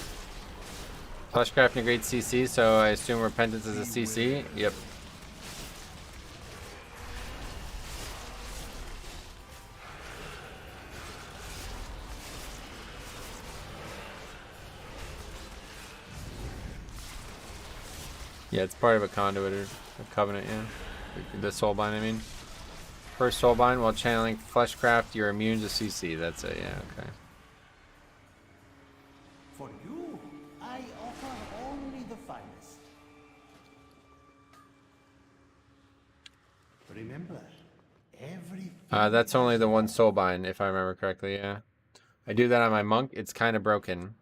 Fleshcraft negates CC, so I assume Repentance is a CC. Yep. Yeah, it's part of a conduit or a covenant, yeah. The soulbind, I mean. First soulbind, while channeling Fleshcraft, you're immune to CC. That's it, yeah, okay. For you, I offer only the finest. Remember, every that's only the one soulbind, if I remember correctly, yeah. I do that on my monk, it's kind of broken.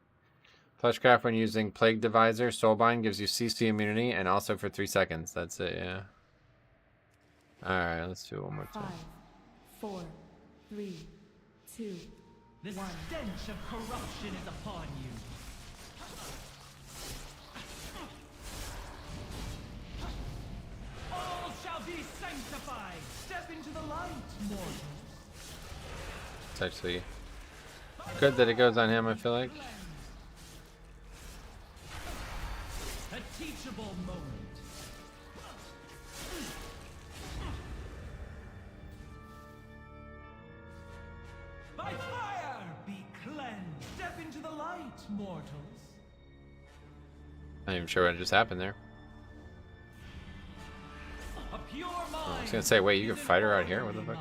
Fleshcraft when using Plague Divisor, Soulbind gives you CC immunity and also for 3 seconds. That's it, yeah. Alright, let's do it one more time. 5, 4, 3, 2, 1. The stench of corruption is upon you. All shall be sanctified. Step into the light, mortals. It's actually good that it goes on him, I feel like. A teachable moment. By fire, be cleansed. Step into the light, mortals. Not even sure what just happened there. A pure mind. I was gonna say, wait, you can fight her out here? What the fuck?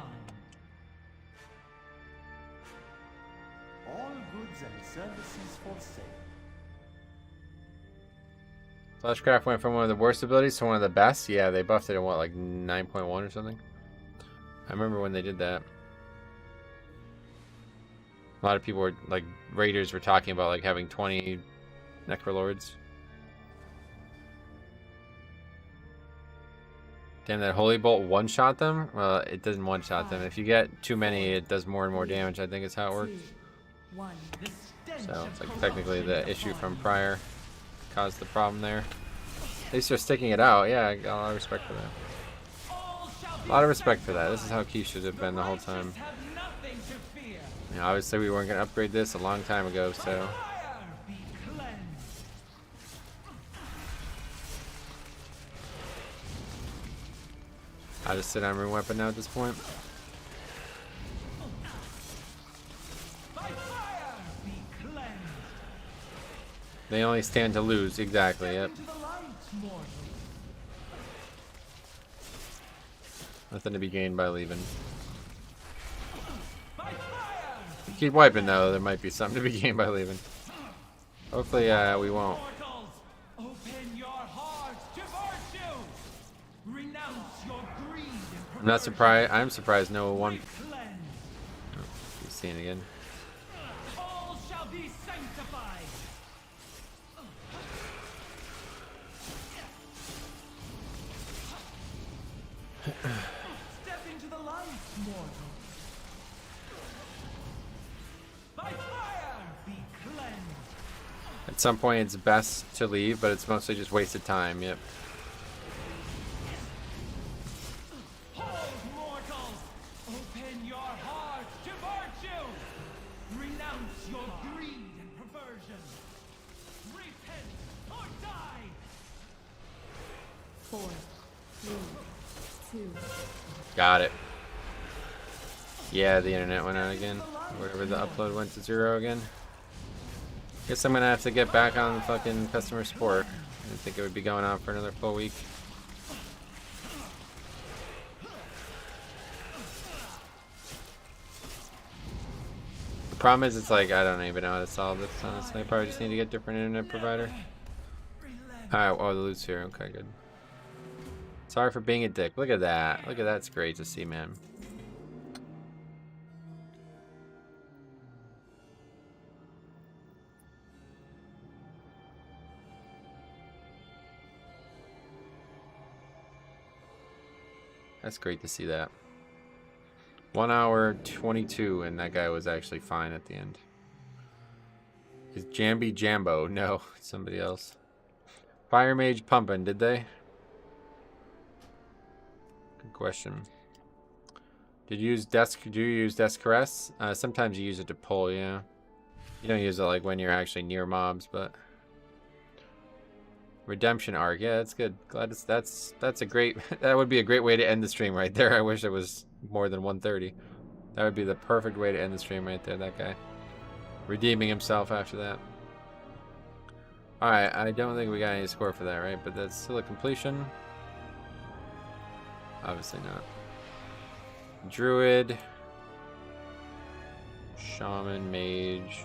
all goods and services for sale. Fleshcraft went from one of the worst abilities to one of the best. Yeah, they buffed it in what, like 9.1 or something? I remember when they did that. A lot of people were, like, raiders were talking about, like, having 20 Necrolords. Damn, that Holy Bolt one-shot them? Well, it doesn't one-shot them. If you get too many, it does more and more damage, I think is how it works. So, it's like technically the issue from prior caused the problem there. At least they're sticking it out. Yeah, I got a lot of respect for that. A lot of respect for that. This is how Key should have been the whole time. You know, obviously we weren't going to upgrade this a long time ago, so... I just sit on rune weapon now at this point. They only stand to lose, exactly, yep. Nothing to be gained by leaving. Keep wiping though, there might be something to be gained by leaving. Hopefully we won't. I'm not surprised. I'm surprised no one. Oh, he's seeing again. All shall be sanctified. Step into the light, mortal. By fire be cleansed. At some point, it's best to leave, but it's mostly just wasted time. Yep. Got it. Yeah, the internet went out again. Whatever, the upload went to 0 again. Guess I'm gonna have to get back on fucking customer support. I didn't think it would be going on for another full week. The problem is, it's like, I don't even know how to solve this, honestly. I probably just need to get a different internet provider. Alright, oh, the loot's here. Okay, good. Sorry for being a dick. Look at that. Look at that. It's great to see, man. That's great to see that. 1 hour 22, and that guy was actually fine at the end. Is Jambi Jambo? No, it's somebody else. Fire Mage pumping, did they? Good question. Do you use desk caress? Sometimes you use it to pull, yeah. You don't use it like when you're actually near mobs, but redemption arc, yeah, that's good. Glad it's that's a great that would be a great way to end the stream right there. I wish it was more than 1:30. That would be the perfect way to end the stream right there, that guy. Redeeming himself after that. Alright, I don't think we got any score for that, right? But that's still a completion. Obviously not. Druid. Shaman, Mage.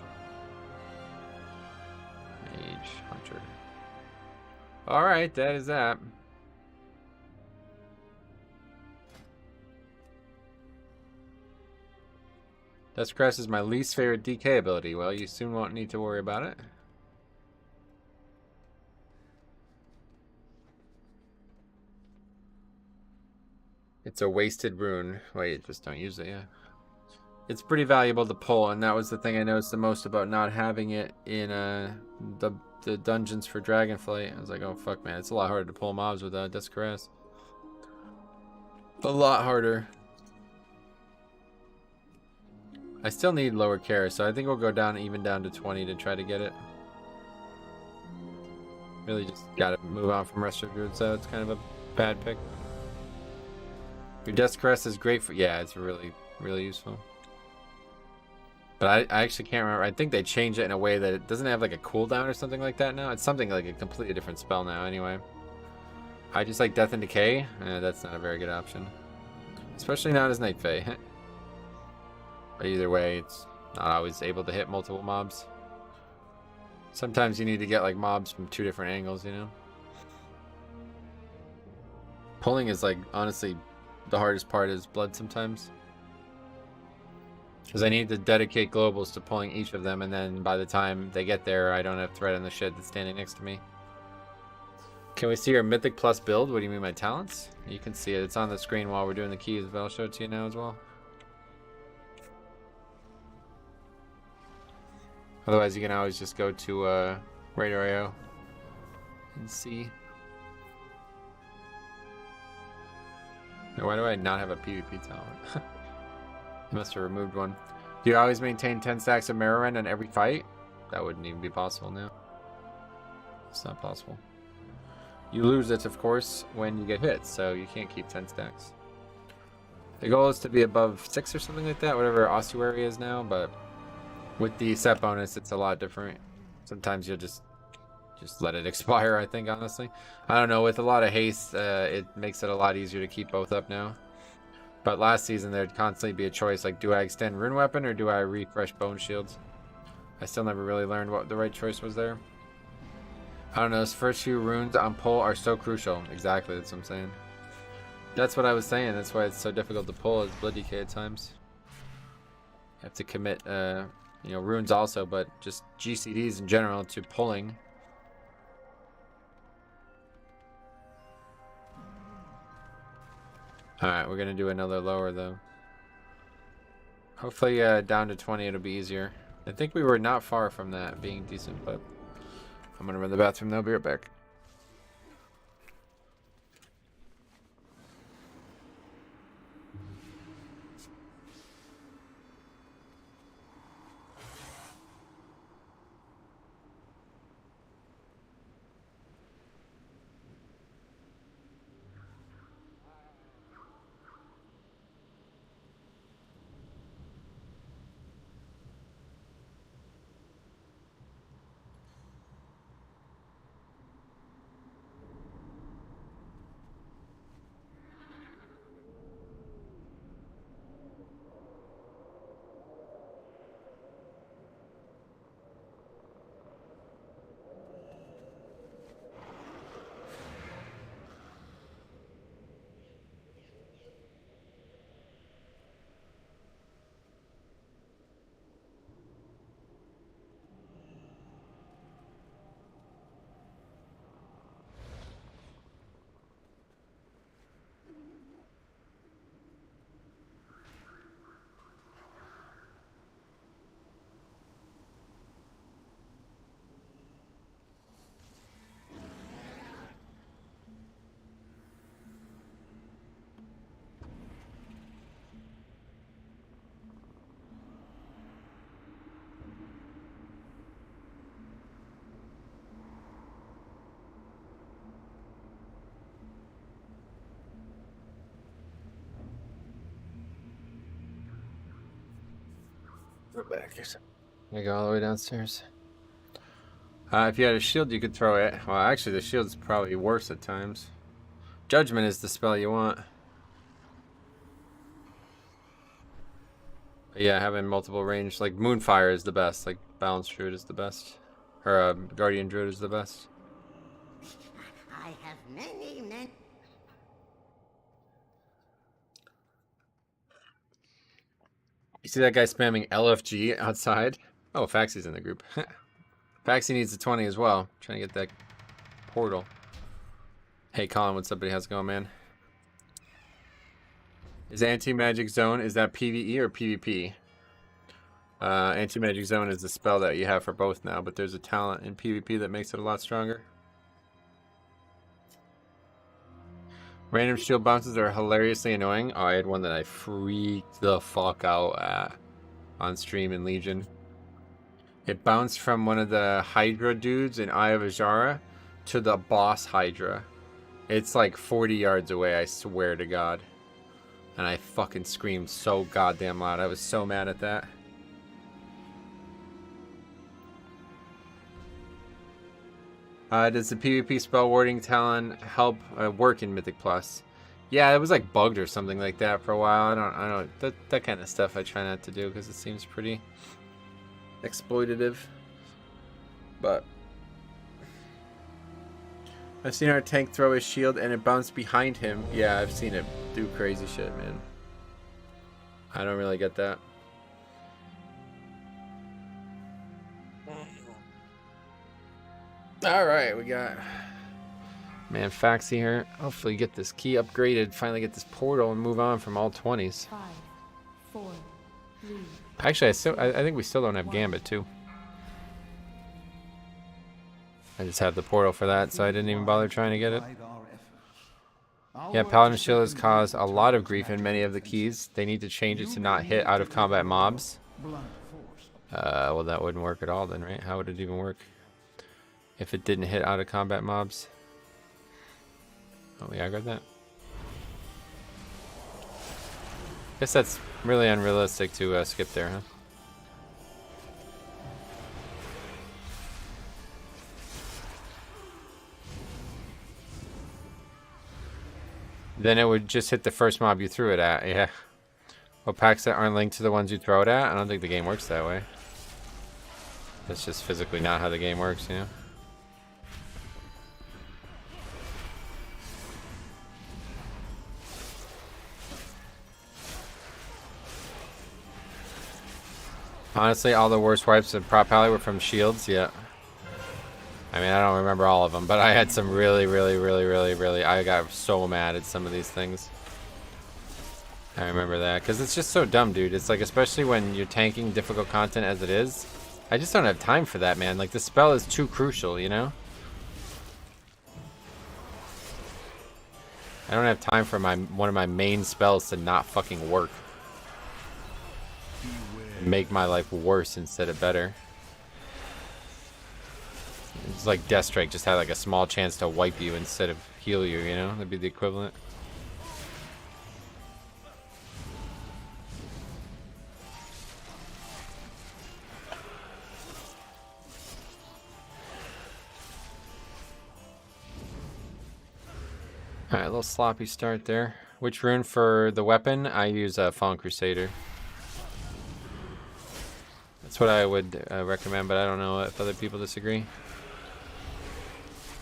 Mage, Hunter. Alright, that is that. Death Crest is my least favorite DK ability. Well, you soon won't need to worry about it. It's a wasted rune. Wait, just don't use it, yeah. It's pretty valuable to pull, and that was the thing I noticed the most about not having it in the dungeons for Dragonflight. I was like, oh fuck, man, it's a lot harder to pull mobs with Death Caress. A lot harder. I still need lower care, so I think we'll go down even down to 20 to try to get it. Really just gotta move on from Resto Druid, so it's kind of a bad pick. Your Death Caress is great for, yeah, it's really, really useful. But I actually can't remember. I think they changed it in a way that it doesn't have like a cooldown or something like that now. It's something like a completely different spell now anyway. I just like Death and Decay. That's not a very good option. Especially not as Night Fae. But either way, it's not always able to hit multiple mobs. Sometimes you need to get like mobs from 2 different angles, you know? Pulling is like, honestly, the hardest part is blood sometimes. Because I need to dedicate globals to pulling each of them, and then by the time they get there, I don't have threat on the shit that's standing next to me. Can we see your Mythic Plus build? What do you mean by talents? You can see it. It's on the screen while we're doing the keys, but I'll show it to you now as well. Otherwise, you can always just go to Radar.io and see. Now, why do I not have a PvP talent? You must have removed one. Do you always maintain 10 stacks of Mirror Run on every fight? That wouldn't even be possible now. It's not possible. You lose it, of course, when you get hit, so you can't keep 10 stacks. The goal is to be above 6 or something like that, whatever ossuary is now, but with the set bonus, it's a lot different. Sometimes you'll just let it expire, I think, honestly. I don't know, with a lot of haste, it makes it a lot easier to keep both up now. But last season, there'd constantly be a choice, like, do I extend Rune Weapon or do I refresh Bone Shields? I still never really learned what the right choice was there. I don't know, those first few runes on pull are so crucial. Exactly, that's what I'm saying. That's what I was saying, that's why it's so difficult to pull as Blood DK at times. You have to commit, you know, runes also, but just GCDs in general to pulling. Alright, we're gonna do another lower though. Hopefully down to 20 it'll be easier. I think we were not far from that being decent, but I'm gonna run to the bathroom now, be right back. We're back. I go all the way downstairs. If you had a shield, you could throw it. Well, actually, the shield's probably worse at times. Judgment is the spell you want. But yeah, having multiple range, like Moonfire is the best. Like Balanced Druid is the best, or Guardian Druid is the best. I have many. You see that guy spamming LFG outside? Oh, Faxy's in the group. Faxy needs a 20 as well. Trying to get that portal. Hey Colin, what's up buddy? How's it going, man? Is Anti-Magic Zone, is that PvE or PvP? Anti-Magic Zone is the spell that you have for both now, but there's a talent in PvP that makes it a lot stronger. Random shield bounces are hilariously annoying. Oh, I had one that I freaked the fuck out at on stream in Legion. It bounced from one of the Hydra dudes in Eye of Azara to the boss Hydra. It's like 40 yards away, I swear to God. And I fucking screamed so goddamn loud. I was so mad at that. Does the PvP spell warding talent help work in Mythic Plus? Yeah, it was like bugged or something like that for a while. I don't that kind of stuff I try not to do because it seems pretty exploitative. But I've seen our tank throw his shield and it bounced behind him. Yeah, I've seen it do crazy shit, man. I don't really get that. Alright, we got Man, Faxi here. Hopefully get this key upgraded, finally get this portal and move on from all 20s. 5, 4, 3. Actually, I think we still don't have Gambit too. I just have the portal for that, so I didn't even bother trying to get it. Yeah, Paladin Shield has caused a lot of grief in many of the keys. They need to change it to not hit out of combat mobs. Well, that wouldn't work at all then, right? How would it even work if it didn't hit out of combat mobs? Oh, yeah, I got that. Guess that's really unrealistic to skip there, huh? Then it would just hit the first mob you threw it at, yeah. Well, packs that aren't linked to the ones you throw it at? I don't think the game works that way. That's just physically not how the game works, you know? Honestly, all the worst wipes of Prop Pally were from shields, yeah. I mean, I don't remember all of them, but I had some really, I got so mad at some of these things. I remember that, because it's just so dumb, dude. It's like, especially when you're tanking difficult content as it is, I just don't have time for that, man. Like, the spell is too crucial, you know? I don't have time for one of my main spells to not fucking work. Make my life worse instead of better. It's like Death Strike just had like a small chance to wipe you instead of heal you, you know? That'd be the equivalent. Alright, a little sloppy start there. Which rune for the weapon? I use Fallen Crusader. That's what I would recommend, but I don't know if other people disagree.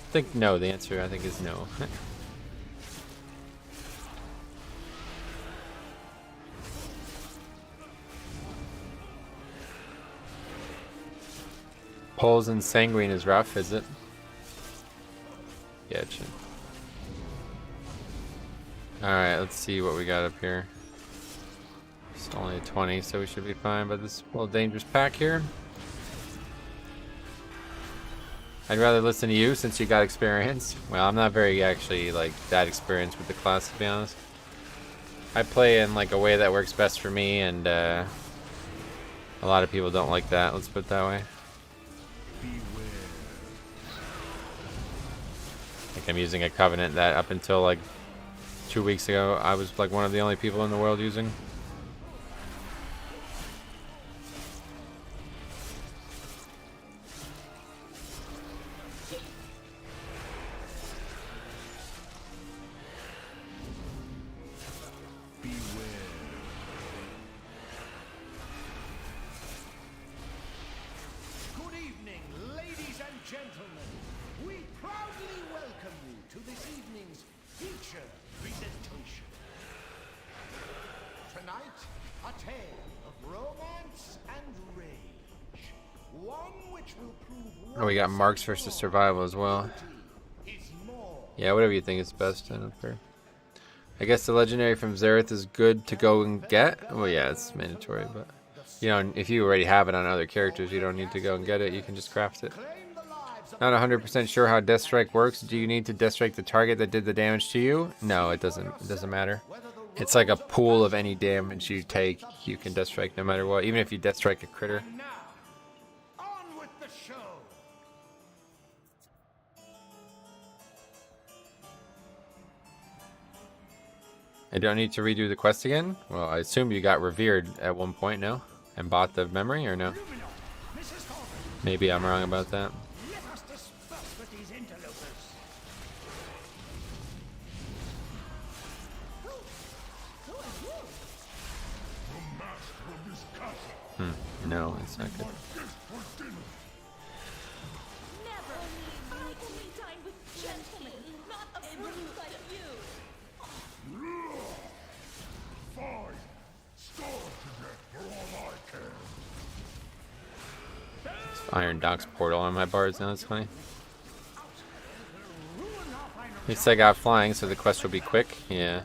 I think no. The answer, I think, is no. Poles and sanguine is rough, is it? Yeah, it should. Alright, let's see what we got up here. It's only a 20, so we should be fine, but this is a little dangerous pack here. I'd rather listen to you since you got experience. Well, I'm not very actually like that experienced with the class, to be honest. I play in like a way that works best for me, and a lot of people don't like that. Let's put it that way. Like I'm using a covenant that up until like 2 weeks ago, I was like one of the only people in the world using. Oh, we got marks versus survival as well. Yeah, whatever you think is best. I don't care. I guess the legendary from Xerath is good to go and get. Well, yeah, it's mandatory, but you know, if you already have it on other characters, you don't need to go and get it. You can just craft it. Not 100% sure how Death Strike works. Do you need to Death Strike the target that did the damage to you? No, it doesn't. It doesn't matter. It's like a pool of any damage you take. You can Death Strike no matter what, even if you Death Strike a critter. I don't need to redo the quest again? Well, I assume you got revered at one point, no? And bought the memory, or no? Maybe I'm wrong about that. No, it's not good. Iron Docks portal on my bards now, that's funny. At least I got flying, so the quest will be quick. Yeah.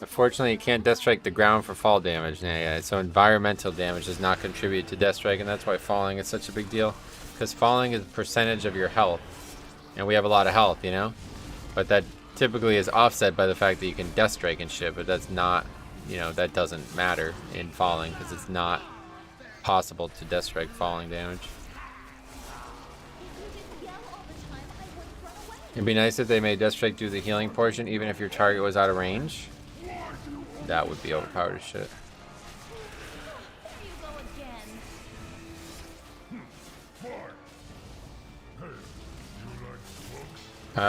Unfortunately, you can't Death Strike the ground for fall damage. Yeah, so environmental damage does not contribute to Death Strike, and that's why falling is such a big deal. Because falling is a percentage of your health. And we have a lot of health, you know? But that typically is offset by the fact that you can Death Strike and shit, but that's not, you know, that doesn't matter in falling, because it's not possible to Death Strike falling damage. It'd be nice if they made Death Strike do the healing portion, even if your target was out of range. That would be overpowered as shit.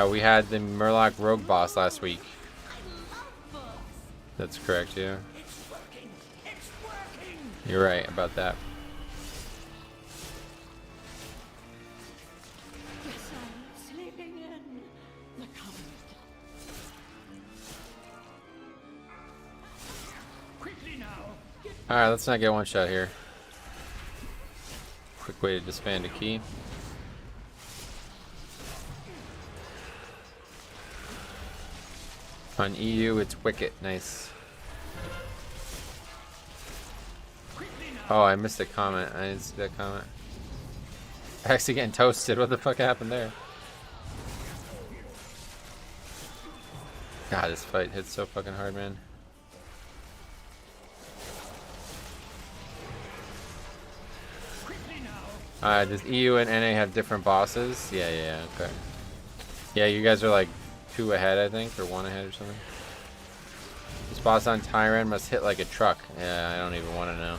We had the Murloc Rogue boss last week. That's correct, yeah. You're right about that. Alright, let's not get one shot here. Quick way to disband a key. On EU, it's Wicket. Nice. Oh, I missed a comment. I didn't see that comment. Actually getting toasted. What the fuck happened there? God, this fight hits so fucking hard, man. Does EU and NA have different bosses? Yeah, okay. Yeah, you guys are like 2 ahead, I think, or 1 ahead or something. This boss on Tyran must hit like a truck. Yeah, I don't even want to know.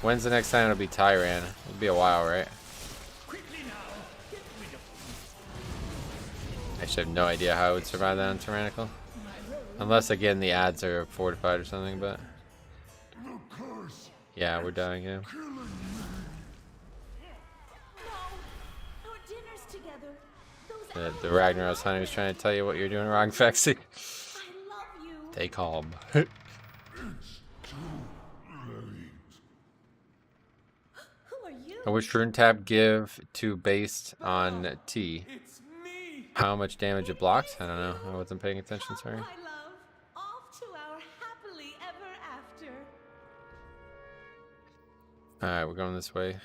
When's the next time it'll be Tyran? It'll be a while, right? I should have no idea how I would survive that on Tyrannical. Unless, again, the ads are fortified or something, but... Yeah, we're dying, yeah. The Ragnaros honey was trying to tell you what you're doing wrong, Fexy. Stay calm. Which rune tab give to based on T? How much damage it blocks? I don't know. I wasn't paying attention, sorry. Alright, we're going this way.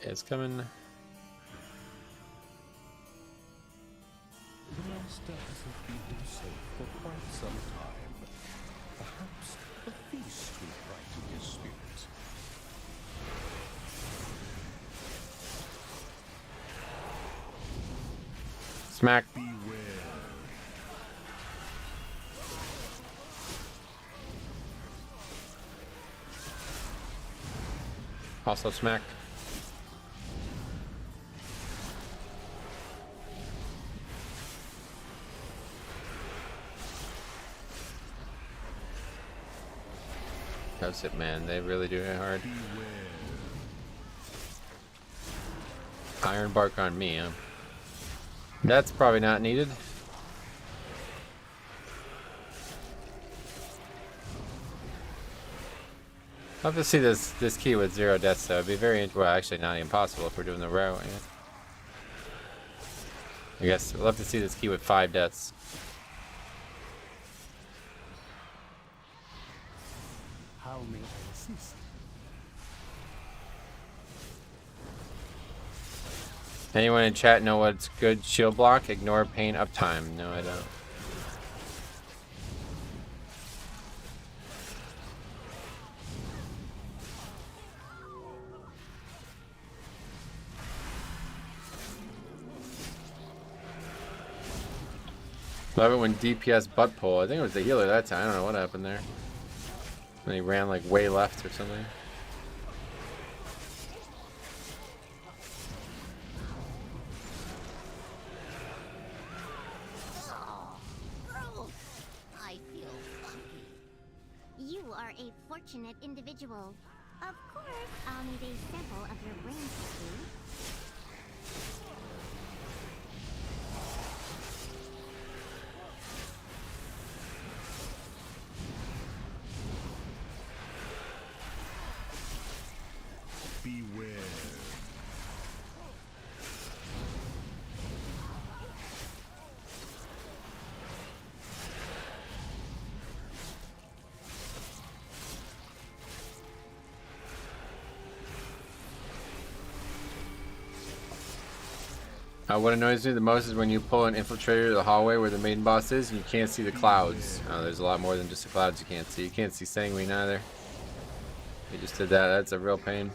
It's coming. The master hasn't been himself for quite some time. Perhaps a feast will brighten his spirits. Smack. Beware. Also smack. That's it, man. They really do it hard. Iron bark on me, huh? That's probably not needed. I'll have to see this key with 0 deaths, though. It'd be very well, actually not impossible if we're doing the route. Yeah. I guess we'll have to see this key with 5 deaths. How may I assist? Anyone in chat know what's good shield block? Ignore pain uptime. No, I don't. Love it when DPS butt pull. I think it was the healer that time. I don't know what happened there. And he ran like way left or something. I feel funky. You are a fortunate individual. Of course, I'll need a sample of your brain tissue. Beware. What annoys me the most is when you pull an infiltrator to the hallway where the main boss is and you can't see the clouds. There's a lot more than just the clouds you can't see. You can't see sanguine either. You just did that. That's a real pain.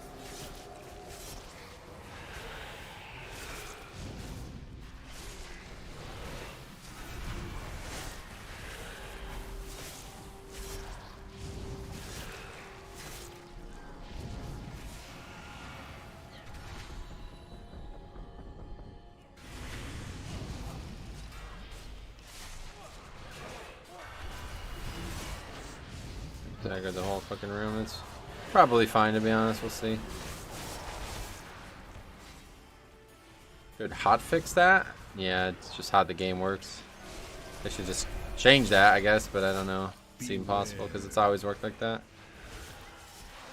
Dagger the whole fucking room. It's probably fine, to be honest. We'll see. Could hotfix that? Yeah, it's just how the game works. They should just change that, I guess, but I don't know. It's impossible because it's always worked like that.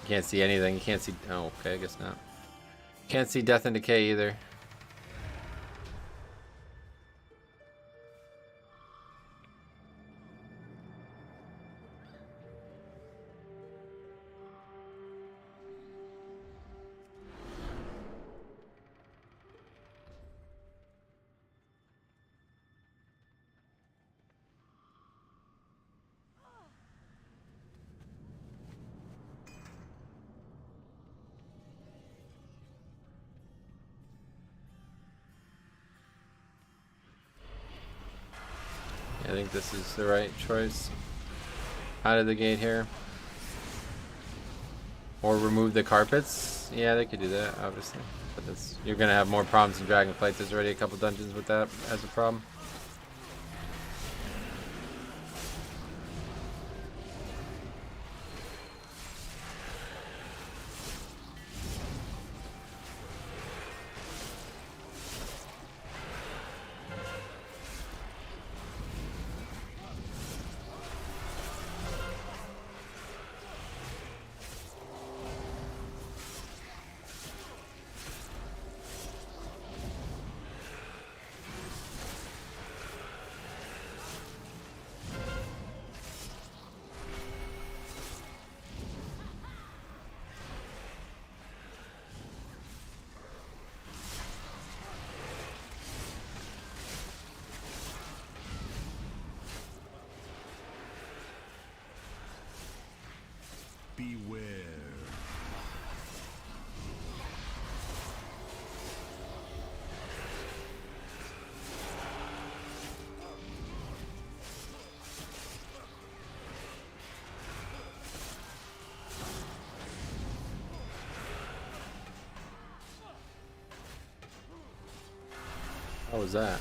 You can't see anything. You can't see. Oh, okay, I guess not. Can't see death and decay either. I think this is the right choice. Out of the gate here. Or remove the carpets. Yeah, they could do that, obviously. But that's, you're going to have more problems in Dragonflight. There's already a couple dungeons with that as a problem. Beware. How was that?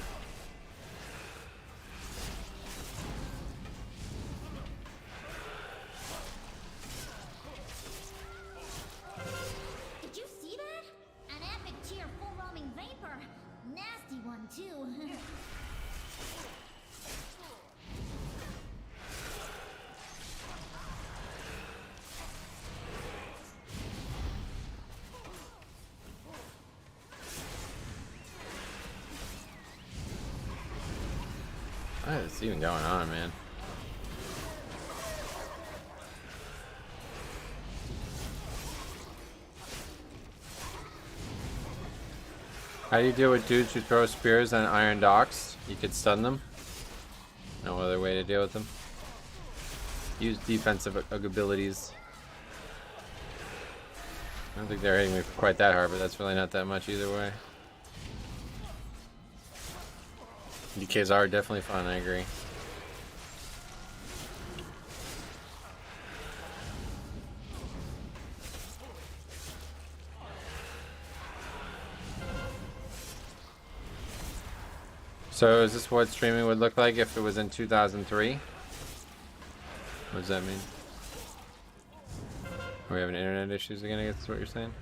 Did you see that? An epic tier full roaming vapor. Nasty one too. What is even going on, man? How do you deal with dudes who throw spears on iron docks? You could stun them. No other way to deal with them. Use defensive abilities. I don't think they're hitting me quite that hard, but that's really not that much either way. DKs are definitely fun, I agree. So is this what streaming would look like if it was in 2003? What does that mean? Are we having internet issues again, I guess is what you're saying?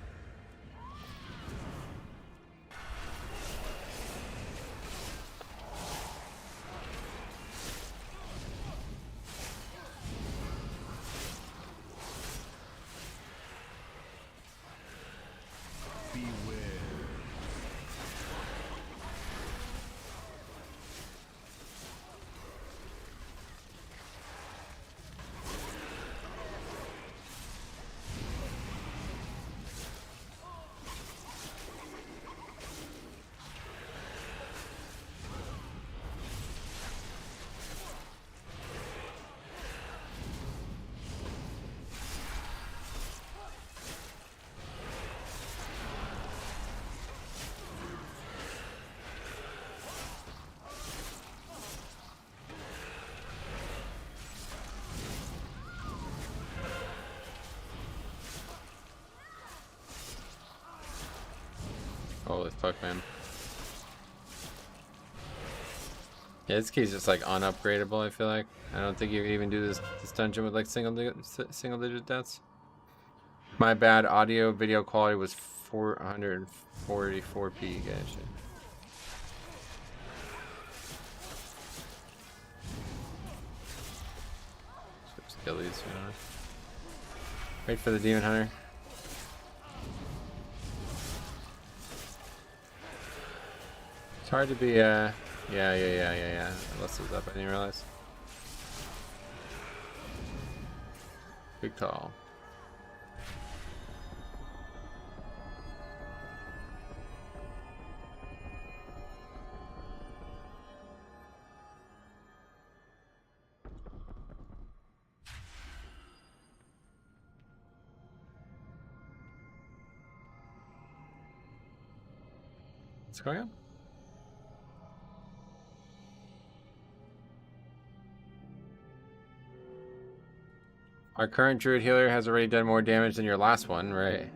Holy fuck, man. Yeah, this key's just like unupgradable, I feel like. I don't think you can even do this dungeon with like single digit deaths. My bad, audio video quality was 444p, guys. Just kill these, you know. Wait for the demon hunter. It's hard to be, yeah. Unless it's up, I didn't realize. Big tall. What's going on? Our current druid healer has already done more damage than your last one, right?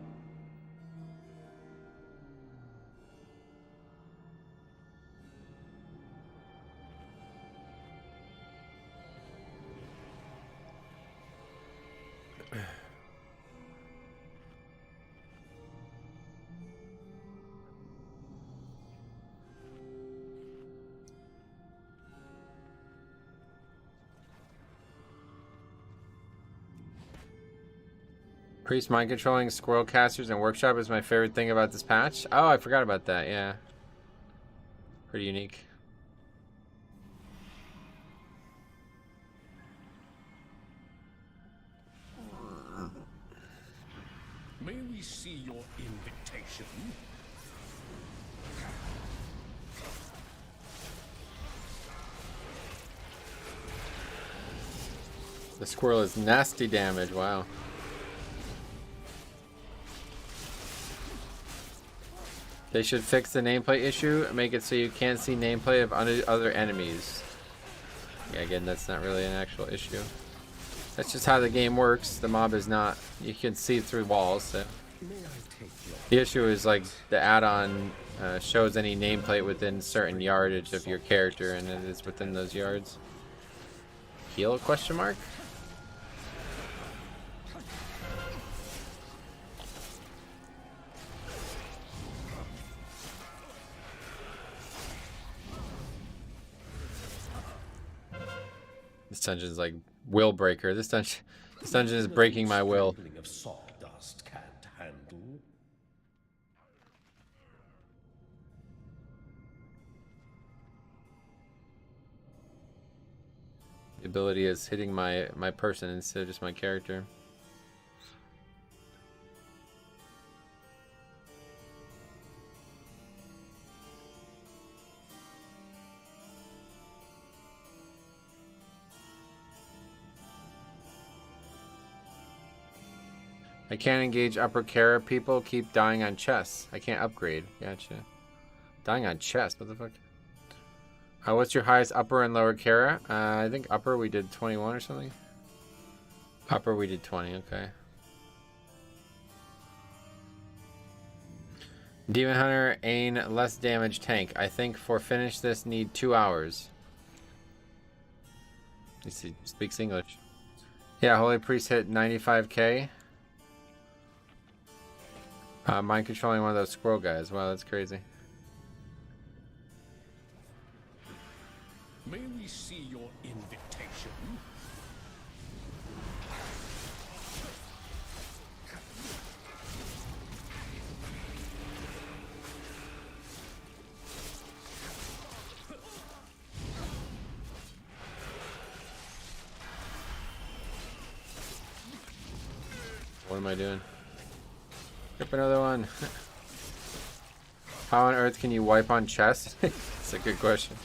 Priest mind controlling squirrel casters and workshop is my favorite thing about this patch. Oh, I forgot about that, yeah. Pretty unique. May we see your invitation? The squirrel is nasty damage, wow. They should fix the nameplate issue, make it so you can't see nameplate of other enemies. Yeah, again, that's not really an actual issue. That's just how the game works. The mob is not, you can see through walls, so. The issue is like the add-on shows any nameplate within certain yardage of your character, and it is within those yards. Heal, question mark? This dungeon is like will breaker. This dungeon is breaking my will. Of sawdust can't handle. The ability is hitting my person instead of just my character. I can't engage upper Kara people, keep dying on chests. I can't upgrade. Gotcha. Dying on chest, what the fuck? What's your highest upper and lower Kara? I think upper we did 21 or something. Upper we did 20, okay. Demon Hunter, Ain, less damage tank. I think for finish this need 2 hours. He speaks English. Yeah, Holy Priest hit 95k. Mind controlling one of those squirrel guys. Wow, that's crazy. May we see your invitation? What am I doing? Rip another one. How on earth can you wipe on chest? That's a good question.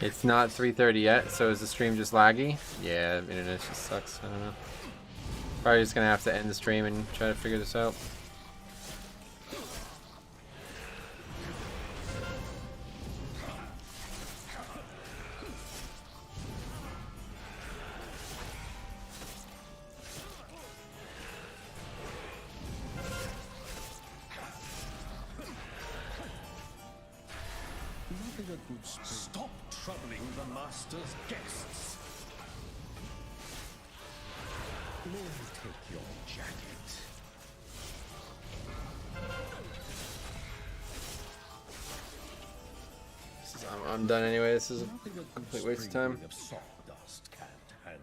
It's not 3:30 yet, so is the stream just laggy? Yeah, the internet just sucks. I don't know. Probably just gonna have to end the stream and try to figure this out. Stop troubling the master's guests. May I take your jacket? I'm done anyway. This is a complete waste of time. Of sawdust can't handle.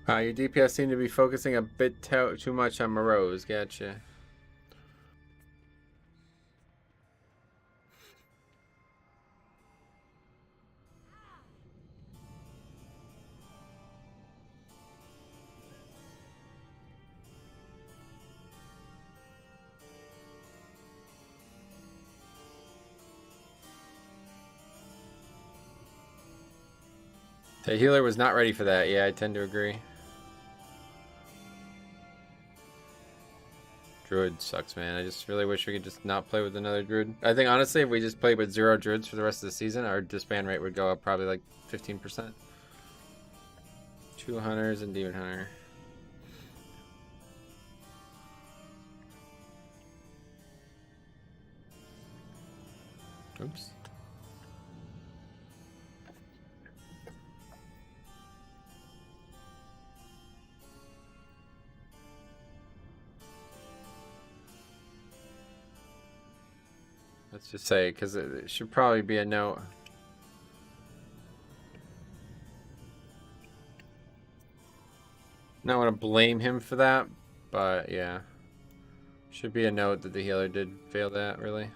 Your DPS seem to be focusing a bit too much on Moreau's. Gotcha. The healer was not ready for that. Yeah, I tend to agree. Druid sucks, man. I just really wish we could just not play with another druid. I think, honestly, if we just played with 0 druids for the rest of the season, our disband rate would go up probably like 15%. 2 hunters and demon hunter. Oops. Let's just say, because it should probably be a note. Not want to blame him for that, but yeah. Should be a note that the healer did fail that, really.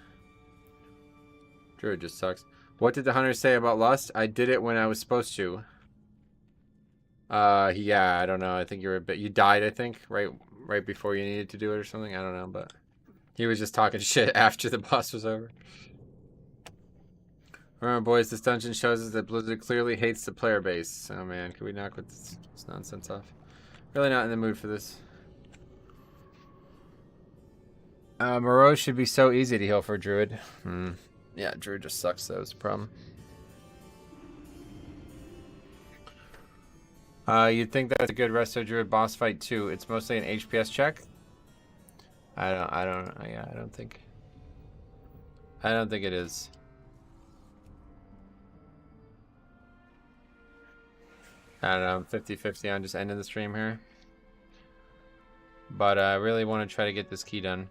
Druid just sucks. What did the hunter say about lust? I did it when I was supposed to. Yeah, I don't know. I think you were a bit... You died, I think, right before you needed to do it or something. I don't know, but... He was just talking shit after the boss was over. Remember, boys, this dungeon shows us that Blizzard clearly hates the player base. Oh, man. Can we knock this nonsense off? Really not in the mood for this. Moreau should be so easy to heal for Druid. Yeah, Druid just sucks, though. It's the problem. You'd think that's a good Resto Druid boss fight, too. It's mostly an HPS check. I don't think it is. I don't know, 50-50 on just ending the stream here. But I really want to try to get this key done.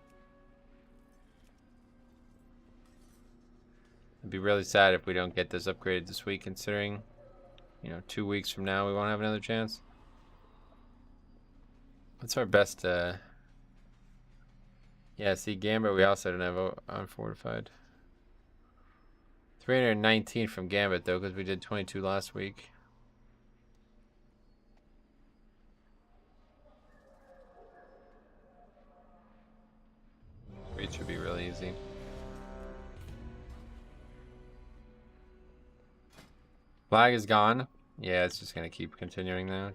It'd be really sad if we don't get this upgraded this week, considering, 2 weeks from now we won't have another chance. What's our best, Yeah, see, Gambit, we also don't have unfortified. 319 from Gambit, though, because we did 22 last week. It should be really easy. Flag is gone. Yeah, it's just going to keep continuing now.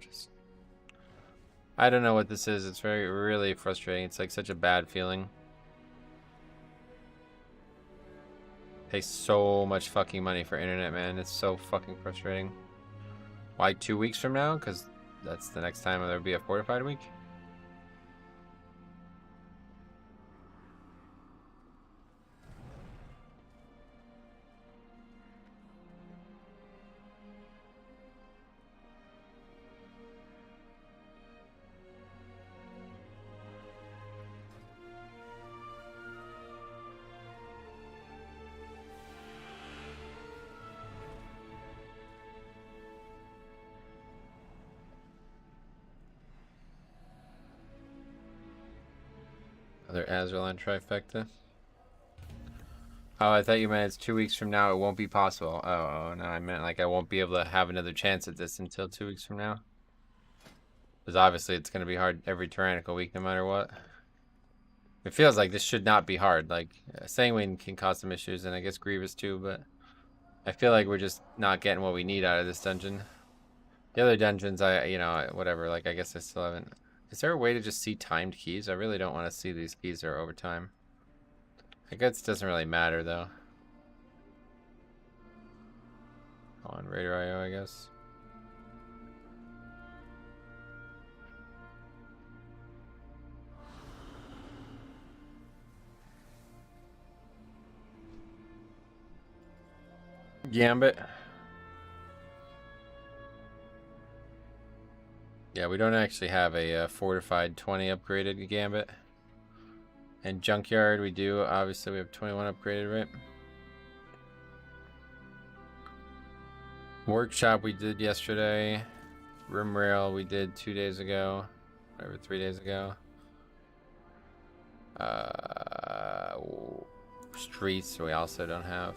I don't know what this is. It's really frustrating. It's like such a bad feeling. Pay so much fucking money for internet, man. It's so fucking frustrating. Why 2 weeks from now? Because that's the next time there'll be a fortified week. Another Azralan trifecta. Oh, I thought you meant it's 2 weeks from now. It won't be possible. Oh, no, I meant like I won't be able to have another chance at this until 2 weeks from now. Because obviously it's going to be hard every tyrannical week no matter what. It feels like this should not be hard. Like, sanguine can cause some issues, and I guess grievous too, but I feel like we're just not getting what we need out of this dungeon. The other dungeons, whatever, like I guess I still haven't... Is there a way to just see timed keys? I really don't want to see these keys that are over time. I guess it doesn't really matter, though. On Raider IO, I guess. Gambit. Yeah, we don't actually have a fortified 20 upgraded Gambit. And Junkyard we do. Obviously we have 21 upgraded, right? Workshop we did yesterday. Room Rail we did 2 days ago. Whatever, 3 days ago. Streets we also don't have.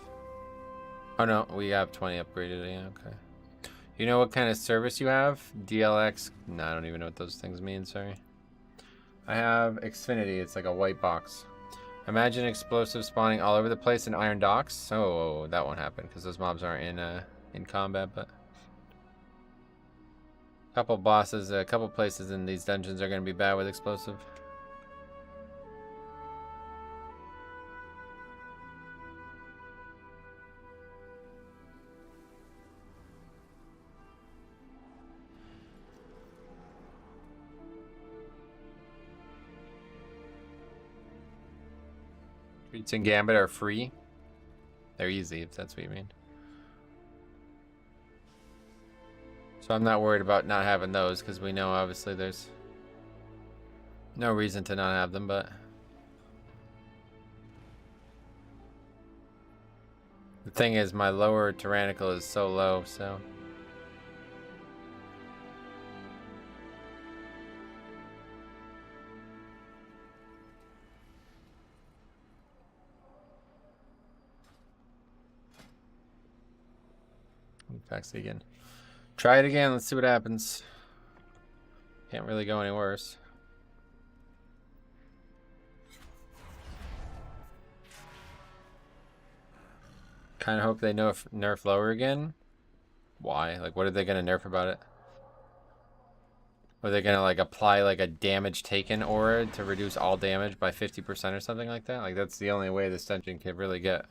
Oh no, we have 20 upgraded, yeah, okay. You know what kind of service you have? DLX? No, I don't even know what those things mean, sorry. I have Xfinity, it's like a white box. Imagine explosives spawning all over the place in Iron Docks. Oh, that won't happen because those mobs aren't in combat, but... A couple bosses, a couple places in these dungeons are going to be bad with explosive. Streets and Gambit are free. They're easy, if that's what you mean. So I'm not worried about not having those, because we know obviously there's no reason to not have them, but... The thing is, my lower tyrannical is so low, so... Fax again. Try it again. Let's see what happens. Can't really go any worse. Kind of hope they nerf lower again. Why? Like, what are they gonna nerf about it? Are they gonna like apply like a damage taken aura to reduce all damage by 50% or something like that? Like, that's the only way this dungeon could really get.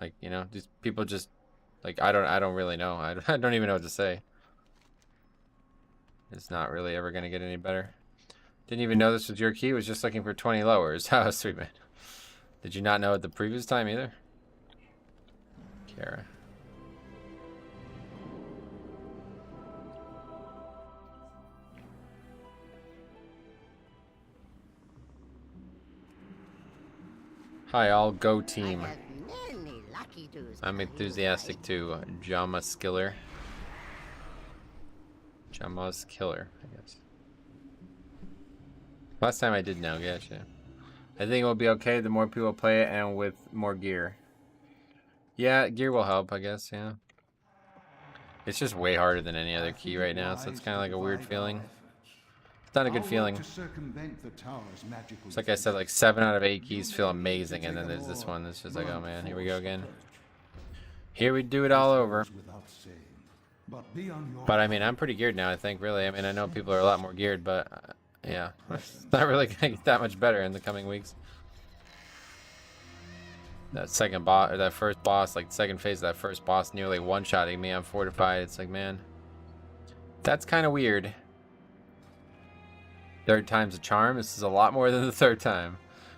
Like, you know, these people just. Like, I don't really know. I don't even know what to say. It's not really ever going to get any better. Didn't even know this was your key. Was just looking for 20 lowers. Oh, sweet man. Did you not know it the previous time either? Kara. Hi, all go team. I'm enthusiastic too. Jama's Killer. Jama's Killer, I guess. Last time I did know, gotcha. I think it will be okay the more people play it and with more gear. Yeah, gear will help, I guess, yeah. It's just way harder than any other key right now, so it's kind of like a weird feeling. It's not a good feeling. It's like I said, like 7 out of 8 keys feel amazing, and then there's this one that's just like, oh man, here we go again. Here we do it all over. But be on your But I mean, I'm pretty geared now, I think, really. I mean, I know people are a lot more geared, but yeah, it's not really going to get that much better in the coming weeks. That second boss, or that first boss, like the second phase of that first boss nearly one-shotting me on Fortified. It's like, man, that's kind of weird. Third time's a charm. This is a lot more than the third time.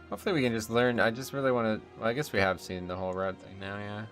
Hopefully we can just learn. I just really want to, well, I guess we have seen the whole route thing now, yeah.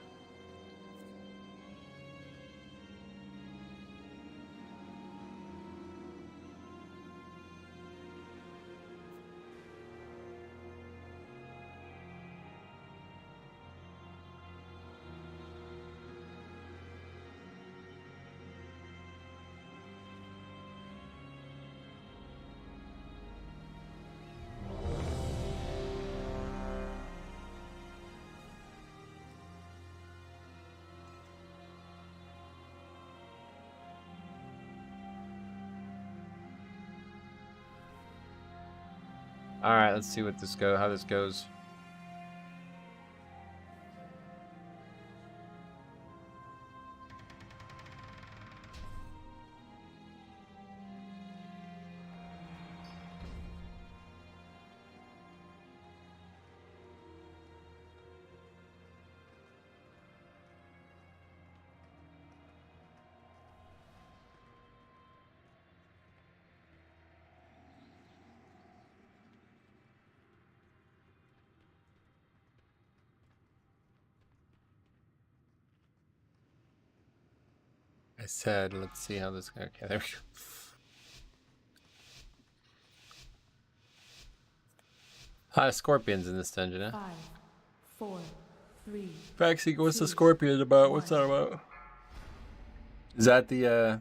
All right, let's see what this how this goes. I said, let's see how this goes. Okay, there we go. Scorpions in this dungeon, huh? 5, 4, 3. Baxi, what's the scorpion about? What's that about? Is that the,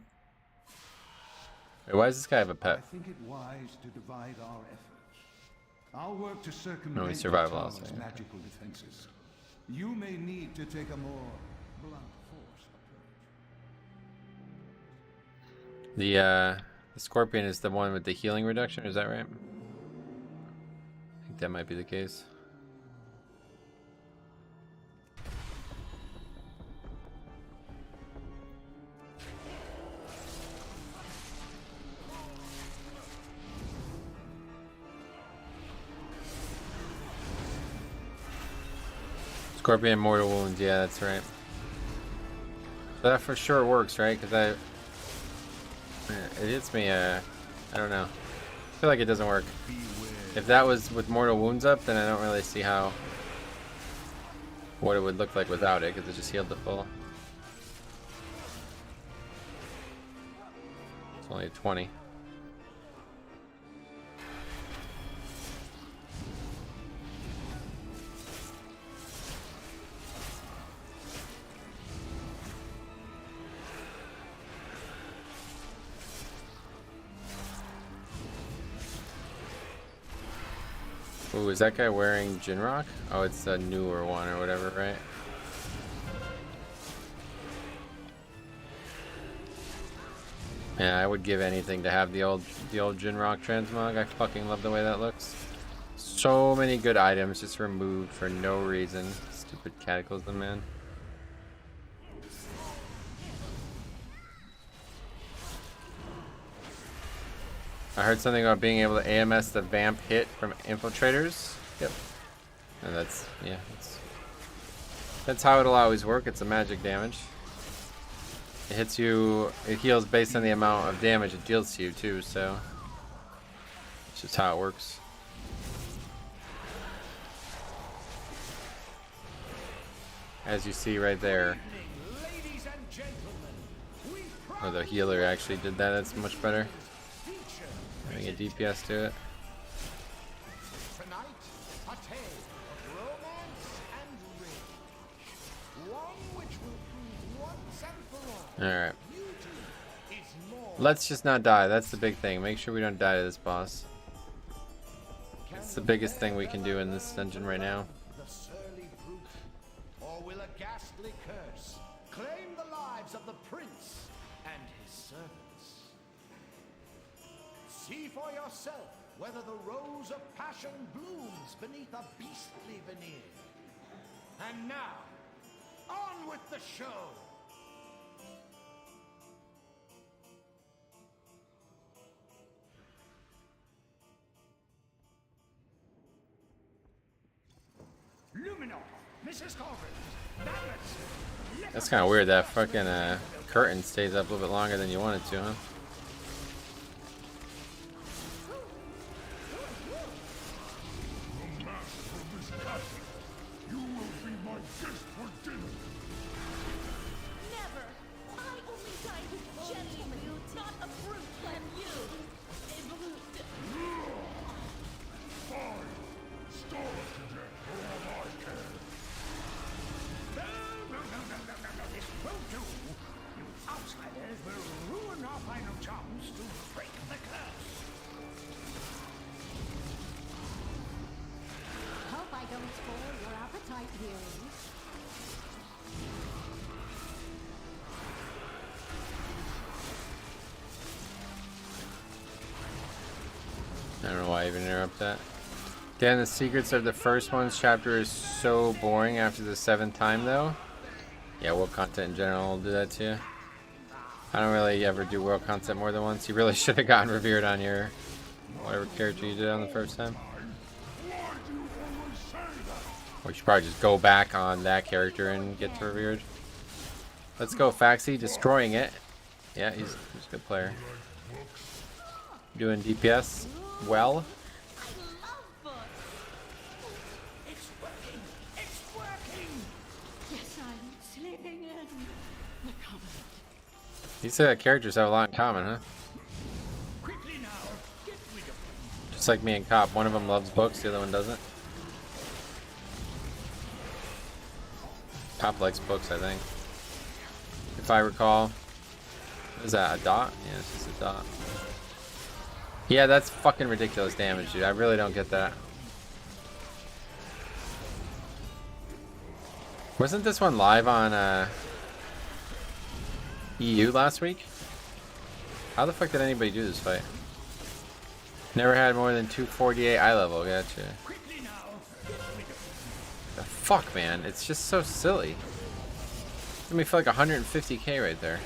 Wait, why does this guy have a pet? I think it wise to divide our efforts. I'll work to No, circumvent we the survival tower's also. magical defenses. You may need to take a more blunt force approach. The scorpion is the one with the healing reduction, is that right? I think that might be the case. Scorpion mortal wounds, yeah, that's right. So that for sure works, right? Because it hits me, I don't know. I feel like it doesn't work. If that was with mortal wounds up, then I don't really see what it would look like without it, because it just healed the full. It's only a 20. Ooh, is that guy wearing Jinrock? Oh, it's a newer one or whatever, right? Yeah, I would give anything to have the old Jinrock transmog. I fucking love the way that looks. So many good items just removed for no reason. Stupid Cataclysm, man. I heard something about being able to AMS the vamp hit from infiltrators. Yep. And that's, yeah, that's how it'll always work. It's a magic damage. It hits you, it heals based on the amount of damage it deals to you too, so it's just how it works. As you see right there. Oh, the healer actually did that. That's much better. Having a DPS to it. Tonight, a tale of romance and rage. One which will prove once and for all. Alright. Beauty is more. Let's just not die. That's the big thing. Make sure we don't die to this boss. It's the biggest thing we can do in this dungeon right now. The surly brute, or will a ghastly curse claim the lives of the prince and his servants? See for yourself whether the rose of passion blooms beneath a beastly veneer. And now, on with the show! Mrs. Corbin, balance. That's kind of weird. That fucking curtain stays up a little bit longer than you want it to, huh? The master of this castle. You will be my guest for dinner. Never! I only dine with gentlemen, not a brute like you! A brute! Fine. Starve to death for all I care. No, this won't do. You outsiders will ruin our final chance to break the curse. Hope I don't spoil your appetite, dearie. I don't know why I even interrupt that. Dan, the secrets of the first one's chapter is so boring after the 7th time, though. Yeah, world content in general will do that too. I don't really ever do world content more than once. You really should have gotten revered on your whatever character you did on the first time. Or you should probably just go back on that character and get to revered. Let's go, Faxi, destroying it. Yeah, he's a good player. Doing DPS well. I love books! It's working! It's working! Yes, I'm sleeping in the covenant. These characters have a lot in common, huh? Quickly now, get rid of them. Just like me and Cop. One of them loves books, the other one doesn't. Cop likes books, I think. If I recall. Is that a dot? Yeah, it's just a dot. Yeah, that's fucking ridiculous damage, dude. I really don't get that. Wasn't this one live on EU last week? How the fuck did anybody do this fight? Never had more than 248 eye level. Gotcha. The fuck, man. It's just so silly. Let me feel like 150k right there.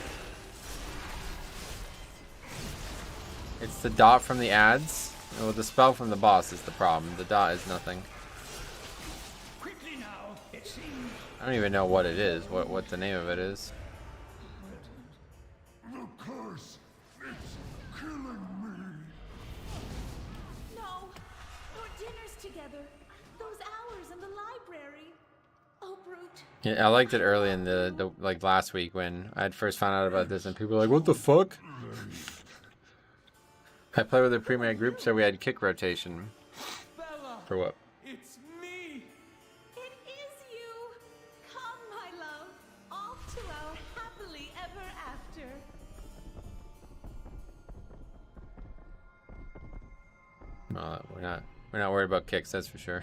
It's the dot from the ads. Well, the spell from the boss is the problem. The dot is nothing. Quickly now, it seems. I don't even know what it is. What the name of it is. The curse. It's killing me. No! Our dinners together! Those hours in the library! Oh, brute! Yeah, I liked it early in the like last week when I had first found out about this and people were like, "What the fuck?" I played with a pre-made group, so we had kick rotation. Bella! For what? It's me! It is you! Come, my love! Off to our happily ever after! No, we're not worried about kicks, that's for sure.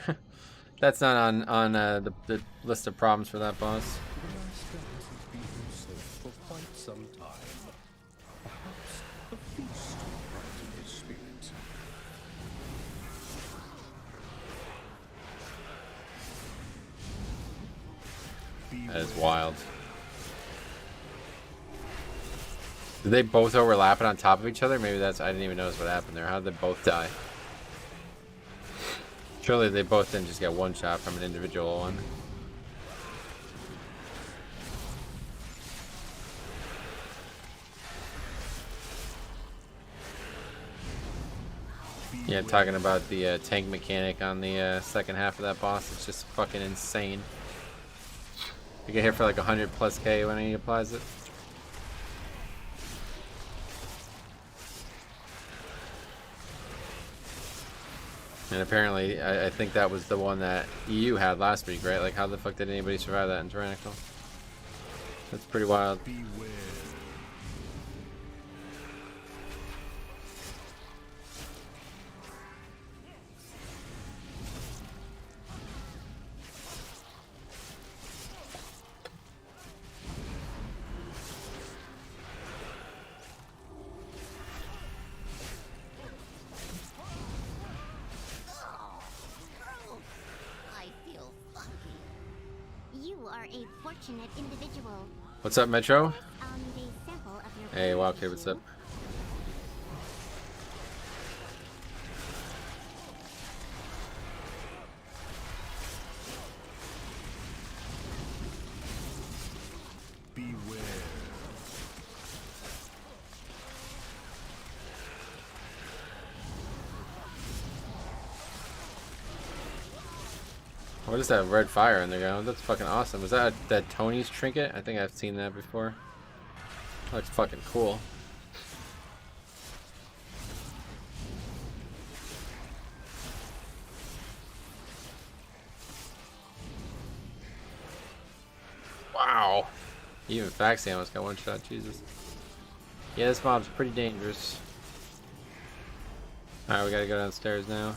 That's not on the list of problems for that boss. The master hasn't been himself for quite some time. Perhaps a feast will brighten his spirit. That is wild. Did they both overlap it on top of each other? Maybe that's... I didn't even notice what happened there. How did they both die? Surely they both didn't just get one shot from an individual one. Yeah, talking about the tank mechanic on the second half of that boss. It's just fucking insane. You get hit for like 100 plus K when he applies it. And apparently, I think that was the one that EU had last week, right? Like, how the fuck did anybody survive that in Tyrannical? That's pretty wild. I feel funky. You are a fortunate individual. What's up, Metro? The sample of your Hey, Wildcat, what's up? What is that red fire in the ground? That's fucking awesome. Was that Tony's trinket? I think I've seen that before. That looks fucking cool. Wow. Even Faxi almost got one shot. Jesus. Yeah, this mob's pretty dangerous. Alright, we gotta go downstairs now.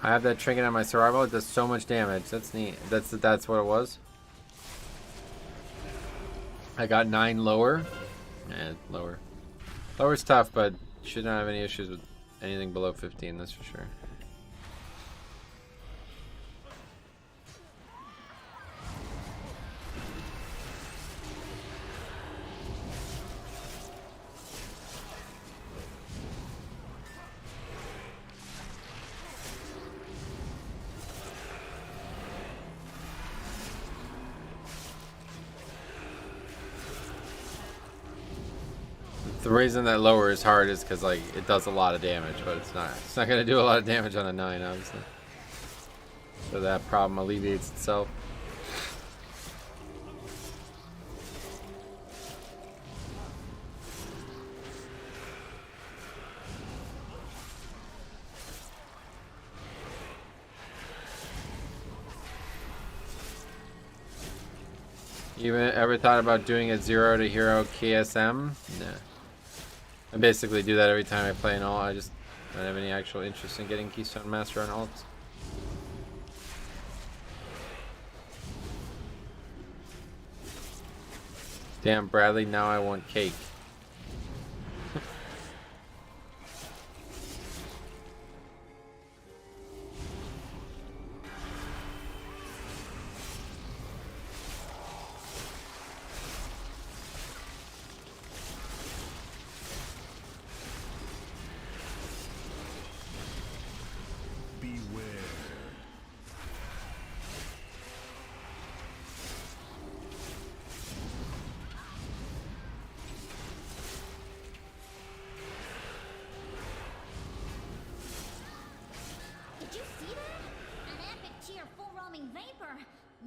I have that trinket on my survival. It does so much damage. That's neat. That's what it was. I got 9 lower. Lower. Lower's tough, but should not have any issues with anything below 15. That's for sure. The reason that lower is hard is because like it does a lot of damage, but it's not gonna do a lot of damage on a 9, obviously. So that problem alleviates itself. You ever thought about doing a 0 to hero KSM? Nah. I basically do that every time I play an alt. I just don't have any actual interest in getting Keystone Master on alts. Damn, Bradley, now I want cake.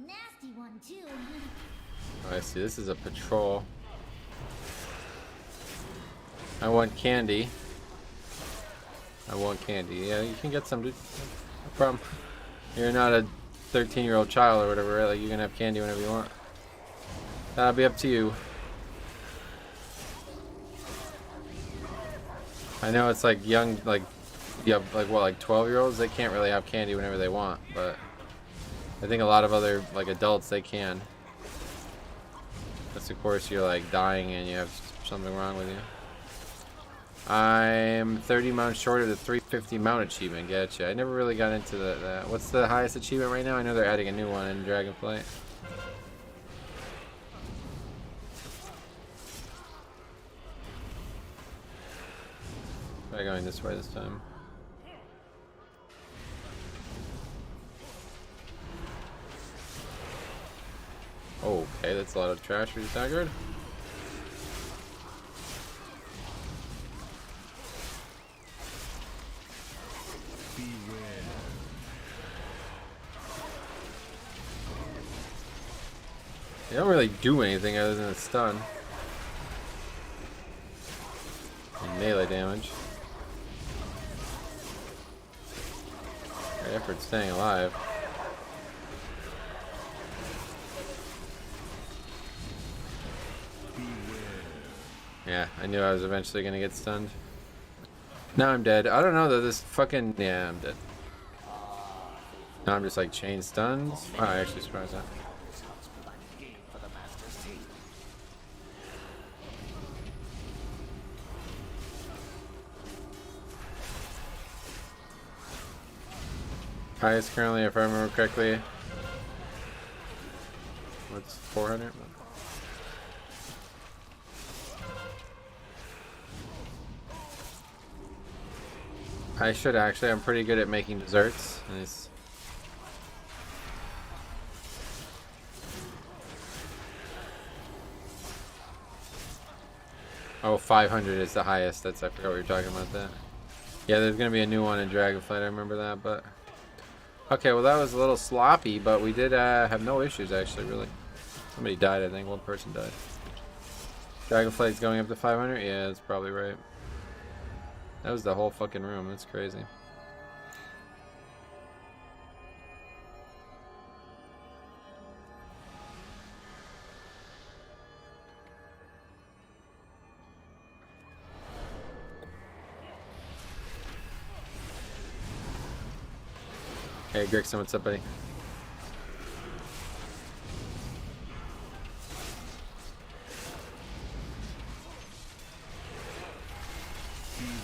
Nasty one too. Oh, I see. This is a patrol. I want candy. I want candy. Yeah, you can get some, dude. No problem. You're not a 13-year-old child or whatever, right? Like, you can have candy whenever you want. That'll be up to you. I know it's like young, like, you have like what, like 12-year-olds? They can't really have candy whenever they want, but I think a lot of other like adults they can. Unless of course you're like dying and you have something wrong with you. I'm 30 mounts short of the 350 mount achievement. Gotcha. I never really got into that. What's the highest achievement right now? I know they're adding a new one in Dragonflight. Try going this way this time. Okay, that's a lot of trash for you, Staggered. They don't really do anything other than a stun. And melee damage. Great effort staying alive. Yeah, I knew I was eventually gonna get stunned. Now I'm dead. I don't know that this fucking... Yeah, I'm dead. Now I'm just like chain stuns. Oh, I actually surprised that. Highest currently, if I remember correctly, what's 400? I should actually. I'm pretty good at making desserts. Nice. Oh, 500 is the highest. I forgot we were talking about that. Yeah, there's gonna be a new one in Dragonflight. I remember that, but okay. Well, that was a little sloppy, but we did have no issues actually. Really, somebody died. I think one person died. Dragonflight's going up to 500. Yeah, that's probably right. That was the whole fucking room. That's crazy. Hey, Grixon, what's up, buddy?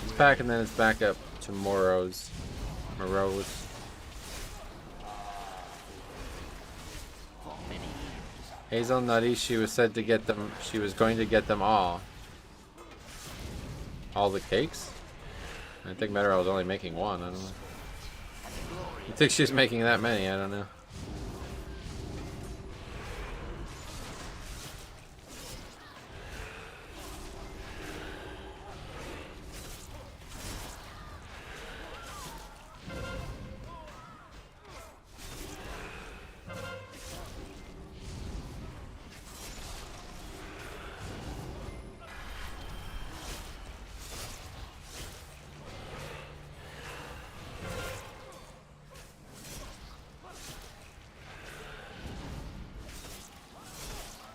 It's back, and then it's back up to Morose. Hazel Nutty, she was said to get them. She was going to get them all. All the cakes? I think Metro was only making one. I don't know. I think she's making that many. I don't know.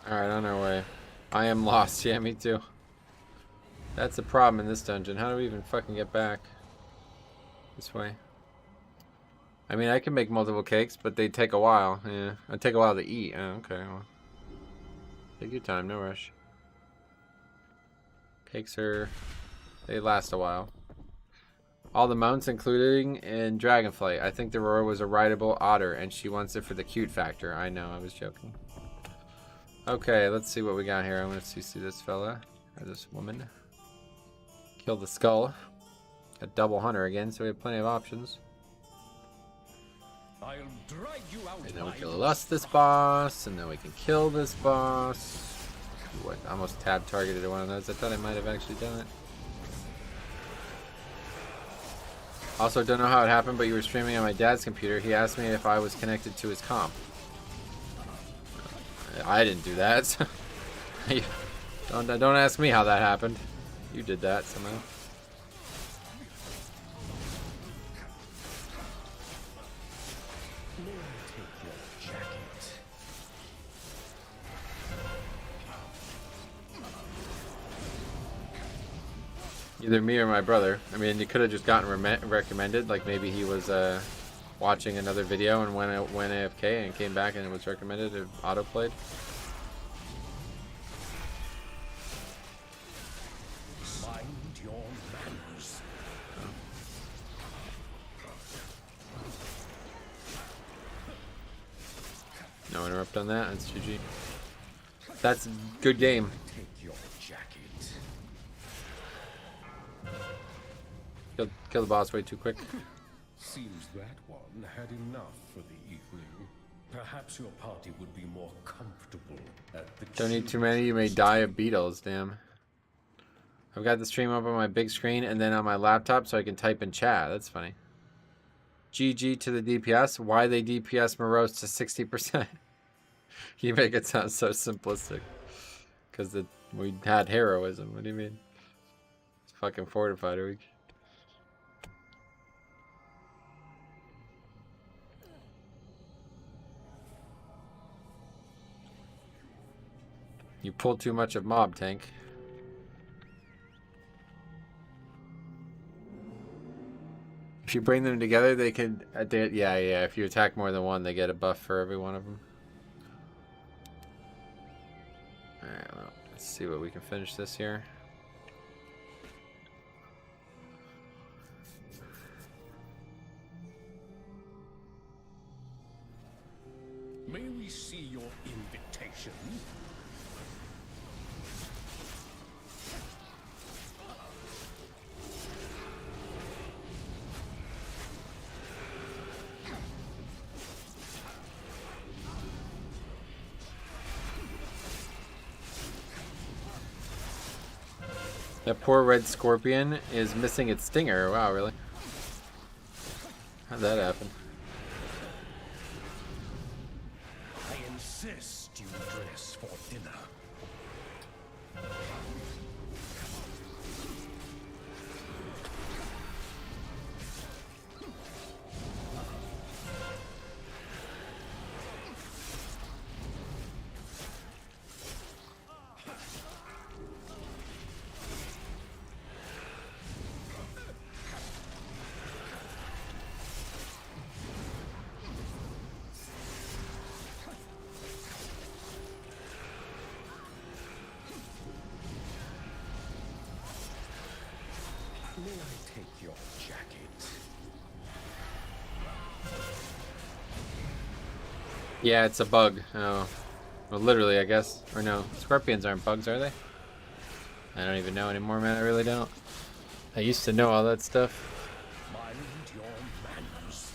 Alright, on our way. I am lost. Yeah, me too. That's the problem in this dungeon. How do we even fucking get back? This way. I mean, I can make multiple cakes, but they take a while. Yeah, it'd take a while to eat. Oh, okay, well. Take your time, no rush. Cakes are... they last a while. All the mounts, including in Dragonflight. I think the Aurora was a rideable otter, and she wants it for the cute factor. I know, I was joking. Okay, let's see what we got here. I'm gonna see this fella or this woman. Kill the skull. A double hunter again, so we have plenty of options. I'll drag you out. And then we can lust this boss, and then we can kill this boss. What? I almost tab targeted one of those. I thought I might have actually done it. Also, don't know how it happened, but you were streaming on my dad's computer. He asked me if I was connected to his comp. I didn't do that. Don't ask me how that happened. You did that somehow. Either me or my brother. I mean, you could have just gotten recommended. Like maybe he was watching another video and went AFK and came back and it was recommended or autoplayed. Mind your manners. No interrupt on that. That's GG. That's a good game. Take your jacket. Kill the boss way too quick. Seems that one had enough for the evening. Perhaps your party would be more comfortable at the Don't need too many, you may die of beetles, damn. I've got the stream up on my big screen and then on my laptop so I can type in chat. That's funny. GG to the DPS. Why they DPS Morose to 60%? You make it sound so simplistic. Because we had heroism. What do you mean? It's fucking fortified a week. You pull too much of mob tank. If you bring them together, they could... yeah, if you attack more than one, they get a buff for every one of them. Alright, well, let's see what we can finish this here. May we see your invitation? That poor red scorpion is missing its stinger. Wow, really? How'd that happen? I insist you dress for dinner. May I take your jacket? Yeah, it's a bug. Oh. Well, literally, I guess. Or no, scorpions aren't bugs, are they? I don't even know anymore, man. I really don't. I used to know all that stuff. Mind your manners.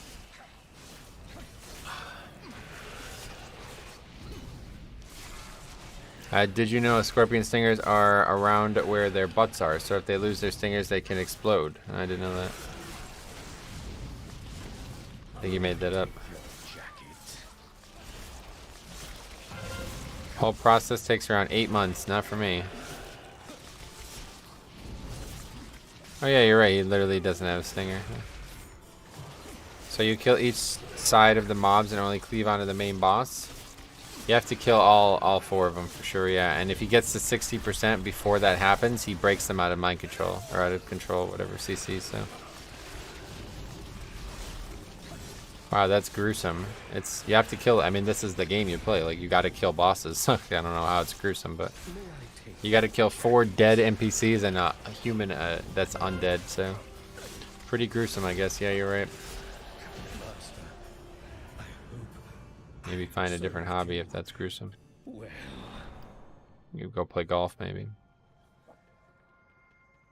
Did you know scorpion stingers are around where their butts are? So if they lose their stingers, they can explode. I didn't know that. I think you made that up. Whole process takes around 8 months. Not for me. Oh yeah, you're right. He literally doesn't have a stinger. So you kill each side of the mobs and only cleave onto the main boss. You have to kill all 4 of them for sure, yeah. And if he gets to 60% before that happens, he breaks them out of mind control. Or out of control, whatever CC, so. Wow, that's gruesome. You have to kill, I mean, this is the game you play. Like, you gotta kill bosses. I don't know how it's gruesome, but. You gotta kill 4 dead NPCs and a human that's undead, so. Pretty gruesome, I guess. Yeah, you're right. Maybe find a different hobby if that's gruesome. You go play golf, maybe.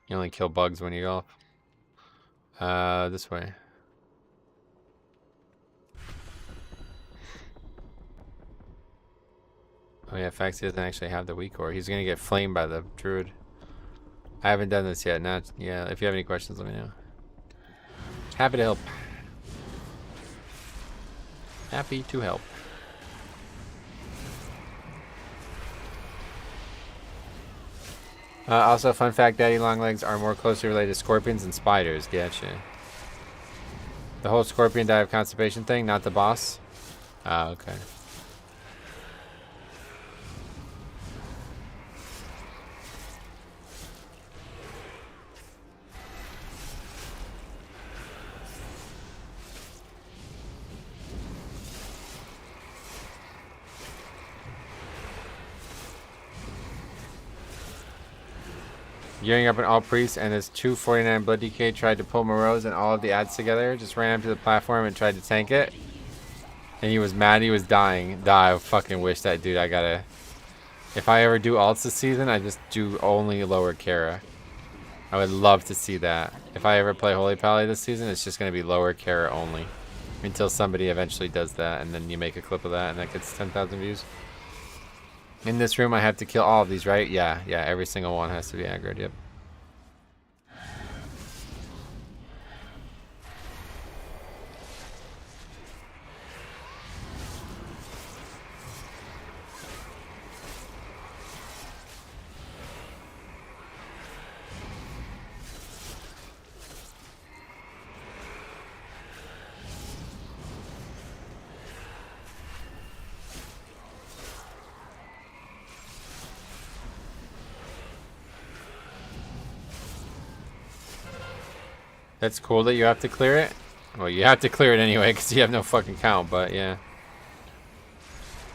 You only kill bugs when you golf. This way. Oh yeah, Faxi doesn't actually have the weak core. He's gonna get flamed by the druid. I haven't done this yet. Yeah, if you have any questions, let me know. Happy to help. Happy to help. Also, fun fact, daddy longlegs are more closely related to scorpions and spiders. Gotcha. The whole scorpion die of constipation thing, not the boss? Oh, okay. Gearing up an all priest and his 249 blood DK tried to pull Moreau's and all of the ads together, just ran up to the platform and tried to tank it. And he was mad, he was dying. I fucking wish that dude, if I ever do alts this season, I just do only lower Kara. I would love to see that. If I ever play Holy Pally this season, it's just going to be lower Kara only. Until somebody eventually does that, and then you make a clip of that, and that gets 10,000 views. In this room, I have to kill all of these, right? Yeah, every single one has to be aggroed, yep. That's cool that you have to clear it. Well, you have to clear it anyway because you have no fucking count, but yeah.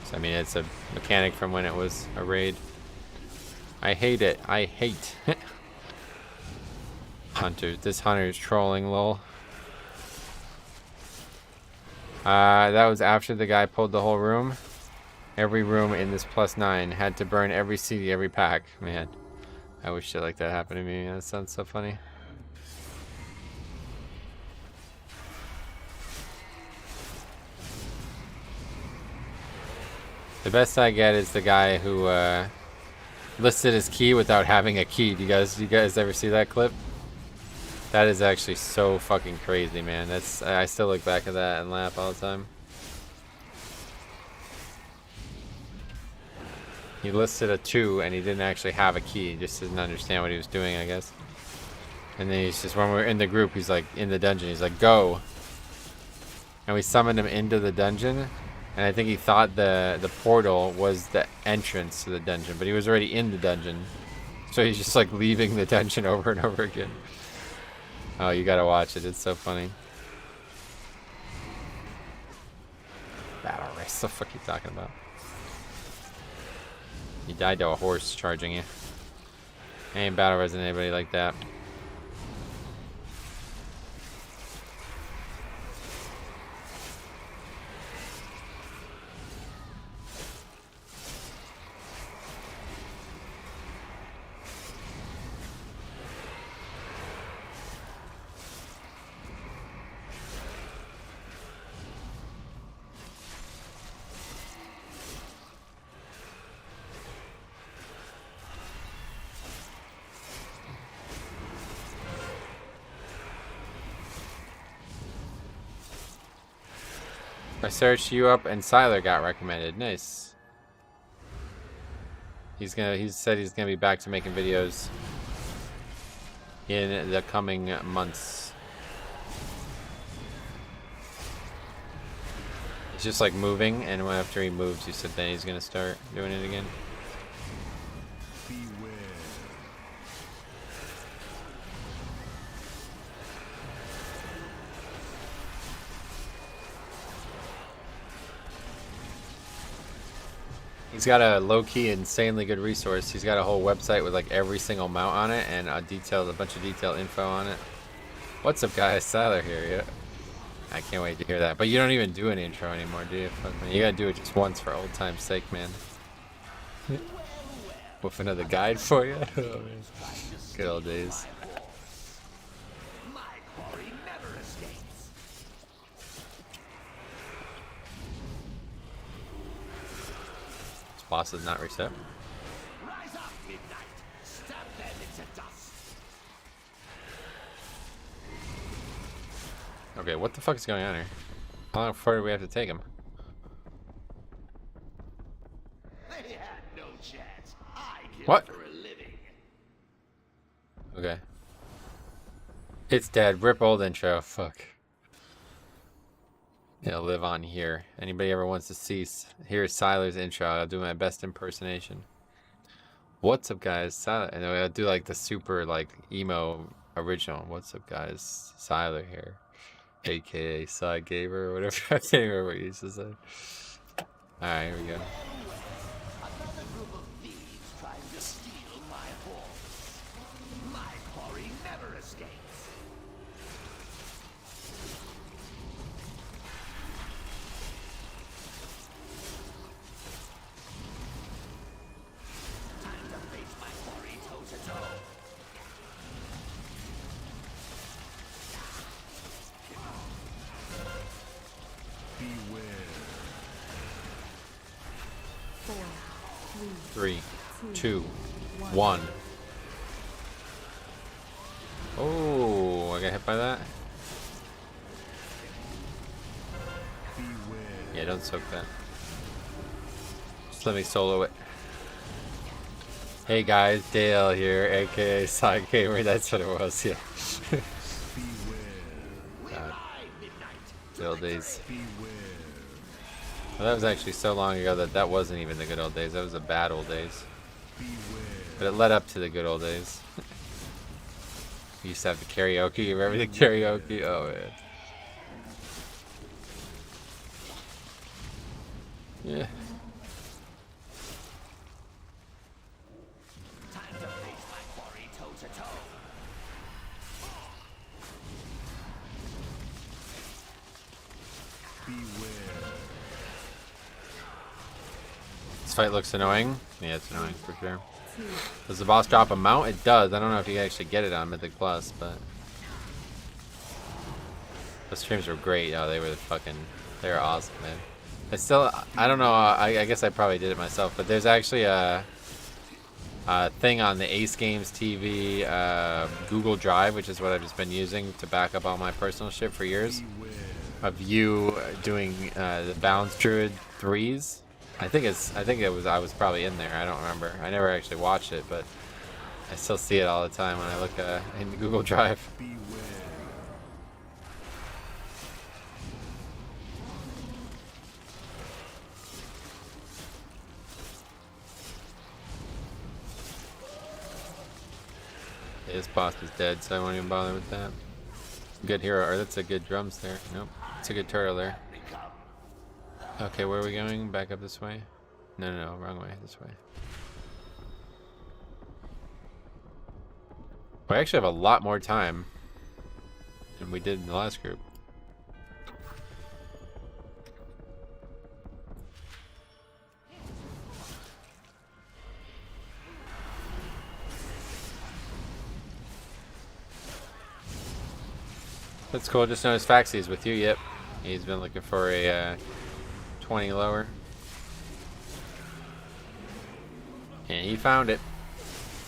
So, I mean, it's a mechanic from when it was a raid. I hate it. I hate Hunter. This hunter is trolling, lol. That was after the guy pulled the whole room. Every room in this +9 had to burn every CD, every pack. Man, I wish shit like that happened to me. That sounds so funny. The best I get is the guy who listed his key without having a key. Do you guys ever see that clip? That is actually so fucking crazy, man. I still look back at that and laugh all the time. He listed a 2 and he didn't actually have a key. He just didn't understand what he was doing, I guess. And then he's just, when we're in the group, he's like, in the dungeon, he's like, go. And we summoned him into the dungeon. And I think he thought the portal was the entrance to the dungeon, but he was already in the dungeon. So he's just like leaving the dungeon over and over again. Oh, you gotta watch it. It's so funny. Battle race. The fuck are you talking about? You died to a horse charging you. I ain't battle resing anybody like that. I searched you up and Siler got recommended. Nice. He said he's gonna be back to making videos in the coming months. It's just like moving, and after he moves, he said then he's gonna start doing it again. He's got a low-key, insanely good resource. He's got a whole website with like every single mount on it and a bunch of detailed info on it. What's up, guys? Siler here. Yeah, I can't wait to hear that. But you don't even do an intro anymore, do you? Fuck, man. You gotta do it just once for old time's sake, man. With another guide for you. Oh, man. Good old days. Boss is not reset. Rise up, midnight. Stab them into dust. Okay, what the fuck is going on here? How long far do we have to take him? They had no chance. I kill What? for a living. Okay. It's dead. Rip old intro. Fuck. It'll live on here. Anybody ever wants to see here's Siler's intro, I'll do my best impersonation. What's up, guys? Siler, and I'll do like the super like emo original. What's up, guys? Siler here, aka Side Gamer or whatever. I can't remember what you used to say. All right, here we go. Another group of thieves trying to steal my horse. My quarry never escapes. Three, two, one. Oh, I got hit by that. Yeah, don't soak that. Just let me solo it. Hey guys, Dale here, aka Side Gamer. That's what it was. Yeah. Good old days. Well, that was actually so long ago that wasn't even the good old days. That was the bad old days. But it led up to the good old days. We used to have the karaoke. You remember the karaoke? Oh, man. Yeah. Time to face my quarry toe to toe. This fight looks annoying. Yeah, it's annoying for sure. Does the boss drop a mount? It does. I don't know if you can actually get it on Mythic Plus, but the streams were great. Oh, they were awesome, man. I don't know. I guess I probably did it myself, but there's actually a thing on the Ace Games TV Google Drive, which is what I've just been using to back up all my personal shit for years, of you doing the Balance Druid 3s. I think I was probably in there. I don't remember. I never actually watched it, but I still see it all the time when I look in the Google Drive. His boss is dead, so I won't even bother with that. Good hero, or that's a good drums there. Nope, it's a good turtle there. Okay, where are we going? Back up this way? No, wrong way. This way. We actually have a lot more time than we did in the last group. That's cool. Just noticed Faxy's with you. Yep. He's been looking for a 20 lower. And he found it.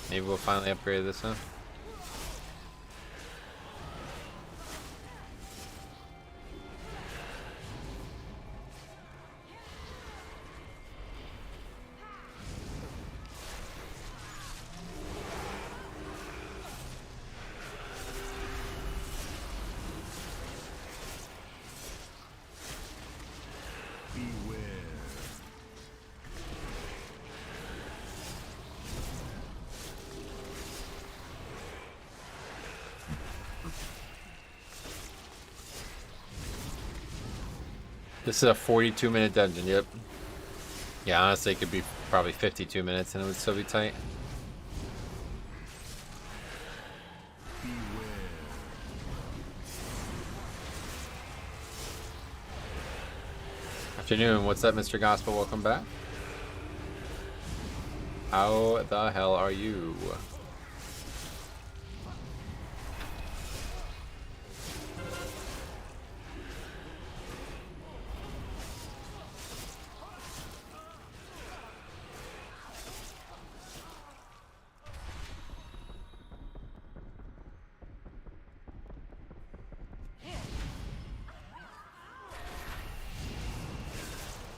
Maybe we'll finally upgrade this one. This is a 42-minute dungeon, yep. Yeah, honestly, it could be probably 52 minutes and it would still be tight. Afternoon, what's up, Mr. Gospel? Welcome back. How the hell are you?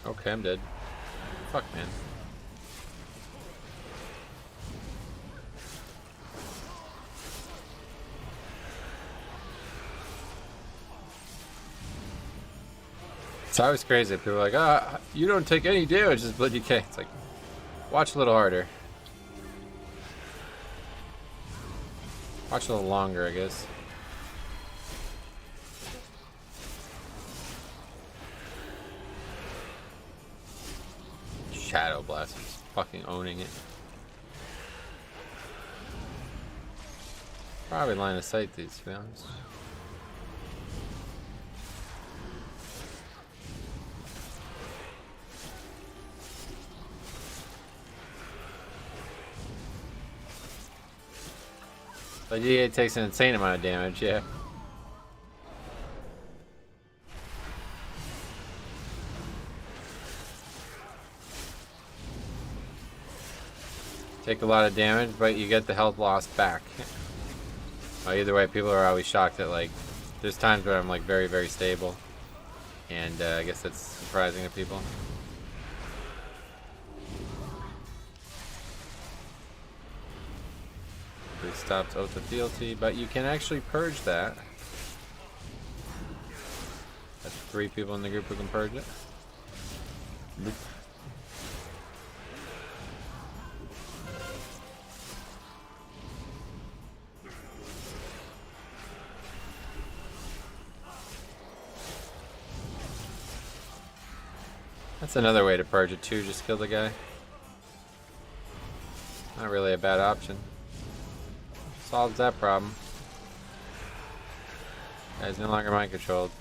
Okay, I'm dead. Fuck, man. It's always crazy. People are like, you don't take any damage as Blood DK. It's like, watch a little harder. Watch a little longer, I guess. Shadow Blast is fucking owning it. Probably line of sight these, to be honest. But yeah, it takes an insane amount of damage, yeah. Take a lot of damage, but you get the health loss back. Well, either way, people are always shocked that, like, there's times where I'm, like, very, very stable. And I guess that's surprising to people. We stopped Oath of Fealty, but you can actually purge that. That's 3 people in the group who can purge it. Boop. That's another way to purge it too, just kill the guy. Not really a bad option. Solves that problem. Guy's no longer mind controlled.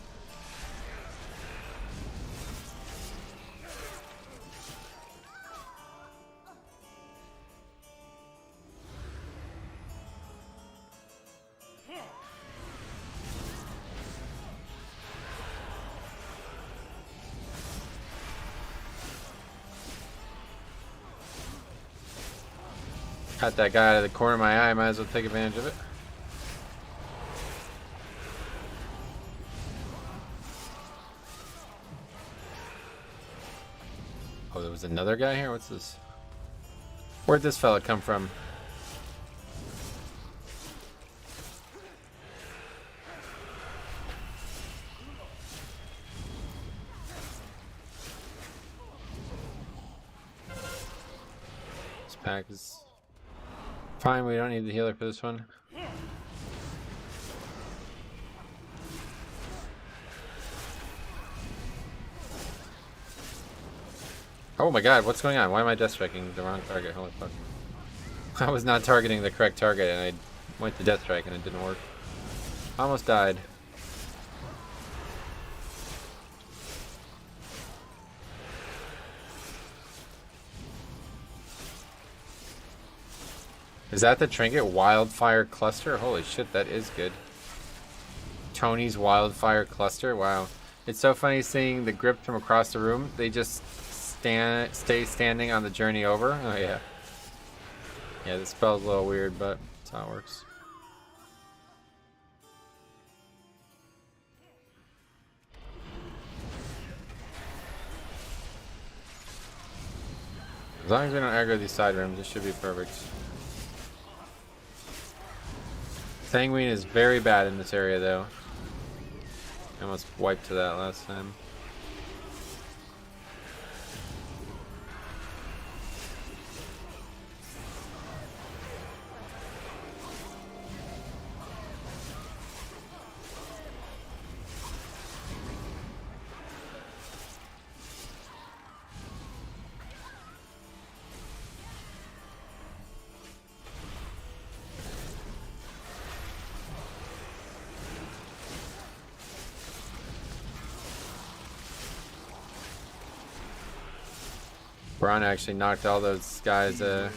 Got that guy out of the corner of my eye. Might as well take advantage of it. Oh, there was another guy here? What's this? Where'd this fella come from? This pack is fine. We don't need the healer for this one. Oh my god, what's going on? Why am I death striking the wrong target? Holy fuck. I was not targeting the correct target and I went to death strike and it didn't work. Almost died. Is that the trinket? Wildfire cluster? Holy shit, that is good. Tony's wildfire cluster? Wow. It's so funny seeing the grip from across the room. They just stay standing on the journey over. Oh yeah. Yeah, the spell's a little weird, but that's how it works. As long as we don't aggro these side rooms, this should be perfect. Sanguine is very bad in this area, though. I almost wiped to that last time. Braun actually knocked all those guys. They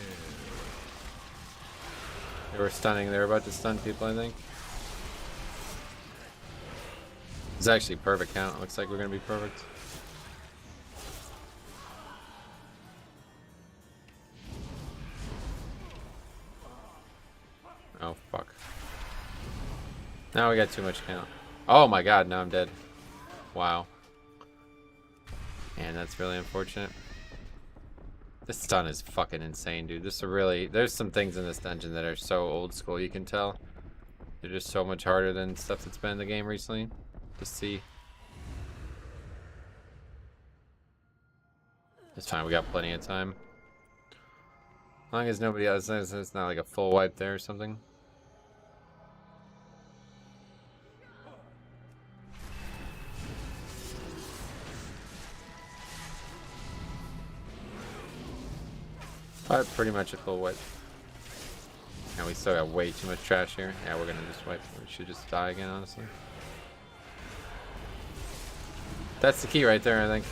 were stunning. They were about to stun people, I think. It's actually perfect count. Looks like we're gonna be perfect. Oh fuck. Now we got too much count. Oh my god, now I'm dead. Wow. Man, that's really unfortunate. This stun is fucking insane, dude. This is really... There's some things in this dungeon that are so old school, you can tell. They're just so much harder than stuff that's been in the game recently. To see. It's fine, we got plenty of time. As long as nobody else... It's not like a full wipe there or something. Pretty much a full wipe. And we still got way too much trash here. Yeah, we're gonna just wipe. We should just die again, honestly. That's the key right there, I think.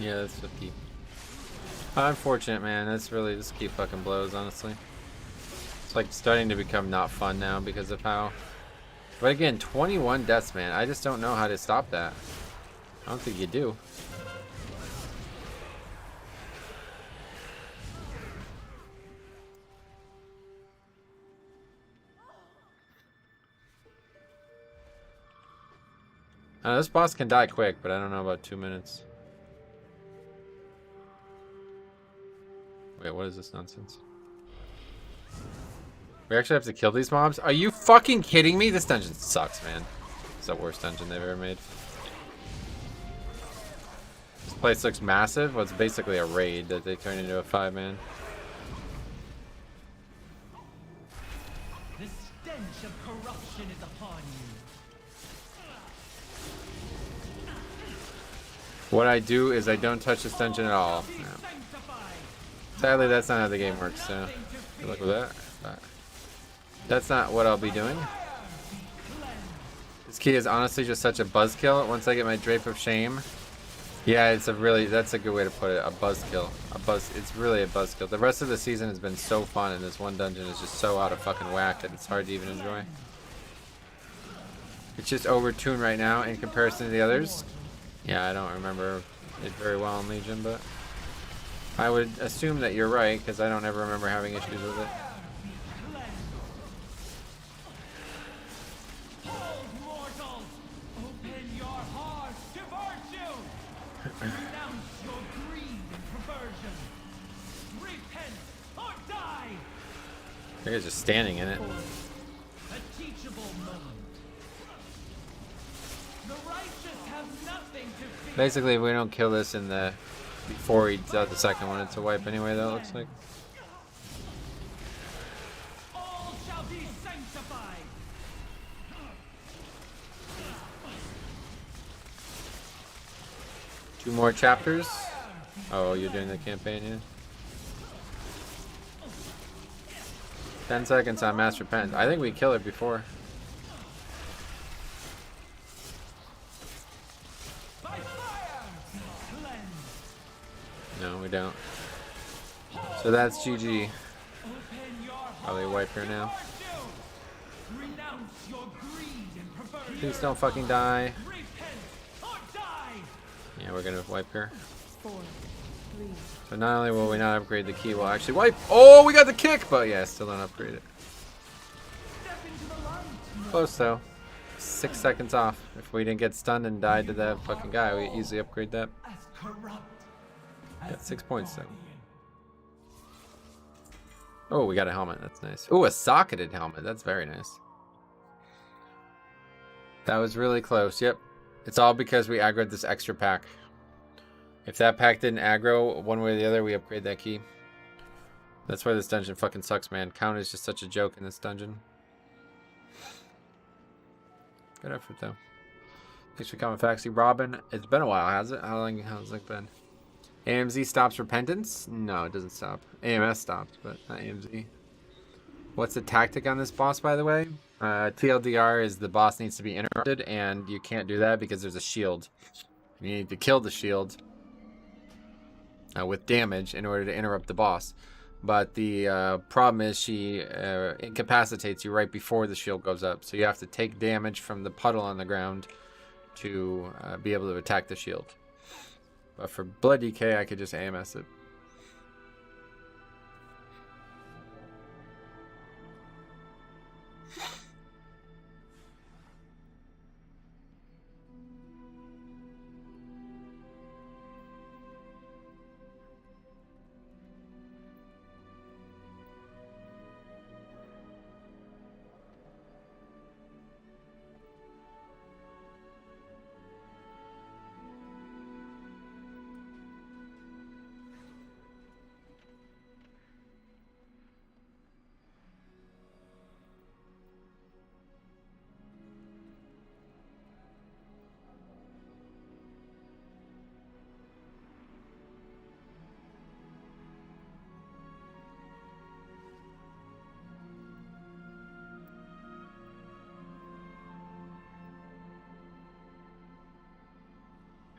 Yeah, that's 50. Unfortunate, man. That's really, this keep fucking blows, honestly. It's like starting to become not fun now because of how... But again, 21 deaths, man. I just don't know how to stop that. I don't think you do. This boss can die quick, but I don't know about 2 minutes. Wait, what is this nonsense? We actually have to kill these mobs? Are you fucking kidding me? This dungeon sucks, man. It's the worst dungeon they've ever made. This place looks massive. Well, it's basically a raid that they turned into a 5-man. The stench of corruption is upon you. What I do is I don't touch this dungeon at all. No. Sadly, that's not how the game works, so good luck with that. But that's not what I'll be doing. This key is honestly just such a buzzkill. Once I get my Drape of Shame, yeah, it's a really, that's a good way to put it, a buzzkill. It's really a buzzkill. The rest of the season has been so fun, and this one dungeon is just so out of fucking whack that it's hard to even enjoy. It's just overtuned right now in comparison to the others. Yeah, I don't remember it very well in Legion, but I would assume that you're right, because I don't ever remember having issues with it. Renounce your greed and perversion. Repent or die. I think it's just standing in it. A teachable moment. The righteous have nothing to fear. Basically, if we don't kill this in the before he does the second one, it's a wipe anyway. That looks like. All shall be sanctified. Two more chapters. Oh, you're doing the campaign, yeah. 10 seconds on Mass Repent. I think we kill it before. No, we don't. So that's GG. Probably wipe here now. Please don't fucking die. Yeah, we're gonna wipe here. 4, 3. So not only will we not upgrade the key, we'll actually wipe. Oh, we got the kick! But yeah, still don't upgrade it. Close though. 6 seconds off. If we didn't get stunned and died to that fucking guy, we easily upgrade that. Got 6 points though. Oh, we got a helmet. That's nice. Oh, a socketed helmet. That's very nice. That was really close. Yep. It's all because we aggroed this extra pack. If that pack didn't aggro one way or the other, we upgrade that key. That's why this dungeon fucking sucks, man. Count is just such a joke in this dungeon. Good effort, though. Thanks for coming, Faxi. Robin, it's been a while, has it? How long has it been? AMZ stops repentance? No, it doesn't stop. AMS stops, but not AMZ. What's the tactic on this boss, by the way? TLDR is the boss needs to be interrupted, and you can't do that because there's a shield. You need to kill the shield with damage in order to interrupt the boss. But the problem is she incapacitates you right before the shield goes up. So you have to take damage from the puddle on the ground to be able to attack the shield. But for blood DK, I could just AMS it.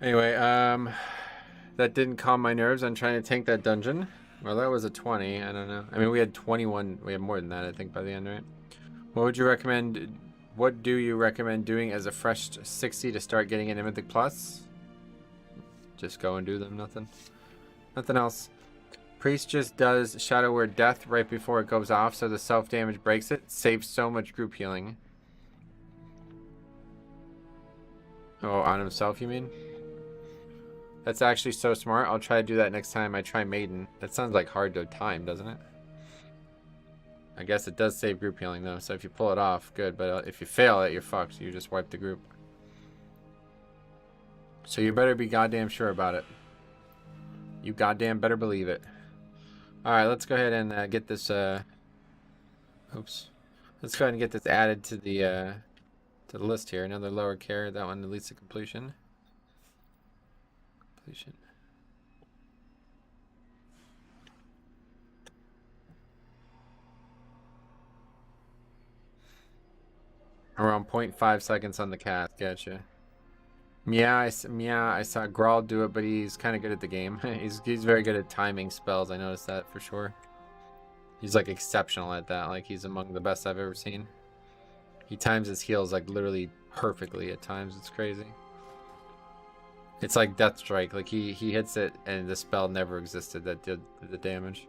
Anyway, that didn't calm my nerves on trying to tank that dungeon. Well, that was a 20. I don't know. I mean, we had 21. We had more than that, I think, by the end, right? What would you recommend? What do you recommend doing as a fresh 60 to start getting into Mythic Plus? Just go and do them. Nothing. Nothing else. Priest just does Shadow Word Death right before it goes off, so the self-damage breaks it. Saves so much group healing. Oh, on himself, you mean? That's actually so smart. I'll try to do that next time I try Maiden. That sounds like hard to time, doesn't it? I guess it does save group healing, though. So if you pull it off, good. But if you fail it, you're fucked. You just wipe the group. So you better be goddamn sure about it. You goddamn better believe it. Alright, let's go ahead and get this, oops. Let's go ahead and get this added to the list here. Another lower care, that one leads to completion. Completion. Around 0.5 seconds on the cast, gotcha. Yeah, I saw Grawl do it, but he's kind of good at the game. he's very good at timing spells, I noticed that for sure. He's like exceptional at that, like he's among the best I've ever seen. He times his heals like literally perfectly at times, it's crazy. It's like Death Strike, like he hits it and the spell never existed that did the damage.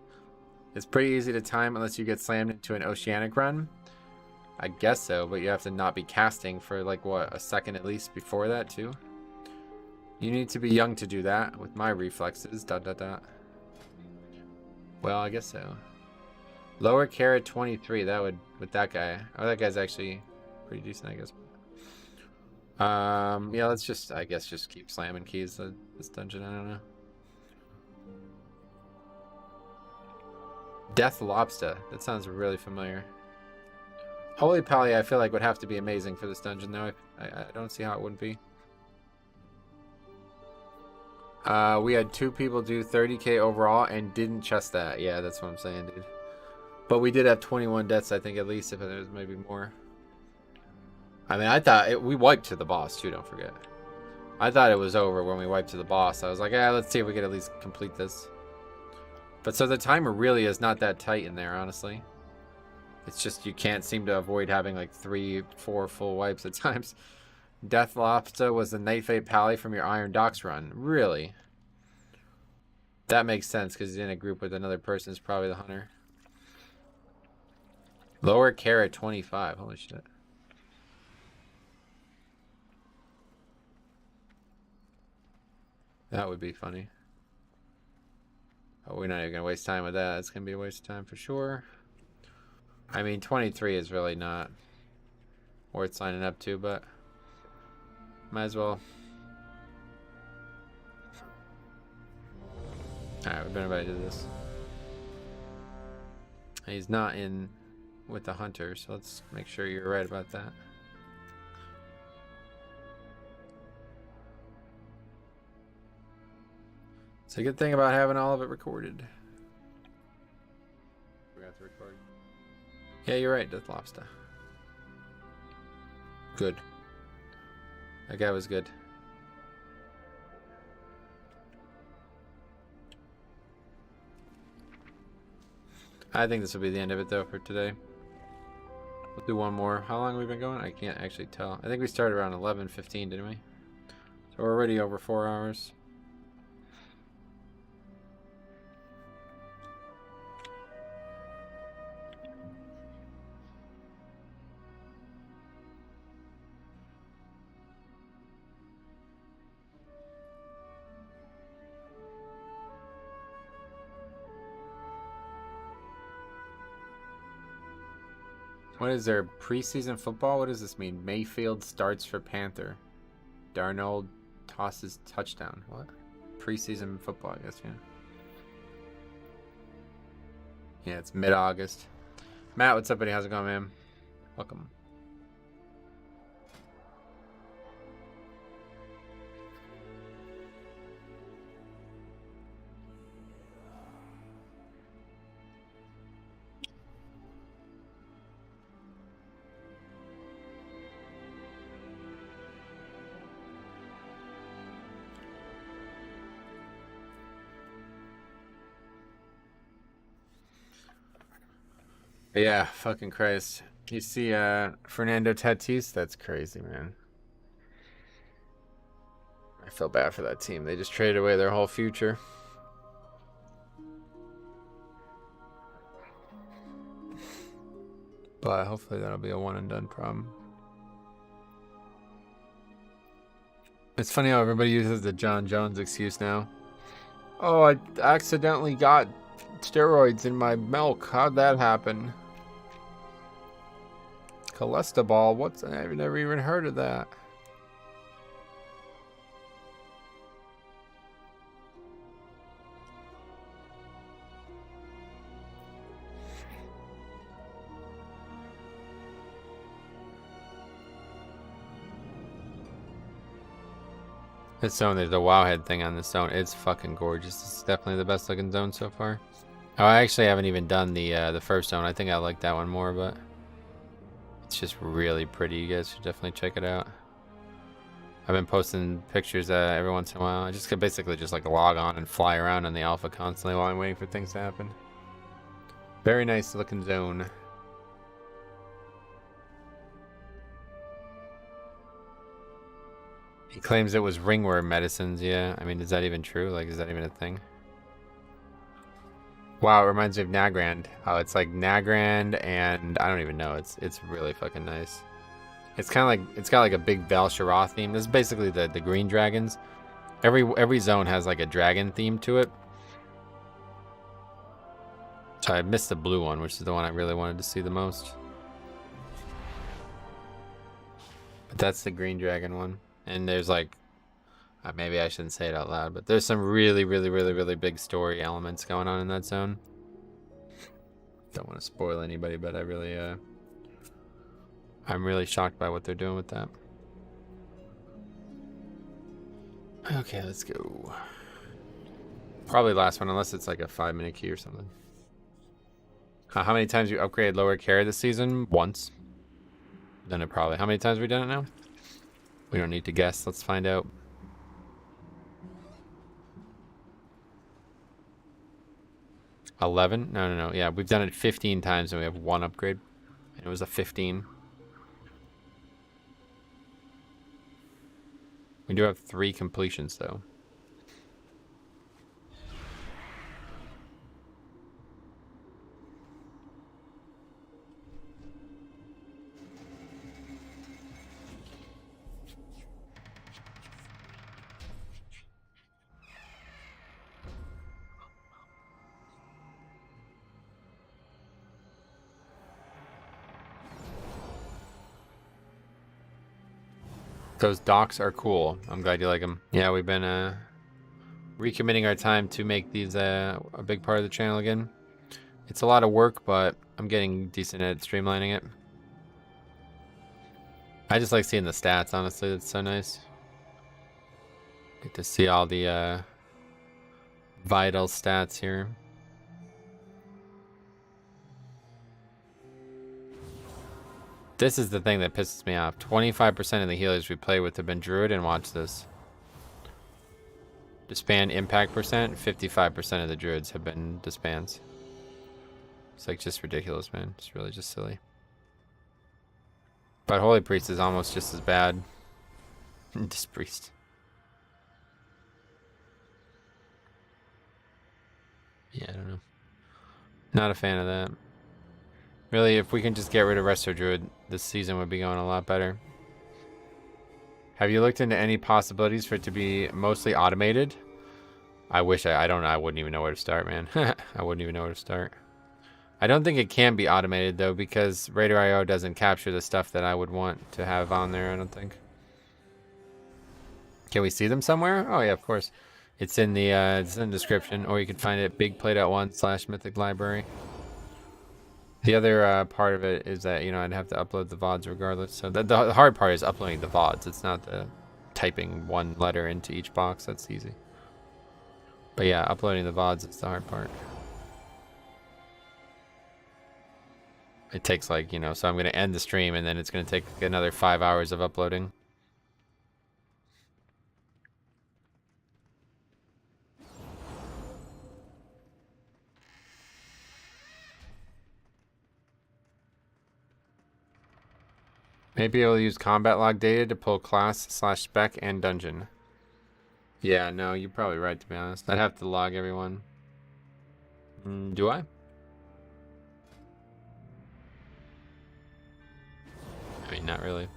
It's pretty easy to time unless you get slammed into an Oceanic Run. I guess so, but you have to not be casting for like what, a second at least before that too. You need to be young to do that with my reflexes. ... Well, I guess so. Lower carrot 23. That would with that guy. Oh, that guy's actually pretty decent, I guess. Yeah, let's just just keep slamming keys this dungeon. I don't know. Death Lobster. That sounds really familiar. Holy Pally, I feel like would have to be amazing for this dungeon, though. I don't see how it wouldn't be. We had 2 people do 30k overall and didn't chest that. Yeah, that's what I'm saying, dude. But we did have 21 deaths, I think, at least, if there was maybe more. I mean, I thought we wiped to the boss, too, don't forget. I thought it was over when we wiped to the boss. I was like, let's see if we can at least complete this. But so the timer really is not that tight in there, honestly. It's just you can't seem to avoid having like 3, 4 full wipes at times. Death Lobster was the Nightfate Pally from your Iron Docks run. Really? That makes sense because he's in a group with another person. Is probably the hunter. Lower carrot 25. Holy shit. That would be funny. Oh, we're not even gonna waste time with that. It's gonna be a waste of time for sure. I mean, 23 is really not worth signing up to, but might as well. Alright, we better about to do this. He's not in with the hunter, so let's make sure you're right about that. It's a good thing about having all of it recorded. We have to record. Yeah, you're right, Death Lobster. Good. That guy was good. I think this will be the end of it, though, for today. We'll do one more. How long have we been going? I can't actually tell. I think we started around 11:15, didn't we? So we're already over 4 hours. What is there? Preseason football? What does this mean? Mayfield starts for Panther. Darnold tosses touchdown. What? Preseason football, I guess, yeah. Yeah, it's mid-August. Matt, what's up, buddy? How's it going, man? Welcome. Yeah, fucking Christ. You see Fernando Tatis? That's crazy, man. I feel bad for that team. They just traded away their whole future. But hopefully that'll be a one and done problem. It's funny how everybody uses the John Jones excuse now. Oh, I accidentally got steroids in my milk. How'd that happen? Cholesterol? What's... I've never even heard of that. This zone, there's a wowhead thing on this zone. It's fucking gorgeous. It's definitely the best looking zone so far. Oh, I actually haven't even done the first zone. I think I like that one more, but it's just really pretty. You guys should definitely check it out. I've been posting pictures every once in a while. I just could basically just like log on and fly around in the alpha constantly while I'm waiting for things to happen. Very nice looking zone. He claims it was ringworm medicines. Yeah, I mean, is that even true? Like, is that even a thing? Wow, it reminds me of Nagrand. Oh, it's like Nagrand, and I don't even know. It's really fucking nice. It's kind of like, it's got like a big Val-Shara theme. This is basically the green dragons. Every zone has like a dragon theme to it. So I missed the blue one, which is the one I really wanted to see the most. But that's the green dragon one. And there's like, maybe I shouldn't say it out loud, but there's some really big story elements going on in that zone. Don't want to spoil anybody, but I really, I'm really shocked by what they're doing with that. Okay, let's go. Probably last one, unless it's like a 5-minute key or something. How many times you upgraded lower carry this season? Once. Done it probably. How many times have we done it now? We don't need to guess. Let's find out. $11? No. Yeah, we've done it 15 times and we have 1 upgrade. And it was a 15. We do have 3 completions though. Those docks are cool. I'm glad you like them. Yeah, we've been recommitting our time to make these a big part of the channel again. It's a lot of work, but I'm getting decent at streamlining it. I just like seeing the stats, honestly. It's so nice. Get to see all the vital stats here. This is the thing that pisses me off. 25% of the healers we play with have been Druid, and watch this. Disband impact percent, 55% of the Druids have been disbands. It's like just ridiculous, man. It's really just silly. But Holy Priest is almost just as bad. Just Priest. Yeah, I don't know. Not a fan of that. Really, if we can just get rid of Resto Druid, this season would be going a lot better. Have you looked into any possibilities for it to be mostly automated? I wish I don't know. I wouldn't even know where to start, man. I wouldn't even know where to start. I don't think it can be automated, though, because Raider.io doesn't capture the stuff that I would want to have on there, I don't think. Can we see them somewhere? Oh, yeah, of course. It's in the description, or you can find it at bigplay.1/mythic library. The other part of it is that, you know, I'd have to upload the VODs regardless. So the hard part is uploading the VODs. It's not the typing one letter into each box. That's easy. But yeah, uploading the VODs is the hard part. It takes like, you know, so I'm going to end the stream and then it's going to take another 5 hours of uploading. Maybe I'll use combat log data to pull class/spec and dungeon. Yeah, no, you're probably right, to be honest. I'd have to log everyone. Do I? I mean, not really.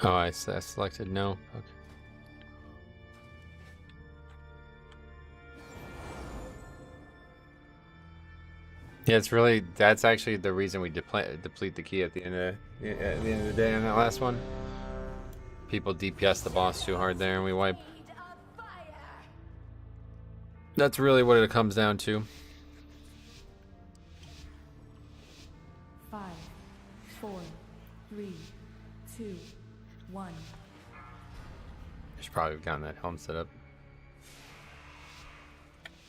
Oh, I selected no. Okay. Yeah, it's really, that's actually the reason we deplete the key at the end of the day on that last one. People DPS the boss too hard there and we wipe. That's really what it comes down to. 5, 4, 3, 2, 1. I should probably have gotten that helm set up.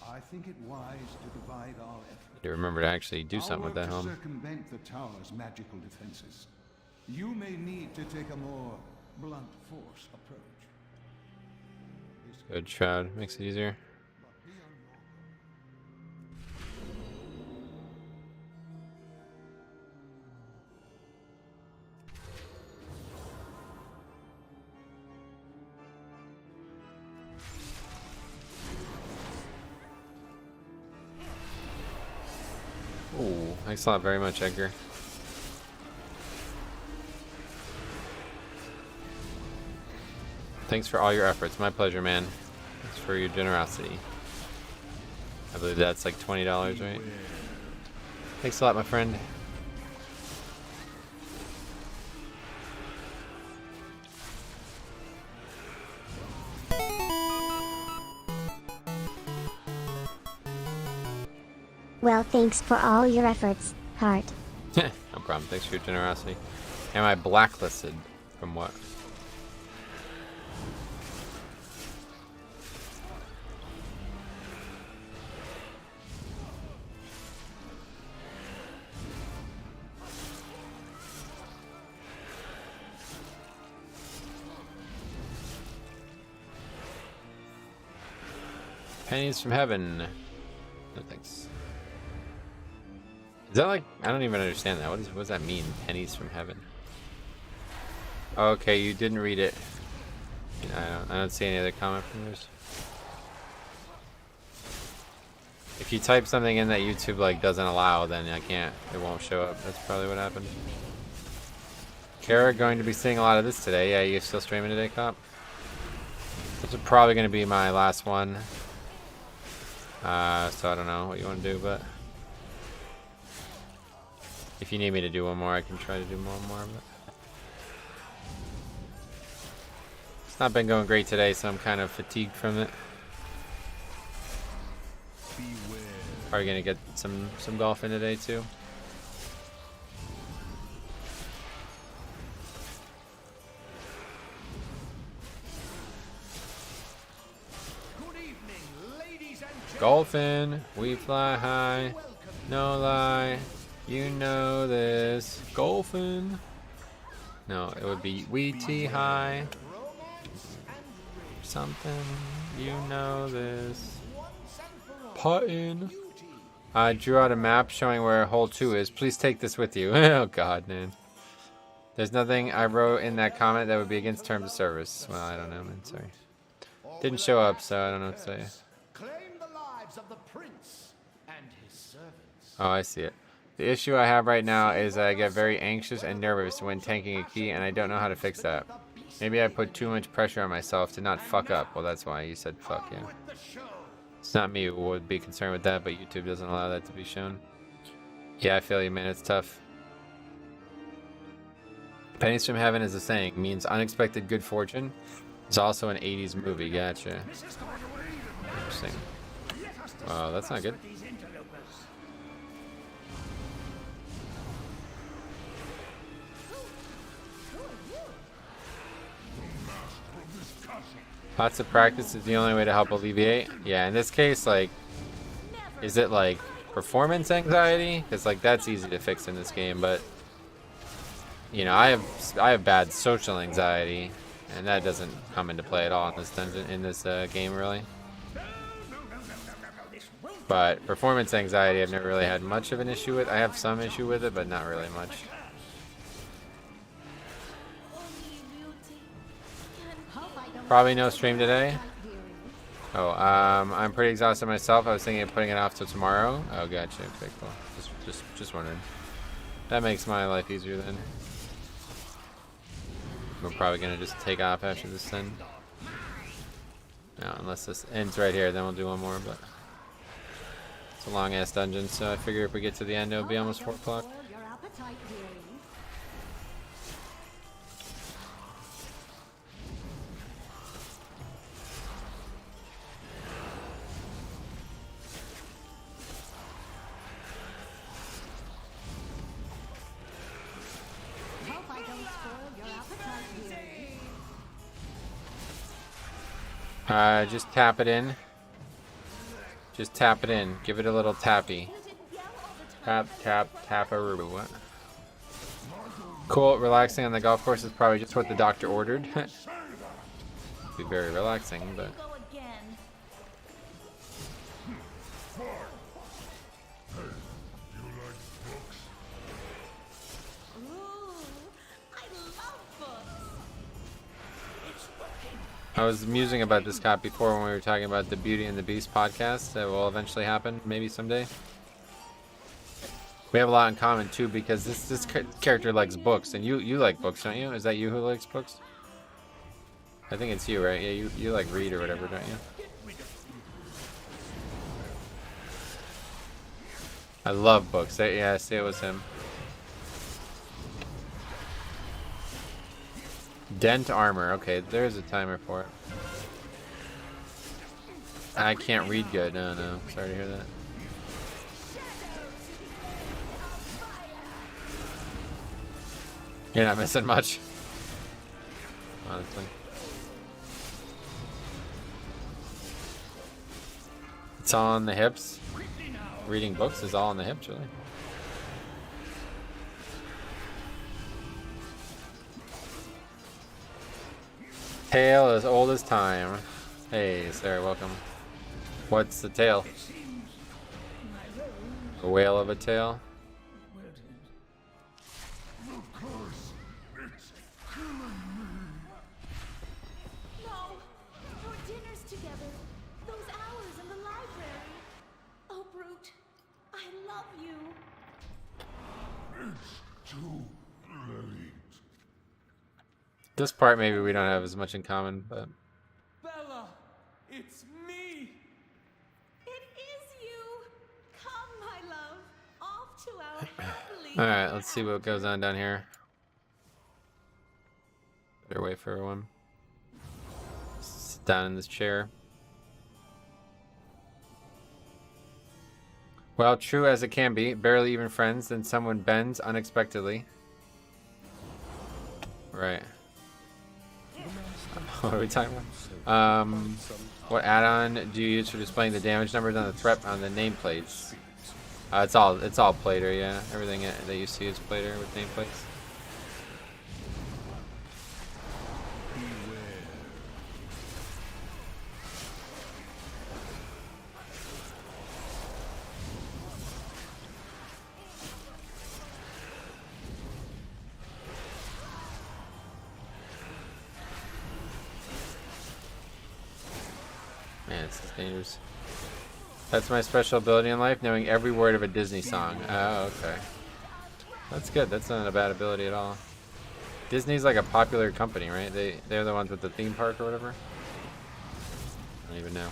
I think it wise to divide our efforts. You remember to actually do something with that Our work helm. to circumvent the tower's magical defenses. You may need to take a more blunt force approach. Good shroud, makes it easier. Ooh, thanks a lot very much, Edgar. Thanks for all your efforts. My pleasure, man. Thanks for your generosity. I believe that's like $20, right? Thanks a lot, my friend. Well, thanks for all your efforts, Heart. No problem. Thanks for your generosity. Am I blacklisted? From what? Pennies from heaven. No thanks. Is that like, I don't even understand that. What does that mean? Pennies from heaven. Okay, you didn't read it. I don't see any other comment from yours. If you type something in that YouTube like doesn't allow, then it won't show up. That's probably what happened. Kara going to be seeing a lot of this today. Yeah, you still streaming today, Cop? This is probably going to be my last one. So I don't know what you want to do, but if you need me to do one more, I can try to do one more. But it's not been going great today, so I'm kind of fatigued from it. Probably gonna get some golf in today too. Golfing, we fly high, no lie, you know this. Golfing. No, it would be we tee high. Something, you know this. Puttin'. I drew out a map showing where hole 2 is. Please take this with you. Oh god, man. There's nothing I wrote in that comment that would be against terms of service. Well, I don't know, man. Sorry. Didn't show up, so I don't know what to say. Of the prince and his servants. Oh, I see it. The issue I have right now is I get very anxious and nervous when tanking a key, and I don't know how to fix that. Maybe I put too much pressure on myself to not fuck up. Well, that's why you said fuck, yeah. It's not me who would be concerned with that, but YouTube doesn't allow that to be shown. Yeah, I feel you, man. It's tough. Pennies from heaven is a saying. Means unexpected good fortune. It's also an 80s movie. Gotcha. Interesting. Wow, that's not good. Lots of practice is the only way to help alleviate. Yeah, in this case, like, is it like performance anxiety? Because like that's easy to fix in this game, but you know, I have bad social anxiety, and that doesn't come into play at all in this dungeon, in this game, really. But performance anxiety, I've never really had much of an issue with. I have some issue with it, but not really much. Probably no stream today. Oh, I'm pretty exhausted myself. I was thinking of putting it off till tomorrow. Oh, gotcha. Okay, cool. Just wondering. That makes my life easier then. we're probably gonna just take off after this then. No, unless this ends right here, then we'll do one more, but it's a long ass dungeon, so I figure if we get to the end it'll be almost 4 o'clock. Your appetite, dearie. Hope I don't spoil your appetite, dearie. Just tap it in. Just tap it in. Give it a little tappy. Tap, tap, tap-a-roo. What? Cool. Relaxing on the golf course is probably just what the doctor ordered. Be very relaxing, but... Go again. Ooh, I love books. I was musing about this cop before when we were talking about the Beauty and the Beast podcast that will eventually happen, maybe someday. We have a lot in common too because this character likes books, and you like books, don't you? Is that you who likes books? I think it's you, right? Yeah, you like read or whatever, don't you? I love books. Yeah, I see it was him. Dent armor. Okay, there's a timer for it. I can't read good. No. Sorry to hear that. You're not missing much. Honestly. It's all on the hips. Reading books is all on the hips, really. Tale as old as time. Hey, Sarah, welcome. What's the tale? A whale of a tale? No, your dinners together. Those hours in the library. Oh, Brute, I love you. It's too late. This part maybe we don't have as much in common, but... Bella, it's me. It is you. Come, my love. Off to our happily. Alright, let's see what goes on down here. Better wait for everyone. Sit down in this chair. Well, true as it can be, barely even friends, then someone bends unexpectedly. Right. What are we talking about? What add-on do you use for displaying the damage numbers on the threat on the nameplates? It's all plater, yeah. Everything they used to use plater with nameplates. Man, it's dangerous. That's my special ability in life, knowing every word of a Disney song. Oh, okay. That's good. That's not a bad ability at all. Disney's like a popular company, right? They're the ones with the theme park or whatever. I don't even know.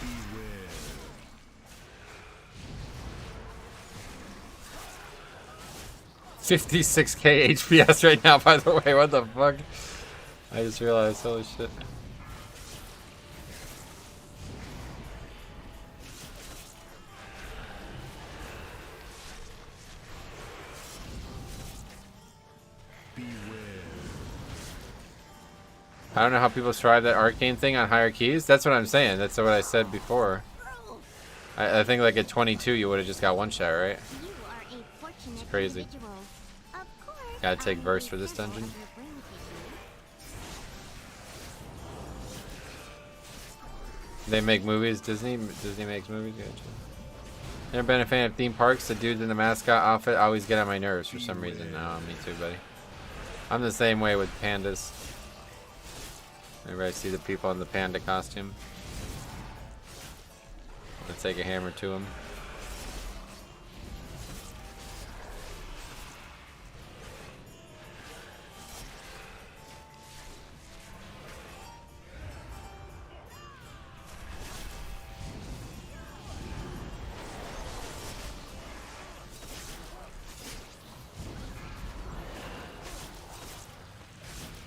Beware. 56k HPS right now, by the way. What the fuck? I just realized. Holy shit. I don't know how people strive that arcane thing on higher keys. That's what I'm saying. That's what I said before. I think like at 22 you would have just got one shot, right? It's crazy. Gotta take verse for this dungeon. They make movies, Disney makes movies, gotcha. Never been a fan of theme parks. The dudes in the mascot outfit always get on my nerves for some reason. No, me too, buddy. I'm the same way with pandas. Whenever I see the people in the panda costume, I'm gonna take a hammer to them.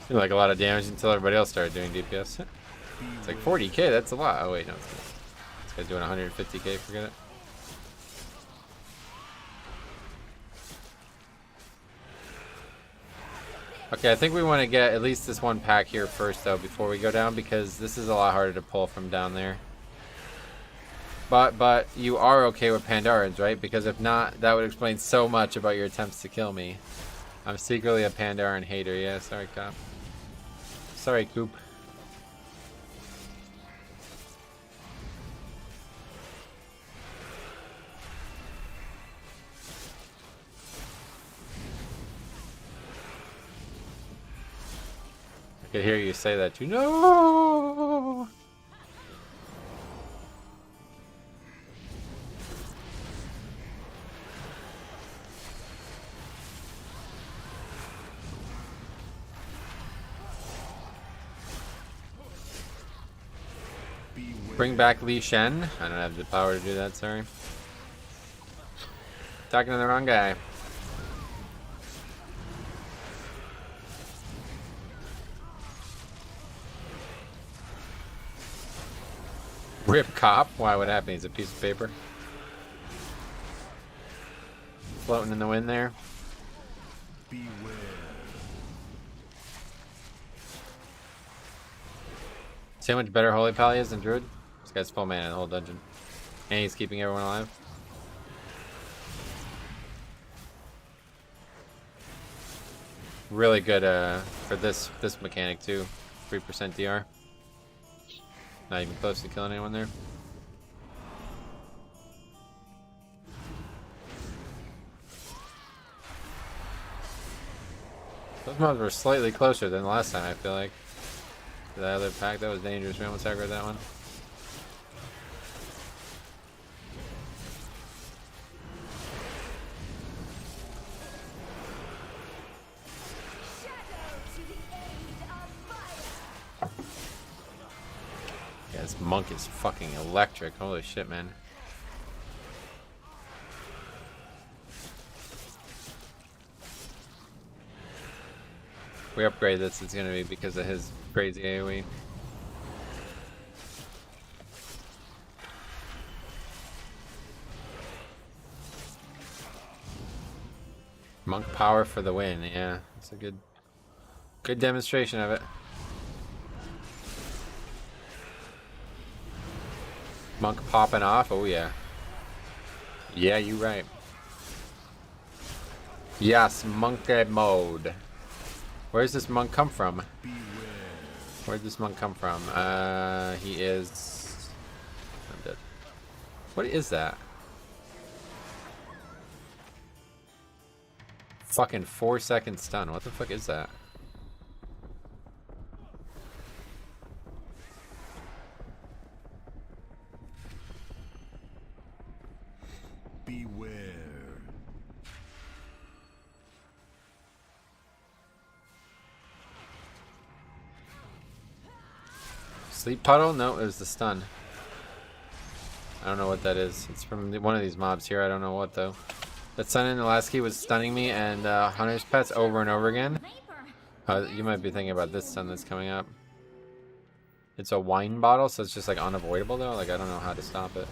Seemed like a lot of damage until everybody else started doing DPS. It's like 40k, that's a lot. Oh wait, no, it's good. This guy's doing 150k, forget it. Okay, I think we want to get at least this one pack here first though before we go down, because this is a lot harder to pull from down there. But you are okay with Pandarans, right? Because if not, that would explain so much about your attempts to kill me. I'm secretly a Pandaran hater. Yeah, sorry, Cop. Sorry, Coop. I could hear you say that too. No! Bring back Li Shen. I don't have the power to do that, sorry. Talking to the wrong guy. Rip Cop? Why, what happened? He's a piece of paper. Floating in the wind there. Beware. See how much better Holy Pally is than Druid? This guy's full mana in the whole dungeon. And he's keeping everyone alive. Really good for this mechanic too. 3% DR. Not even close to killing anyone there. Those mobs were slightly closer than the last time, I feel like. That other pack, that was dangerous. We almost aggroed that one. Yeah, this monk is fucking electric. Holy shit, man. If we upgrade this, it's gonna be because of his crazy AoE. Monk power for the win, yeah. It's a good demonstration of it. Monk popping off, oh yeah. Yeah, you right. Yes, monk mode. Where's this monk come from? Where'd this monk come from? He is... I'm dead. What is that? Fucking 4-second stun. What the fuck is that? Beware. Sleep puddle? No, it was the stun. I don't know what that is. It's from one of these mobs here. I don't know what though. That stun in the last key was stunning me and Hunter's Pets over and over again. You might be thinking about this stun that's coming up. It's a wine bottle, so it's just like unavoidable though. Like I don't know how to stop it.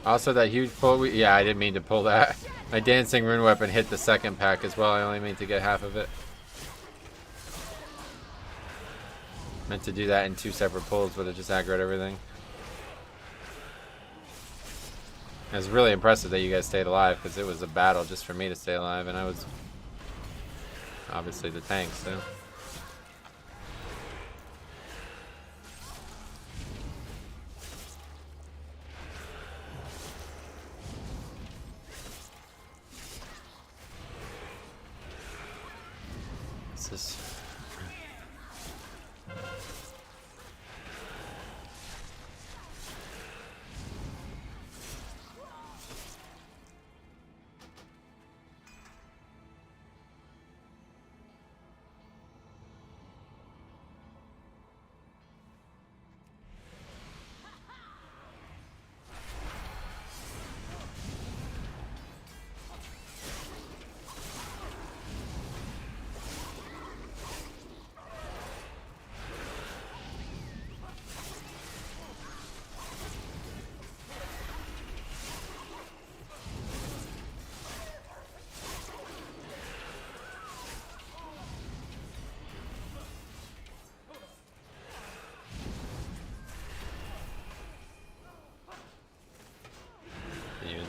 Also, that huge pull. Yeah, I didn't mean to pull that. My dancing rune weapon hit the second pack as well. I only meant to get half of it. Meant to do that in 2 separate pulls, but it just aggroed everything. It was really impressive that you guys stayed alive, because it was a battle just for me to stay alive, and I was obviously the tank, so. This is...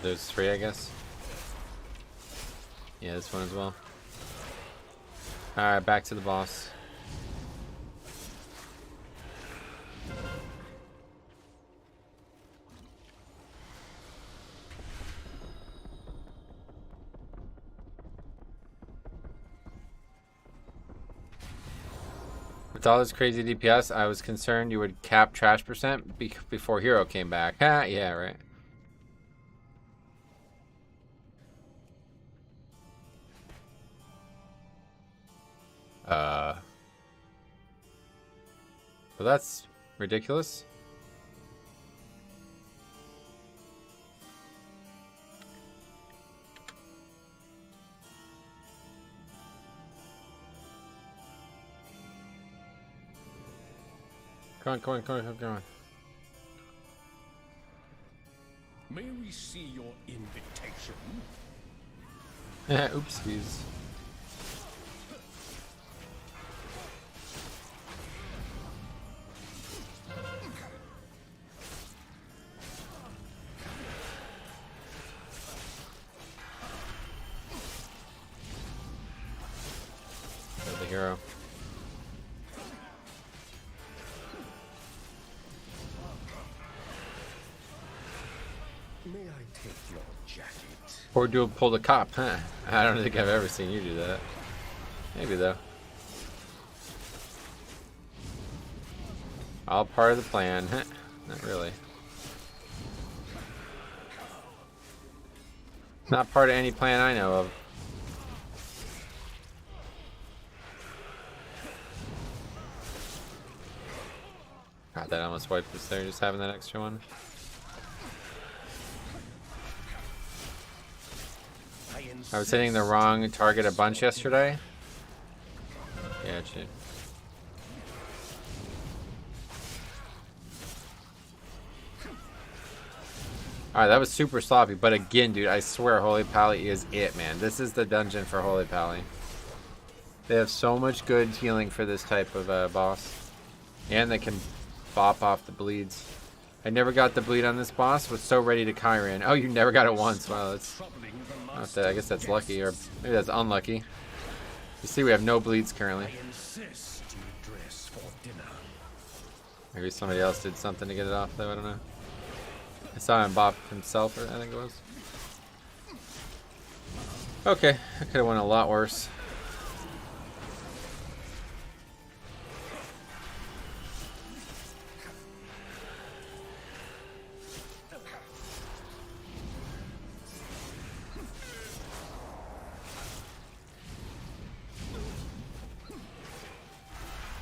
There's 3, I guess. Yeah, this one as well. Alright, back to the boss. With all this crazy DPS, I was concerned you would cap trash percent before Hero came back. Ha, yeah, right. Well, that's ridiculous. Come on. May we see your invitation? Oopsies. The hero. May I take your jacket? Or do pull the cop, huh? I don't think I've ever seen you do that. Maybe though. All part of the plan. Not really. Not part of any plan I know of. God, that almost wiped us there, just having that extra one. I was hitting the wrong target a bunch yesterday. Yeah, shit. Alright, that was super sloppy, but again, dude, I swear Holy Pally is it, man. This is the dungeon for Holy Pally. They have so much good healing for this type of boss. And they can bop off the bleeds. I never got the bleed on this boss, was so ready to Kyran. Oh, you never got it once. Wow, that's... I guess that's lucky, or maybe that's unlucky. You see, we have no bleeds currently. Maybe somebody else did something to get it off, though, I don't know. I saw him bop himself, I think it was. Okay, I could have went a lot worse.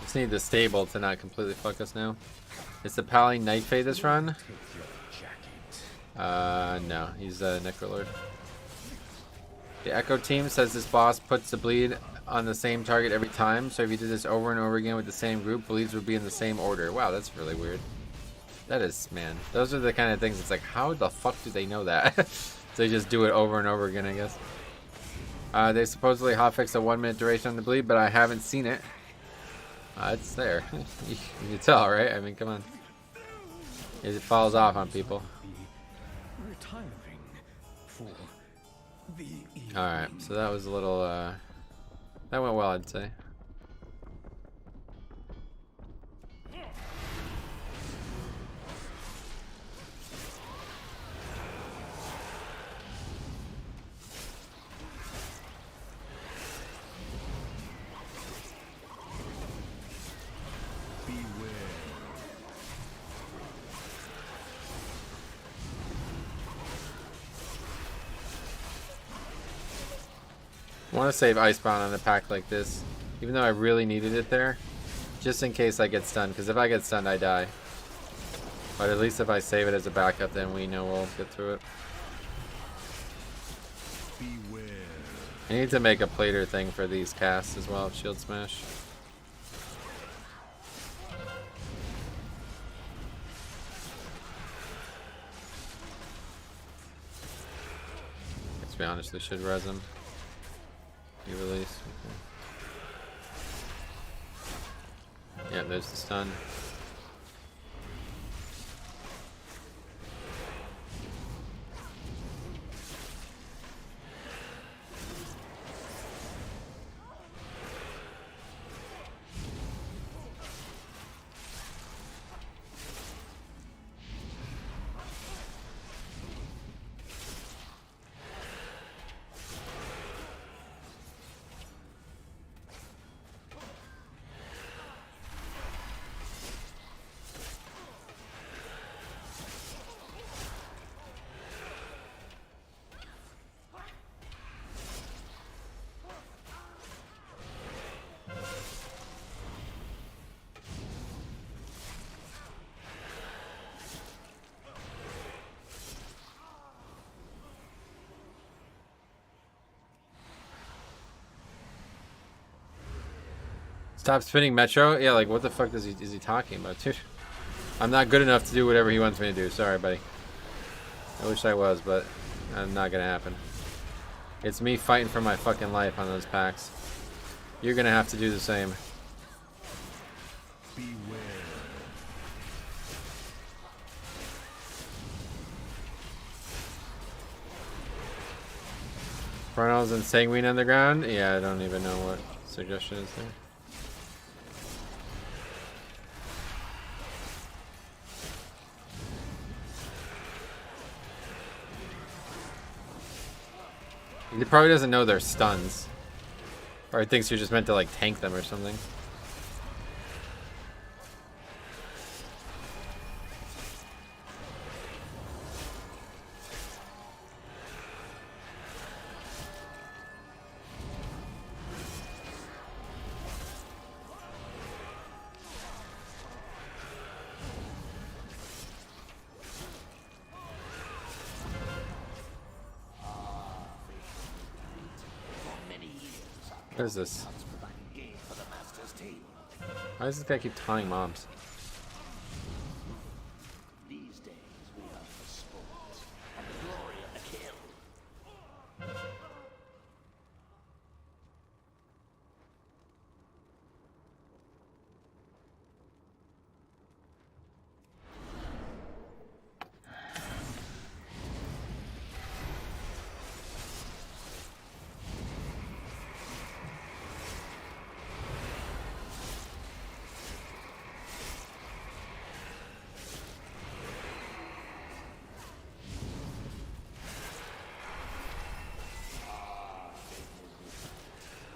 Just need the stable to not completely fuck us now. Is the Pally Night Fade this run? No, he's a Necrolord. The Echo team says this boss puts the bleed on the same target every time, so if you did this over and over again with the same group, bleeds would be in the same order. Wow, that's really weird. That is, man. Those are the kind of things, it's like, how the fuck do they know that? They just do it over and over again, I guess. They supposedly hotfix a 1 minute duration on the bleed, but I haven't seen it. It's there. You can tell, right? I mean, come on. It falls off on people. Retiring for the evening. Alright, so that was a little, that went well, I'd say. I want to save Icebound on a pack like this, even though I really needed it there, just in case I get stunned, because if I get stunned, I die. But at least if I save it as a backup, then we know we'll get through it. Beware. I need to make a plater thing for these casts as well, Shield Smash. Let's be honest, we should res him. You release. Okay. Yeah, there's the stun. Stop spinning Metro? Yeah, like what the fuck is he talking about, dude? I'm not good enough to do whatever he wants me to do. Sorry, buddy. I wish I was, but not gonna happen. It's me fighting for my fucking life on those packs. You're gonna have to do the same. Beware. Frontals and Sanguine on the ground? Yeah, I don't even know what suggestion is there. He probably doesn't know they're stuns. Or he thinks you're just meant to like tank them or something. What is this? Why does this guy keep tying mobs? These days we are for sport and the glory of the kill.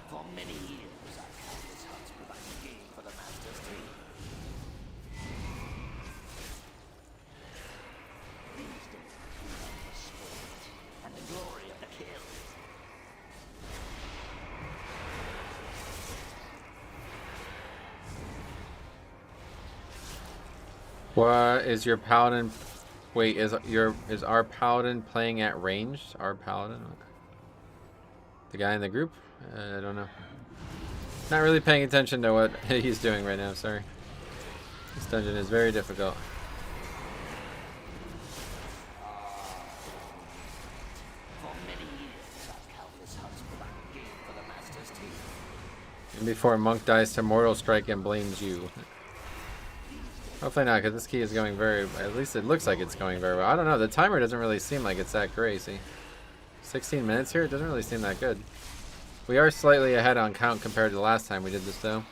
For many years, our countless huts provided game for the master's team. These days, we are for sport and the glory of the kill. What is your paladin? Wait, is our paladin playing at ranged? Our paladin? The guy in the group? I don't know. Not really paying attention to what he's doing right now, sorry. This dungeon is very difficult. And before Monk dies to Mortal Strike and blames you. Hopefully not, because this key is going very... At least it looks like it's going very well. I don't know, the timer doesn't really seem like it's that crazy. 16 minutes here? It doesn't really seem that good. We are slightly ahead on count compared to the last time we did this, though.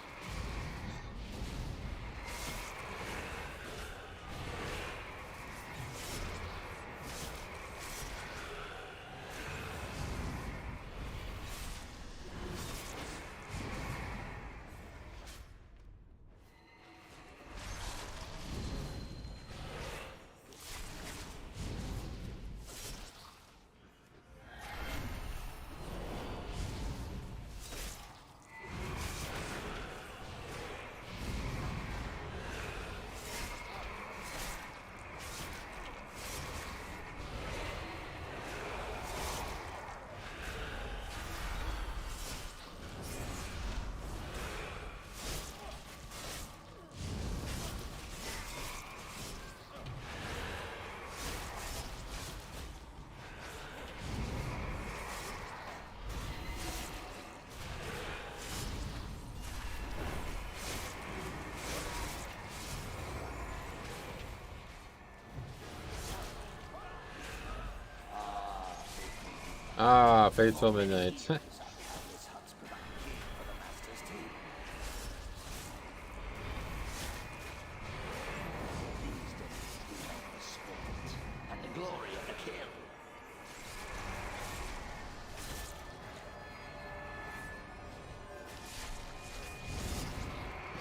Ah, Faithful Midnight.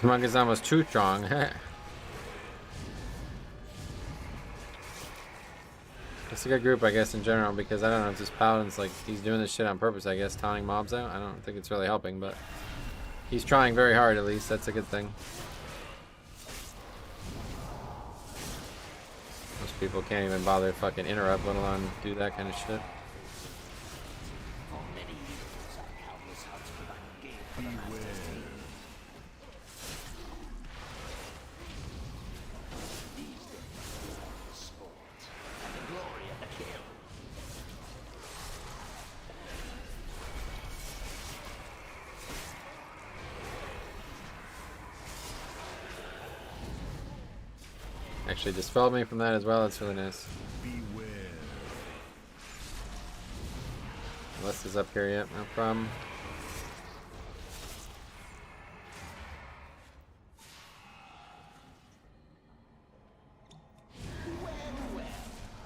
Monk is almost too strong. It's a good group, I guess, in general, because I don't know if this paladin's like, he's doing this shit on purpose, I guess, taunting mobs out. I don't think it's really helping, but he's trying very hard, at least. That's a good thing. Most people can't even bother to fucking interrupt, let alone do that kind of shit. Actually dispelled me from that as well. That's really nice. Beware. List is up here yet, no problem.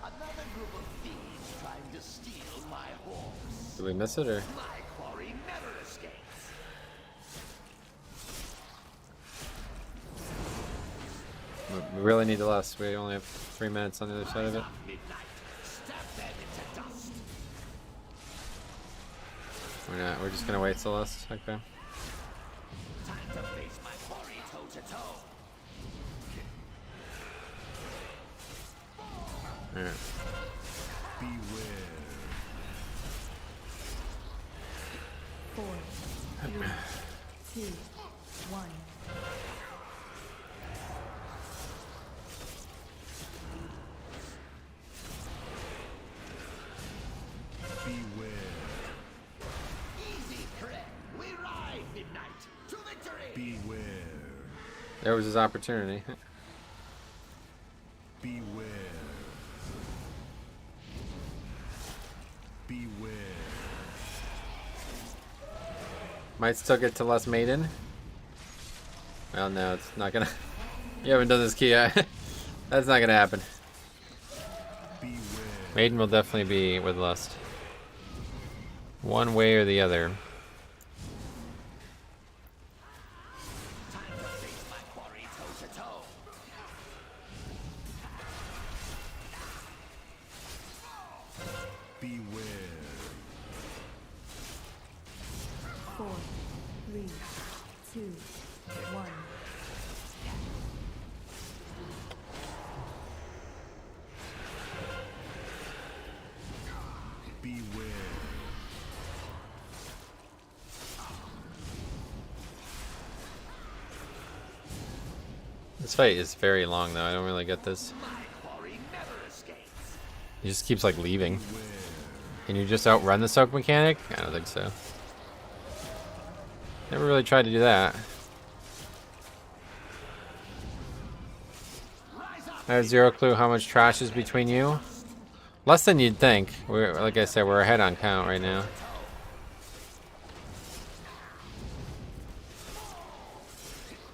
Another group of thieves trying to steal my horse. Did we miss it or? My quarry never escapes. We really need the lust. We only have 3 minutes on the other side of it. We're not. We're just gonna wait till lust. Okay. Time to face my quarry toe to toe. All right. Beware. 4, 3, 2, 1. Beware. Easy, friend. We ride midnight to victory. Beware. There was his opportunity. Beware. Beware. Might still get to Lust Maiden. Well, no, it's not gonna. You haven't done this key yet. That's not gonna happen. Beware. Maiden will definitely be with Lust. One way or the other. Time to face my quarry toe to toe. 4, 3, 2, 1. Beware. This fight is very long, though. I don't really get this. My quarry never escapes. He just keeps like leaving. Can you just outrun the soak mechanic? I don't think so. Never really tried to do that. I have zero clue how much trash is between you. Less than you'd think. We're, like I said, we're ahead on count right now.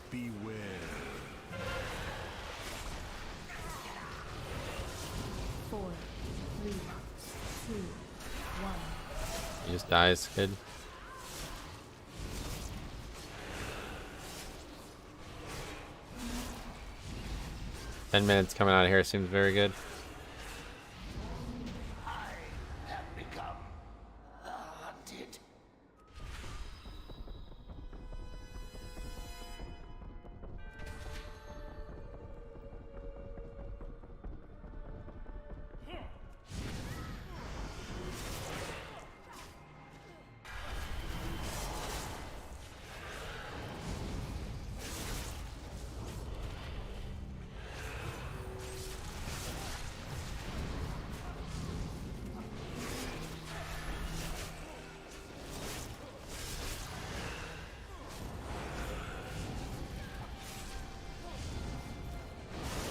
Beware. Four, three, two, one. He just dies, kid. Ten minutes coming out of here seems very good.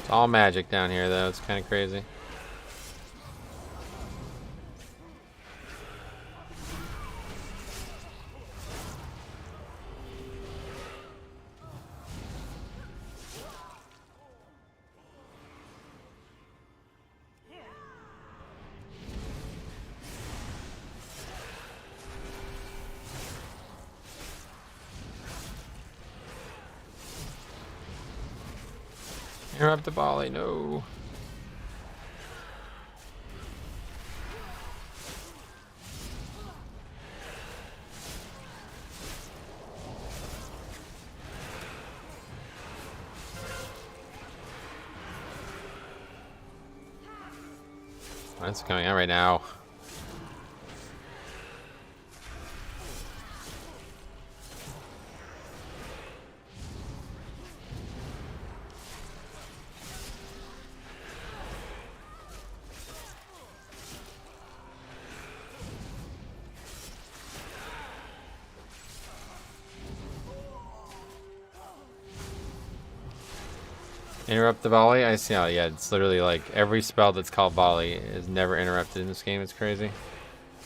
It's all magic down here, though. It's kind of crazy. Interrupt the volley, no. What's coming out right now? Interrupt the volley? I see. Oh, yeah, it's literally like every spell that's called volley is never interrupted in this game. It's crazy.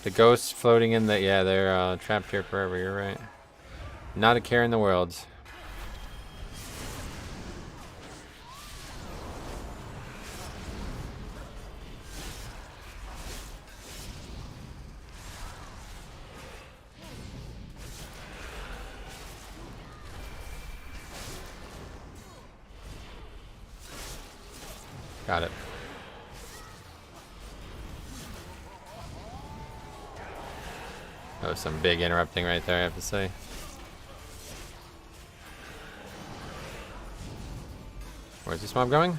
The ghosts floating in the... Yeah, they're trapped here forever. You're right. Not a care in the world. Got it. That was some big interrupting right there, I have to say. Where's this mob going?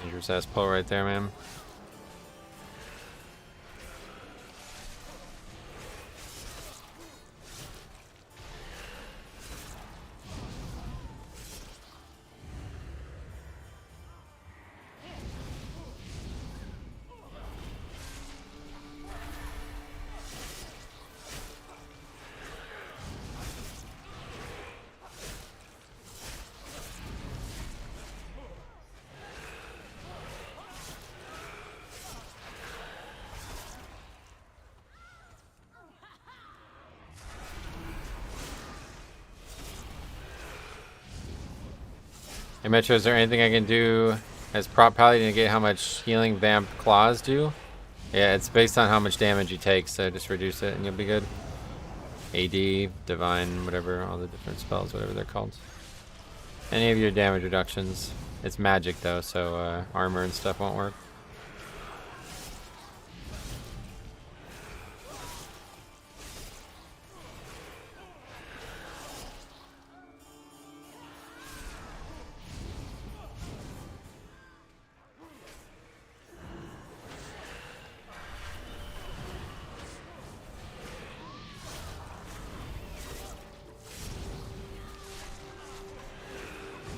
Dangerous ass pull right there, man. Hey Metro, is there anything I can do as prop paladin to get how much healing vamp claws do? Yeah, it's based on how much damage you take, so just reduce it and you'll be good. AD, divine, whatever, all the different spells, whatever they're called. Any of your damage reductions. It's magic though, so armor and stuff won't work.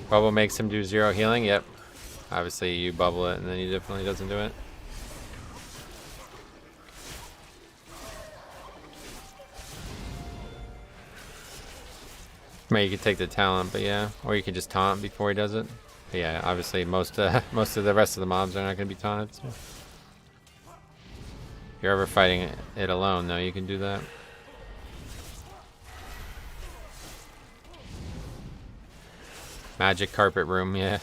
Bubble makes him do 0 healing. Yep. Obviously, you bubble it, and then he definitely doesn't do it. Maybe you could take the talent, but yeah, or you could just taunt before he does it. But yeah, obviously most of the rest of the mobs are not going to be taunted. So. If you're ever fighting it alone, though, you can do that. Magic carpet room, yeah.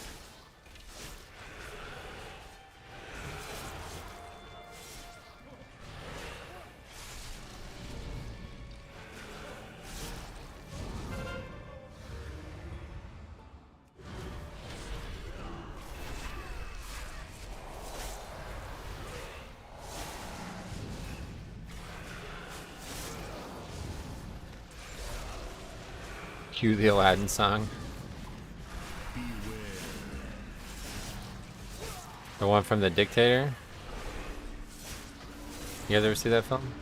Cue the Aladdin song. The one from The Dictator? You guys ever see that film?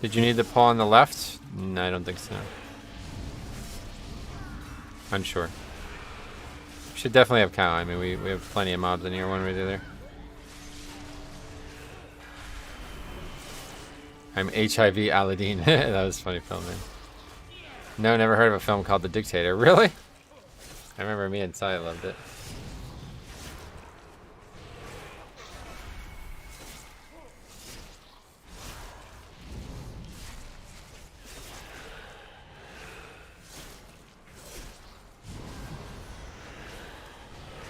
Did you need the pull on the left? No, I don't think so. Unsure. Should definitely have count. I mean, we have plenty of mobs in here, one way or the other. I'm HIV Aladdin. That was a funny film, man. No, never heard of a film called The Dictator. Really? I remember me and Sai loved it.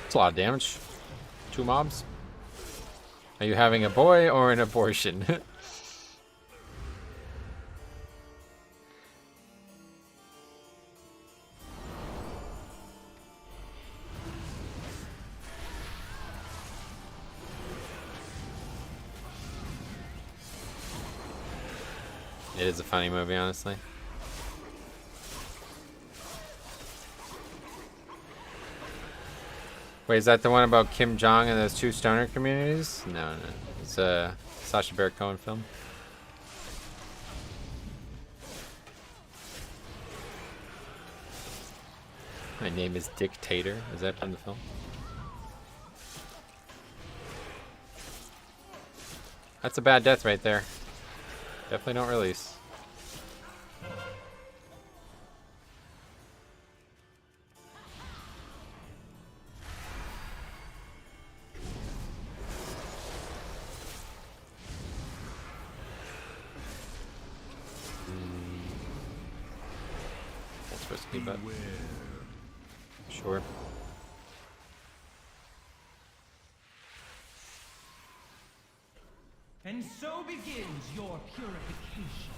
It's a lot of damage. 2 mobs. Are you having a boy or an abortion? It is a funny movie, honestly. Wait, is that the one about Kim Jong and those 2 stoner communities? No, no. It's a Sacha Baron Cohen film. My name is Dictator. Is that from the film? That's a bad death right there. Definitely don't release. That's supposed to keep up. Sure. And so begins your purification.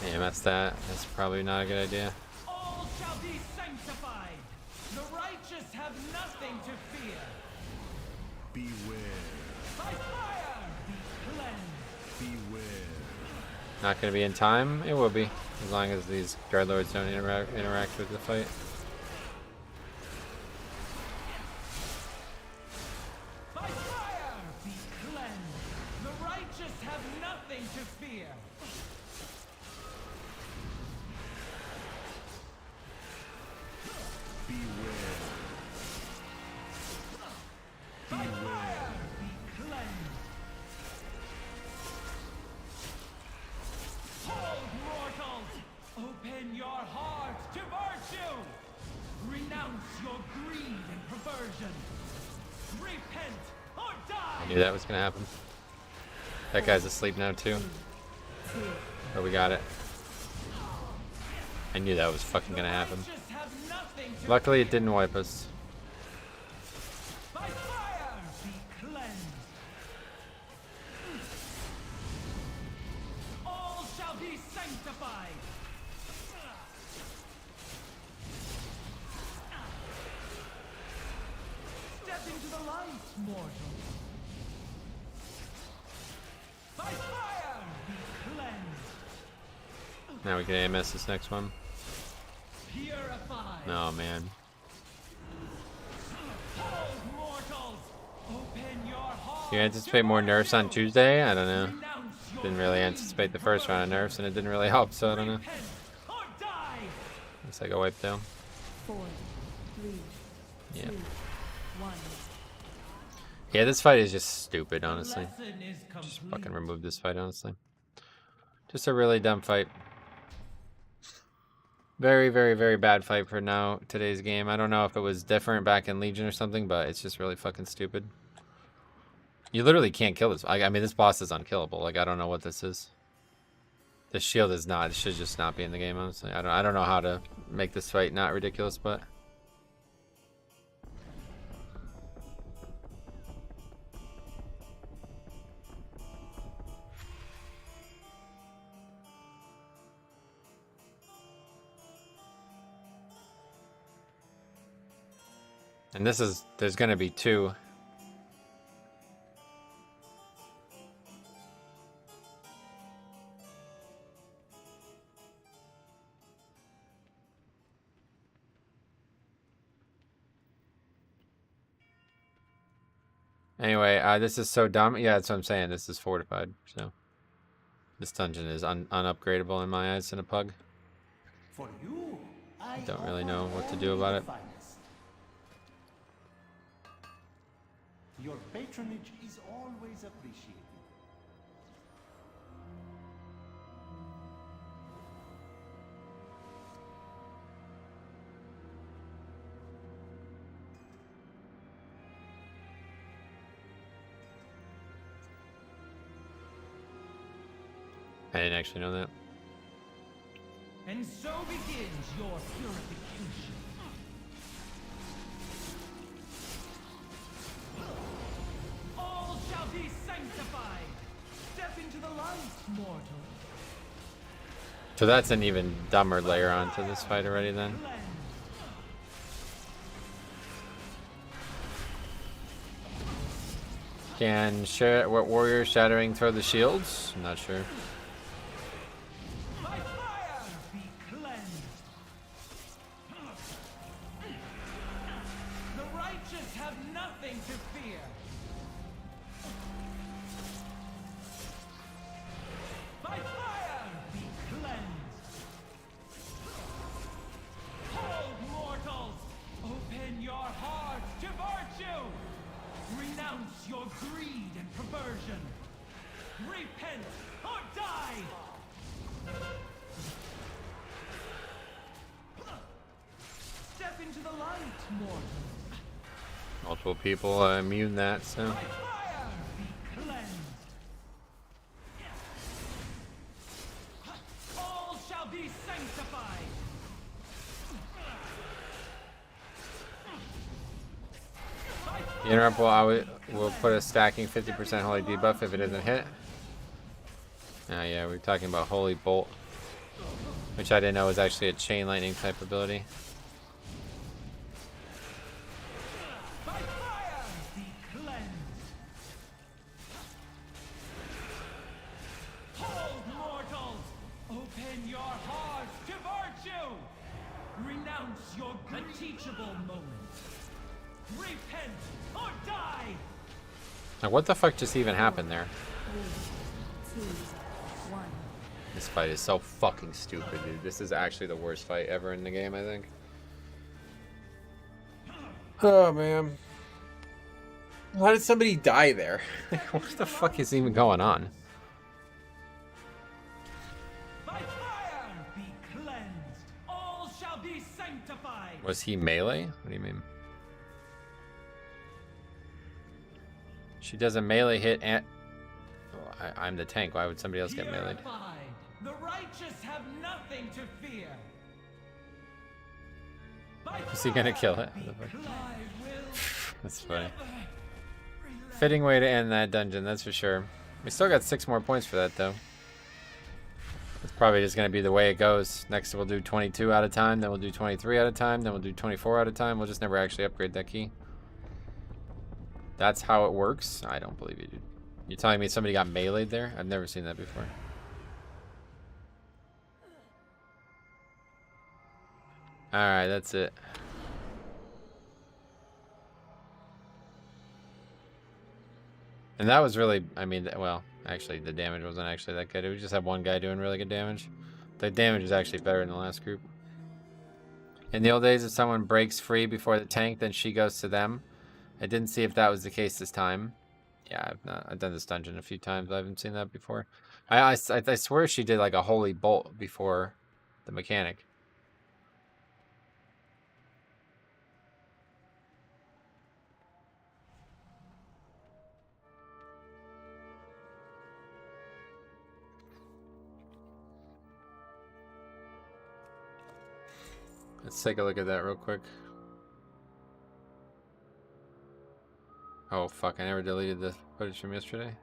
Yeah, that's that. That's probably not a good idea. All shall be sanctified. The righteous have nothing to fear. Beware. By fire be cleansed. Beware. Not gonna be in time? It will be. As long as these guard lords don't interact with the fight. By fire be cleansed. The righteous have nothing to fear. Beware. By fire be cleansed. Hold, mortals! Open your hearts to virtue! Renounce your greed and perversion! Repent or die! I knew that was gonna happen. That guy's asleep now too. Oh, we got it. I knew that was fucking gonna happen. Luckily it didn't wipe us. By fire be cleansed! All shall be sanctified! Step into the light, mortal! By fire be cleansed! Now we can AMS this next one. Purified! Oh man. Hold, mortals! Open your hearts! Do you anticipate more nerfs on Tuesday? I don't know. Didn't really anticipate the first round of nerfs and it didn't really help, so I don't know. Or die! Guess I go wipe down. 4, 3, Yeah. 2, 1. Yeah, this fight is just stupid, honestly. Lesson is Just complete. fucking remove this fight, honestly. Just a really dumb fight. Very, very, very bad fight for now, today's game. I don't know if it was different back in Legion or something, but it's just really fucking stupid. You literally can't kill this. I mean, this boss is unkillable. Like, I don't know what this is. The shield is not. It should just not be in the game, honestly. I don't know how to make this fight not ridiculous, but... And this is, there's gonna be 2. Anyway, this is so dumb. Yeah, that's what I'm saying. This is fortified, so this dungeon is unupgradable in my eyes in a pug. For you, I Don't really know what to only do about the it. finest. Your patronage is always appreciated. I didn't actually know that. And so begins your purification. All shall be sanctified. Step into the light, mortal. So that's an even dumber layer onto this fight already then. Cleanse. Can warrior shattering throw the shields? I'm not sure. By fire be cleansed. The righteous have nothing to fear. By fire be cleansed. Hold, mortals! Open your hearts to virtue! Renounce your greed and perversion! Repent or die! Step into the light, mortals! Multiple people immune that, so. By fire be cleansed! All shall be sanctified! The interrupt will put a stacking 50% holy debuff if it doesn't hit. Yeah, we're talking about Holy Bolt, which I didn't know was actually a chain lightning type ability. By fire be cleansed! Hold, mortals! Open your hearts to virtue! Renounce your teachable moments! Repent or die! Now, what the fuck just even happened there? 3, 2, 1. This fight is so fucking stupid, dude. This is actually the worst fight ever in the game, I think. Oh, man. How did somebody die there? What the fuck is even going on? By fire be cleansed! All shall be sanctified! Was he melee? What do you mean? She does a melee hit and... Oh, I'm the tank. Why would somebody else get meleeed? Purified. The righteous have nothing to fear. By Is he gonna kill it? fire be cleansed. That's funny. Fitting way to end that dungeon, that's for sure. We still got 6 more points for that, though. It's probably just going to be the way it goes. Next we'll do 22 at a time, then we'll do 23 at a time, then we'll do 24 at a time. We'll just never actually upgrade that key. That's how it works? I don't believe you, dude. You're telling me somebody got meleeed there? I've never seen that before. Alright, that's it. And that was really, I mean, well, actually, the damage wasn't actually that good. We just had one guy doing really good damage. The damage is actually better in the last group. In the old days, if someone breaks free before the tank, then she goes to them. I didn't see if that was the case this time. Yeah, I've done this dungeon a few times. I haven't seen that before. I swear she did like a holy bolt before the mechanic. Let's take a look at that real quick. Oh fuck, I never deleted the footage from yesterday.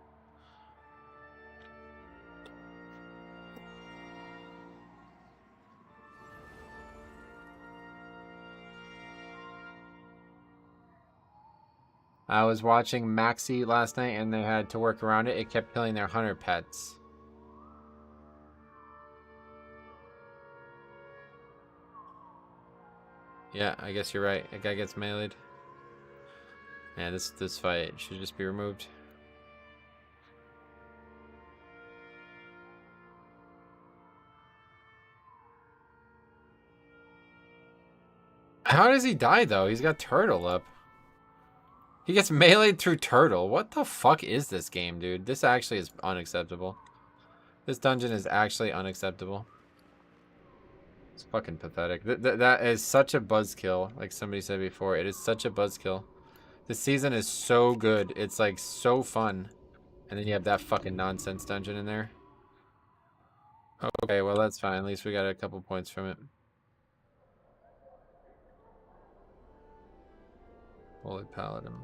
I was watching Maxi last night and they had to work around it. It kept killing their hunter pets. Yeah, I guess you're right. That guy gets meleeed. Yeah, this fight should just be removed. How does he die though? He's got turtle up. He gets meleeed through turtle. What the fuck is this game, dude? This actually is unacceptable. This dungeon is actually unacceptable. It's fucking pathetic. That is such a buzzkill, like somebody said before. It is such a buzzkill. This season is so good. It's like so fun. And then you have that fucking nonsense dungeon in there. Okay, well that's fine. At least we got a couple points from it. Holy Paladin.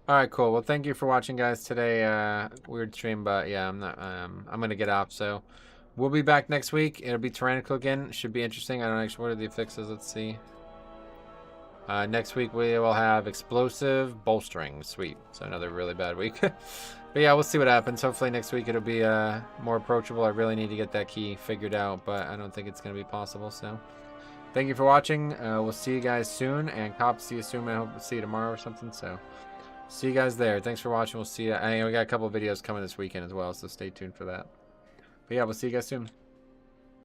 Alright, cool. Well, thank you for watching, guys, today. Weird stream, but yeah, I'm gonna get off, so we'll be back next week. It'll be tyrannical again. Should be interesting. I don't actually, what are the affixes? Let's see. Next week we will have explosive bolstering. Sweet. So another really bad week. But yeah, we'll see what happens. Hopefully next week it'll be more approachable. I really need to get that key figured out, but I don't think it's gonna be possible, so thank you for watching. We'll see you guys soon, and cops, see you soon. I hope to see you tomorrow or something, so see you guys there. Thanks for watching. We'll see you. We got a couple of videos coming this weekend as well, so stay tuned for that. But yeah, we'll see you guys soon.